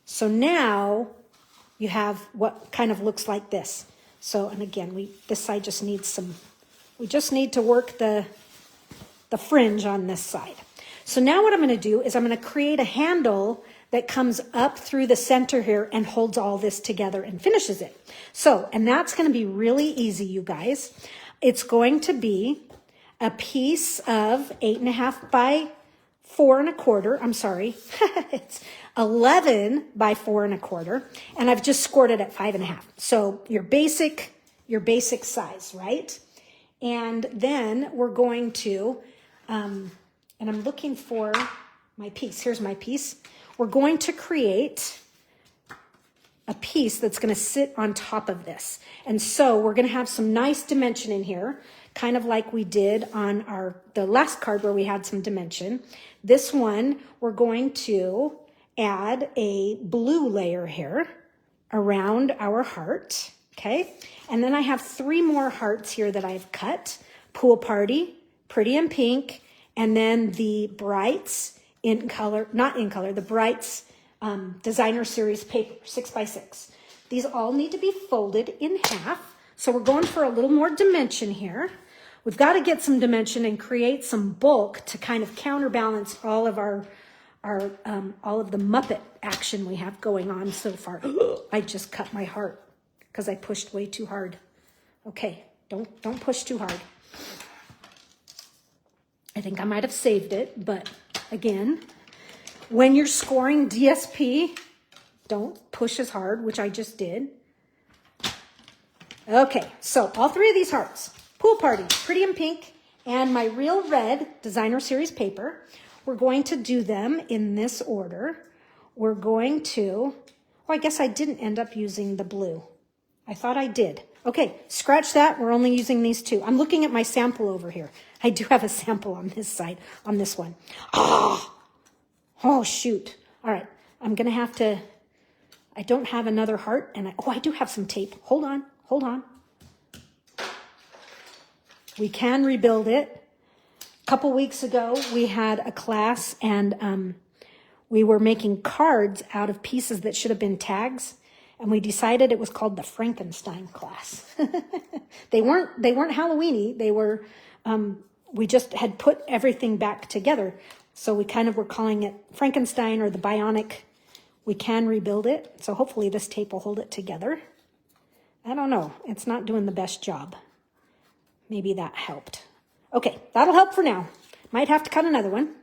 So now you have what kind of looks like this. So, and again, this side just needs some, we just need to work the fringe on this side. So now what I'm going to do is I'm going to create a handle that comes up through the center here and holds all this together and finishes it. So, and that's going to be really easy, you guys. It's going to be a piece of 8.5 by 4 1/4. I'm sorry. It's 11 by 4 1/4. And I've just scored it at 5.5. So your basic size, right? And then we're going to, and I'm looking for my piece. Here's my piece. We're going to create a piece that's going to sit on top of this. And so we're going to have some nice dimension in here, kind of like we did on the last card where we had some dimension. This one, we're going to add a blue layer here around our heart, okay? And then I have 3 more hearts here that I've cut. Pool Party, Pretty in Pink, and then the Brights in color, not in color, the Brights Designer Series paper, 6x6. These all need to be folded in half. So we're going for a little more dimension here. We've got to get some dimension and create some bulk to kind of counterbalance all of all of the Muppet action we have going on so far. I just cut my heart because I pushed way too hard. Okay, don't push too hard. I think I might have saved it, but again, when you're scoring DSP, don't push as hard, which I just did. Okay, so all three of these hearts, Pool Party, Pretty in Pink, and my Real Red Designer Series paper, we're going to do them in this order. We're going to, oh, I guess I didn't end up using the blue. I thought I did. Okay, scratch that. We're only using these two. I'm looking at my sample over here. I do have a sample on this side, on this one. Oh, shoot. All right, I'm going to have to, I don't have another heart, and I do have some tape. Hold on. We can rebuild it. A couple weeks ago, we had a class, and we were making cards out of pieces that should have been tags, and we decided it was called the Frankenstein class. They weren't Halloween-y. They were, we just had put everything back together. So we kind of were calling it Frankenstein or the Bionic. We can rebuild it. So hopefully this tape will hold it together. I don't know. It's not doing the best job. Maybe that helped. Okay, that'll help for now. Might have to cut another one.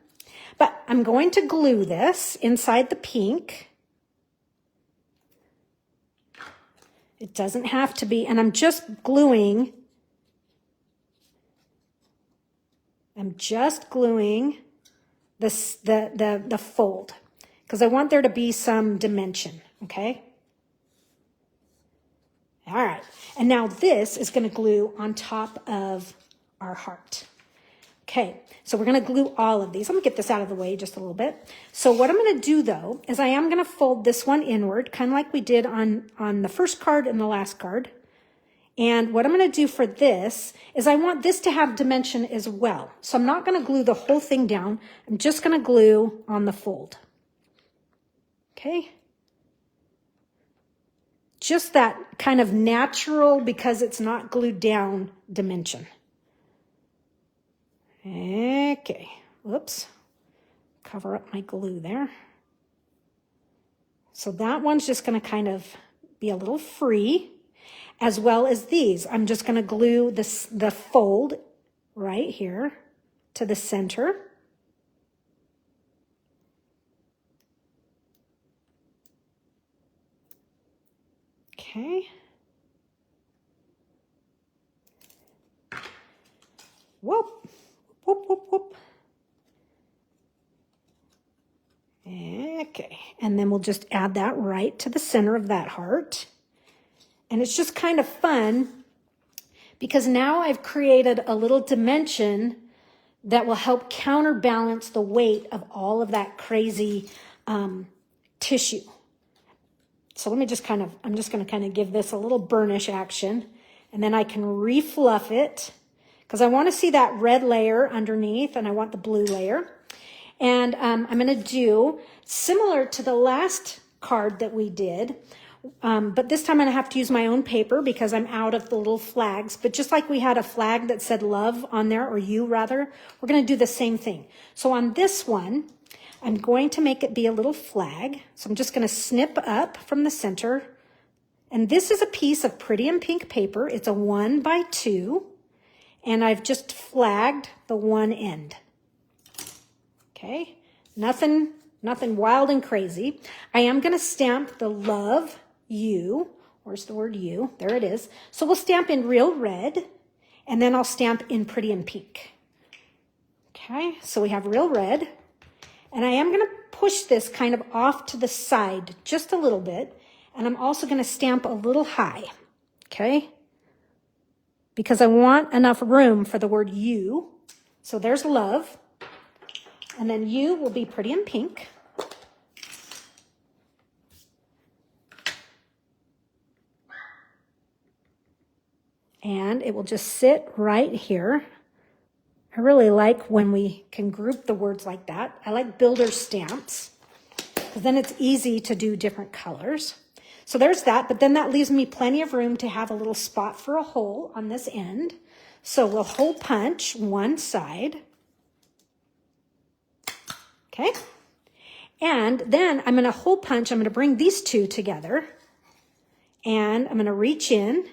But I'm going to glue this inside the pink. It doesn't have to be, and I'm just gluing this, the fold, because I want there to be some dimension, okay? All right, and now this is going to glue on top of our heart. Okay, so we're going to glue all of these. I'm going to get this out of the way just a little bit. So what I'm going to do, though, is I am going to fold this one inward, kind of like we did on the first card and the last card. And what I'm going to do for this is I want this to have dimension as well. So I'm not going to glue the whole thing down. I'm just going to glue on the fold. Okay? Just that kind of natural, because it's not glued down, dimension. Okay, whoops, cover up my glue there. So that one's just going to kind of be a little free, as well as these. I'm just going to glue the fold right here to the center. Okay. Whoop. Whoop, whoop, whoop. Okay, and then we'll just add that right to the center of that heart. And it's just kind of fun because now I've created a little dimension that will help counterbalance the weight of all of that crazy tissue. So let me just I'm just going to kind of give this a little burnish action, and then I can refluff it, because I want to see that red layer underneath, and I want the blue layer. And I'm going to do similar to the last card that we did, but this time I'm going to have to use my own paper because I'm out of the little flags. But just like we had a flag that said love on there, or you rather, we're going to do the same thing. So on this one, I'm going to make it be a little flag. So I'm just going to snip up from the center. And this is a piece of Pretty in Pink paper. It's a 1x2. And I've just flagged the one end. Okay, nothing wild and crazy. I am going to stamp the love you. Where's the word you? There it is. So we'll stamp in Real Red, and then I'll stamp in Pretty in Pink. Okay, so we have Real Red. And I am going to push this kind of off to the side just a little bit. And I'm also going to stamp a little high. Okay, because I want enough room for the word you. So there's love. And then you will be Pretty in Pink. And it will just sit right here. I really like when we can group the words like that. I like builder stamps, because then it's easy to do different colors. So there's that, but then that leaves me plenty of room to have a little spot for a hole on this end. So we'll hole punch one side. Okay. And then I'm going to hole punch. I'm going to bring these two together. And I'm going to reach in.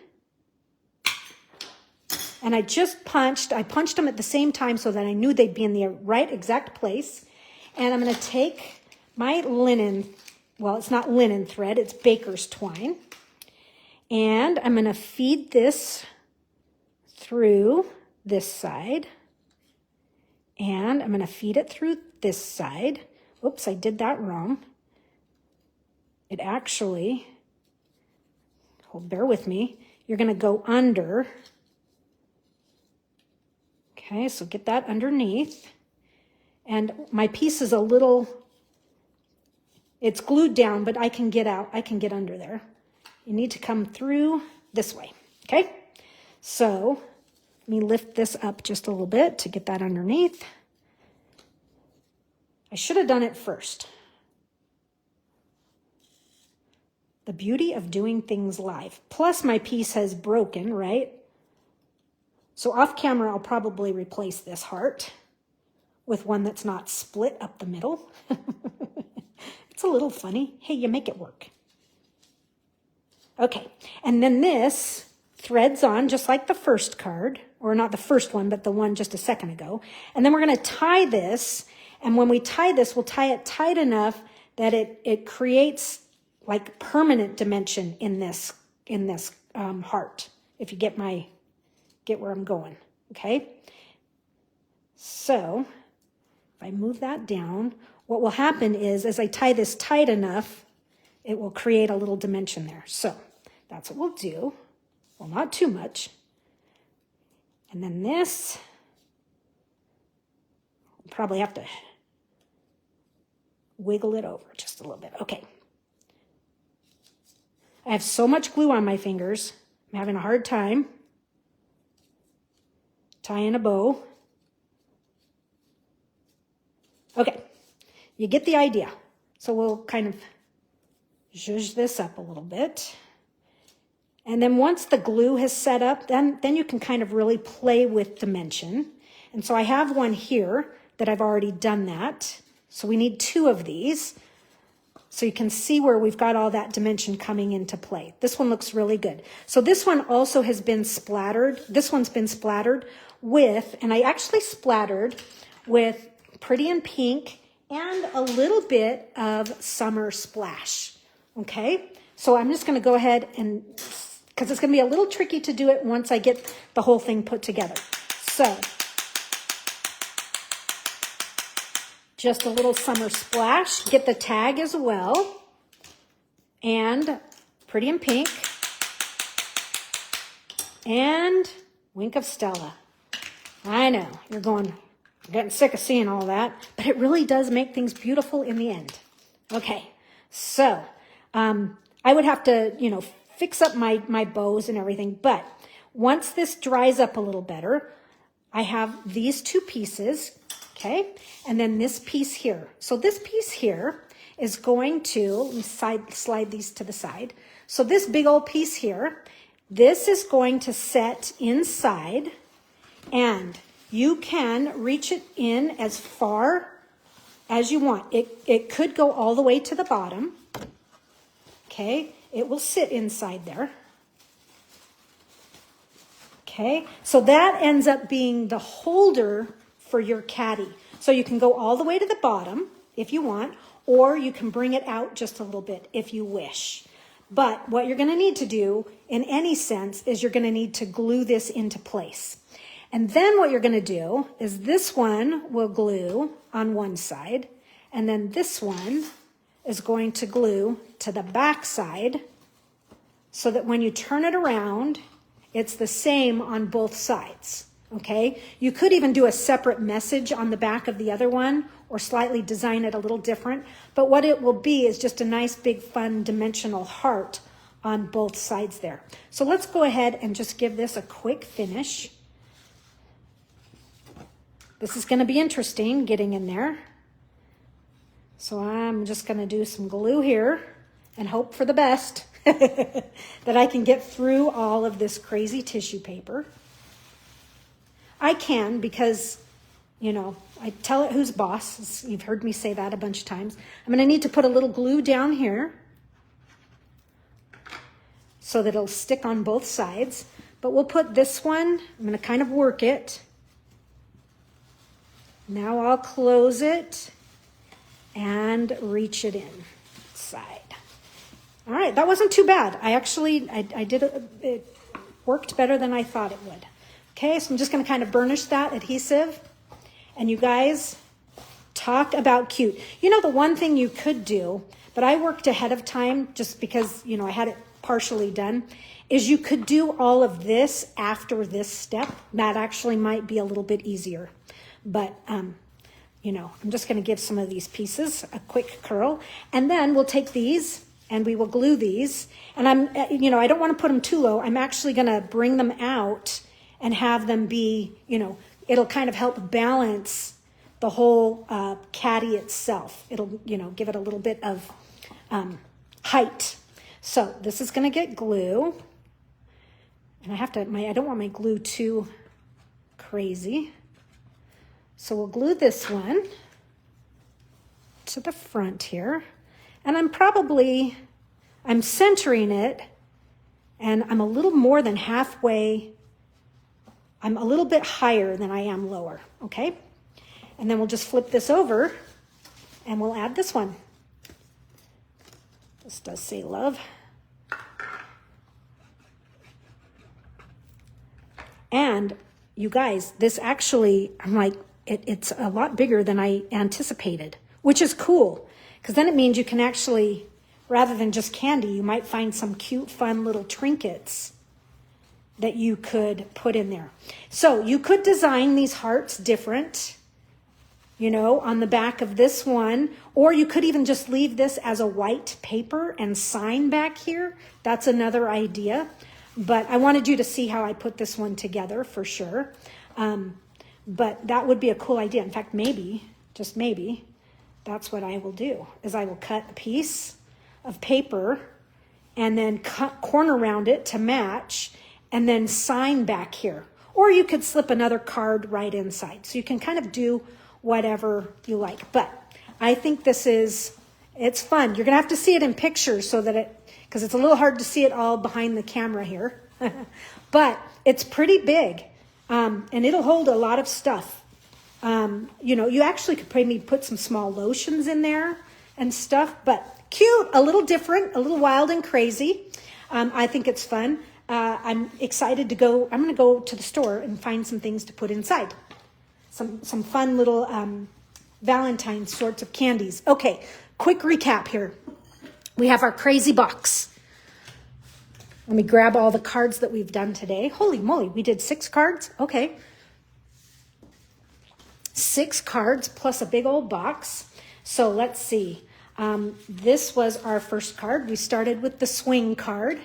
And I punched them at the same time so that I knew they'd be in the right exact place. And I'm going to take my linen, well, it's not linen thread, it's baker's twine. And I'm going to feed this through this side. And I'm going to feed it through this side. Oops, I did that wrong. It actually, bear with me, you're going to go under. Okay, so get that underneath. And my piece is a little, it's glued down, but I can get out, I can get under there. You need to come through this way, okay? So let me lift this up just a little bit to get that underneath. I should have done it first. The beauty of doing things live. Plus my piece has broken, right? So off camera, I'll probably replace this heart with one that's not split up the middle. It's a little funny. Hey, you make it work. Okay, and then this threads on just like the first card, or not the first one, but the one just a second ago. And then we're going to tie this, and when we tie this, we'll tie it tight enough that it creates like permanent dimension in this heart. If you get where I'm going, okay? So if I move that down, what will happen is as I tie this tight enough, it will create a little dimension there. So that's what we'll do. Well, not too much. And then this, we'll probably have to wiggle it over just a little bit. Okay. I have so much glue on my fingers. I'm having a hard time tying a bow. Okay, you get the idea. So we'll kind of zhuzh this up a little bit. And then once the glue has set up, then you can kind of really play with dimension. And so I have one here that I've already done that. So we need 2 of these. So you can see where we've got all that dimension coming into play. This one looks really good. So this one also has been splattered. This one's been splattered with, and I actually splattered with Pretty in Pink and a little bit of Summer Splash. Okay, so I'm just going to go ahead and, because it's going to be a little tricky to do it once I get the whole thing put together. So just a little Summer Splash. Get the tag as well. And Pretty in Pink. And Wink of Stella. I know, you're getting sick of seeing all that, but it really does make things beautiful in the end. Okay, so I would have to, fix up my bows and everything, but once this dries up a little better, I have these 2 pieces, okay, and then this piece here. So this piece here is going to, let me slide these to the side. So this big old piece here, this is going to set inside, and you can reach it in as far as you want. It could go all the way to the bottom. Okay, it will sit inside there. Okay, so that ends up being the holder for your caddy. So you can go all the way to the bottom if you want, or you can bring it out just a little bit if you wish. But what you're going to need to do in any sense is you're going to need to glue this into place. And then what you're going to do is this one will glue on one side, and then this one is going to glue to the back side so that when you turn it around, it's the same on both sides, okay? You could even do a separate message on the back of the other one or slightly design it a little different, but what it will be is just a nice big fun dimensional heart on both sides there. So let's go ahead and just give this a quick finish. This is going to be interesting getting in there. So I'm just going to do some glue here and hope for the best that I can get through all of this crazy tissue paper. I can because, I tell it who's boss. You've heard me say that a bunch of times. I'm going to need to put a little glue down here so that it'll stick on both sides. But we'll put this one, I'm going to kind of work it. Now I'll close it, and reach it inside. All right, that wasn't too bad. I did it worked better than I thought it would. Okay, so I'm just going to kind of burnish that adhesive. And you guys, talk about cute. You know, the one thing you could do, but I worked ahead of time just because, you know, I had it partially done, is you could do all of this after this step. That actually might be a little bit easier. But, you know, I'm just going to give some of these pieces a quick curl. And then we'll take these and we will glue these. And I don't want to put them too low. I'm actually going to bring them out and have them be, you know, it'll kind of help balance the whole caddy itself. It'll, you know, give it a little bit of height. So this is going to get glue. And I don't want my glue too crazy. So we'll glue this one to the front here. And I'm centering it, and I'm a little more than halfway. I'm a little bit higher than I am lower, okay? And then we'll just flip this over, and we'll add this one. This does say love. And you guys, this actually, I'm like, it's a lot bigger than I anticipated, which is cool, because then it means you can actually, rather than just candy, you might find some cute, fun little trinkets that you could put in there. So you could design these hearts different, you know, on the back of this one, or you could even just leave this as a white paper and sign back here. That's another idea. But I wanted you to see how I put this one together for sure. But that would be a cool idea. In fact, maybe, just maybe, that's what I will do, is I will cut a piece of paper and then cut corner around it to match and then sign back here. Or you could slip another card right inside. So you can kind of do whatever you like. But I think it's fun. You're going to have to see it in pictures so that because it's a little hard to see it all behind the camera here. But it's pretty big. And it'll hold a lot of stuff. You know, you actually could maybe put some small lotions in there and stuff, but cute, a little different, a little wild and crazy. I think it's fun. I'm excited to go. I'm going to go to the store and find some things to put inside. Some fun little Valentine's sorts of candies. Okay, quick recap here. We have our crazy box. Let me grab all the cards that we've done today. Holy moly, we did 6 cards? Okay. 6 cards plus a big old box. So let's see. This was our first card. We started with the swing card.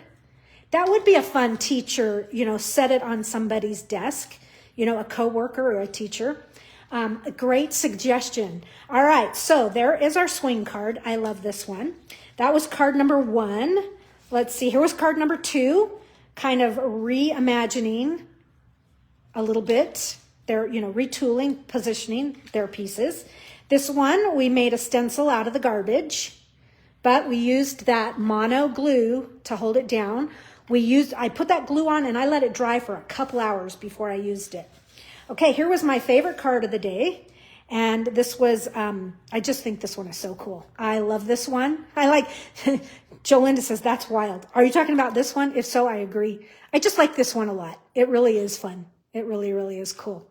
That would be a fun teacher, you know, set it on somebody's desk, you know, a coworker or a teacher. A great suggestion. All right, so there is our swing card. I love this one. That was card number 1. Let's see, here was card number 2, kind of reimagining a little bit. They're, you know, retooling, positioning their pieces. This one, we made a stencil out of the garbage, but we used that mono glue to hold it down. I put that glue on and I let it dry for a couple hours before I used it. Okay, here was my favorite card of the day. And this was, I just think this one is so cool. I love this one. I like, Jolinda says, that's wild. Are you talking about this one? If so, I agree. I just like this one a lot. It really is fun. It really, really is cool.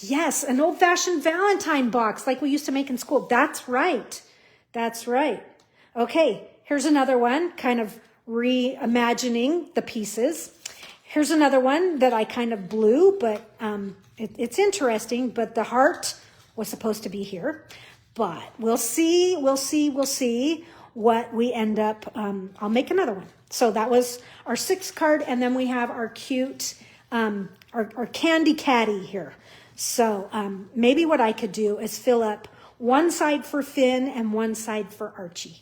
Yes, an old-fashioned Valentine box like we used to make in school. That's right. That's right. Okay, here's another one, kind of reimagining the pieces. Here's another one that I kind of blew, but it's interesting, but the heart was supposed to be here. But we'll see what we end up, I'll make another one. So that was our 6th card, and then we have our cute, our candy caddy here. So maybe what I could do is fill up one side for Finn and one side for Archie.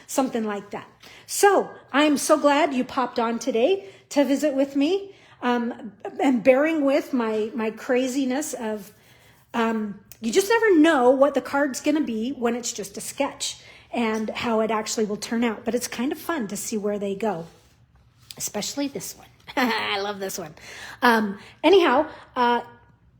Something like that. So I'm so glad you popped on today to visit with me, and bearing with my craziness of, you just never know what the card's going to be when it's just a sketch and how it actually will turn out. But it's kind of fun to see where they go, especially this one. I love this one. Anyhow,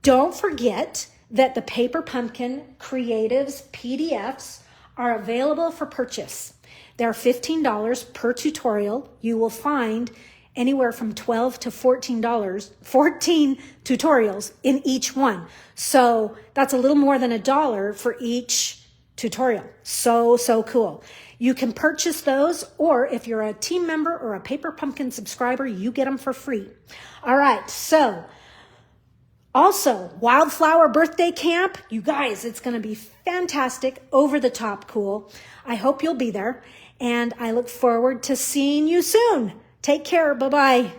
don't forget that the Paper Pumpkin Creatives PDFs are available for purchase. They're $15 per tutorial. You will find anywhere from $12 to $14, 14 tutorials in each one. So that's a little more than $1 for each tutorial. So cool. You can purchase those, or if you're a team member or a Paper Pumpkin subscriber, you get them for free. All right, so also, Wildflower Birthday Camp. You guys, it's going to be fantastic, over the top cool. I hope you'll be there, and I look forward to seeing you soon. Take care. Bye-bye.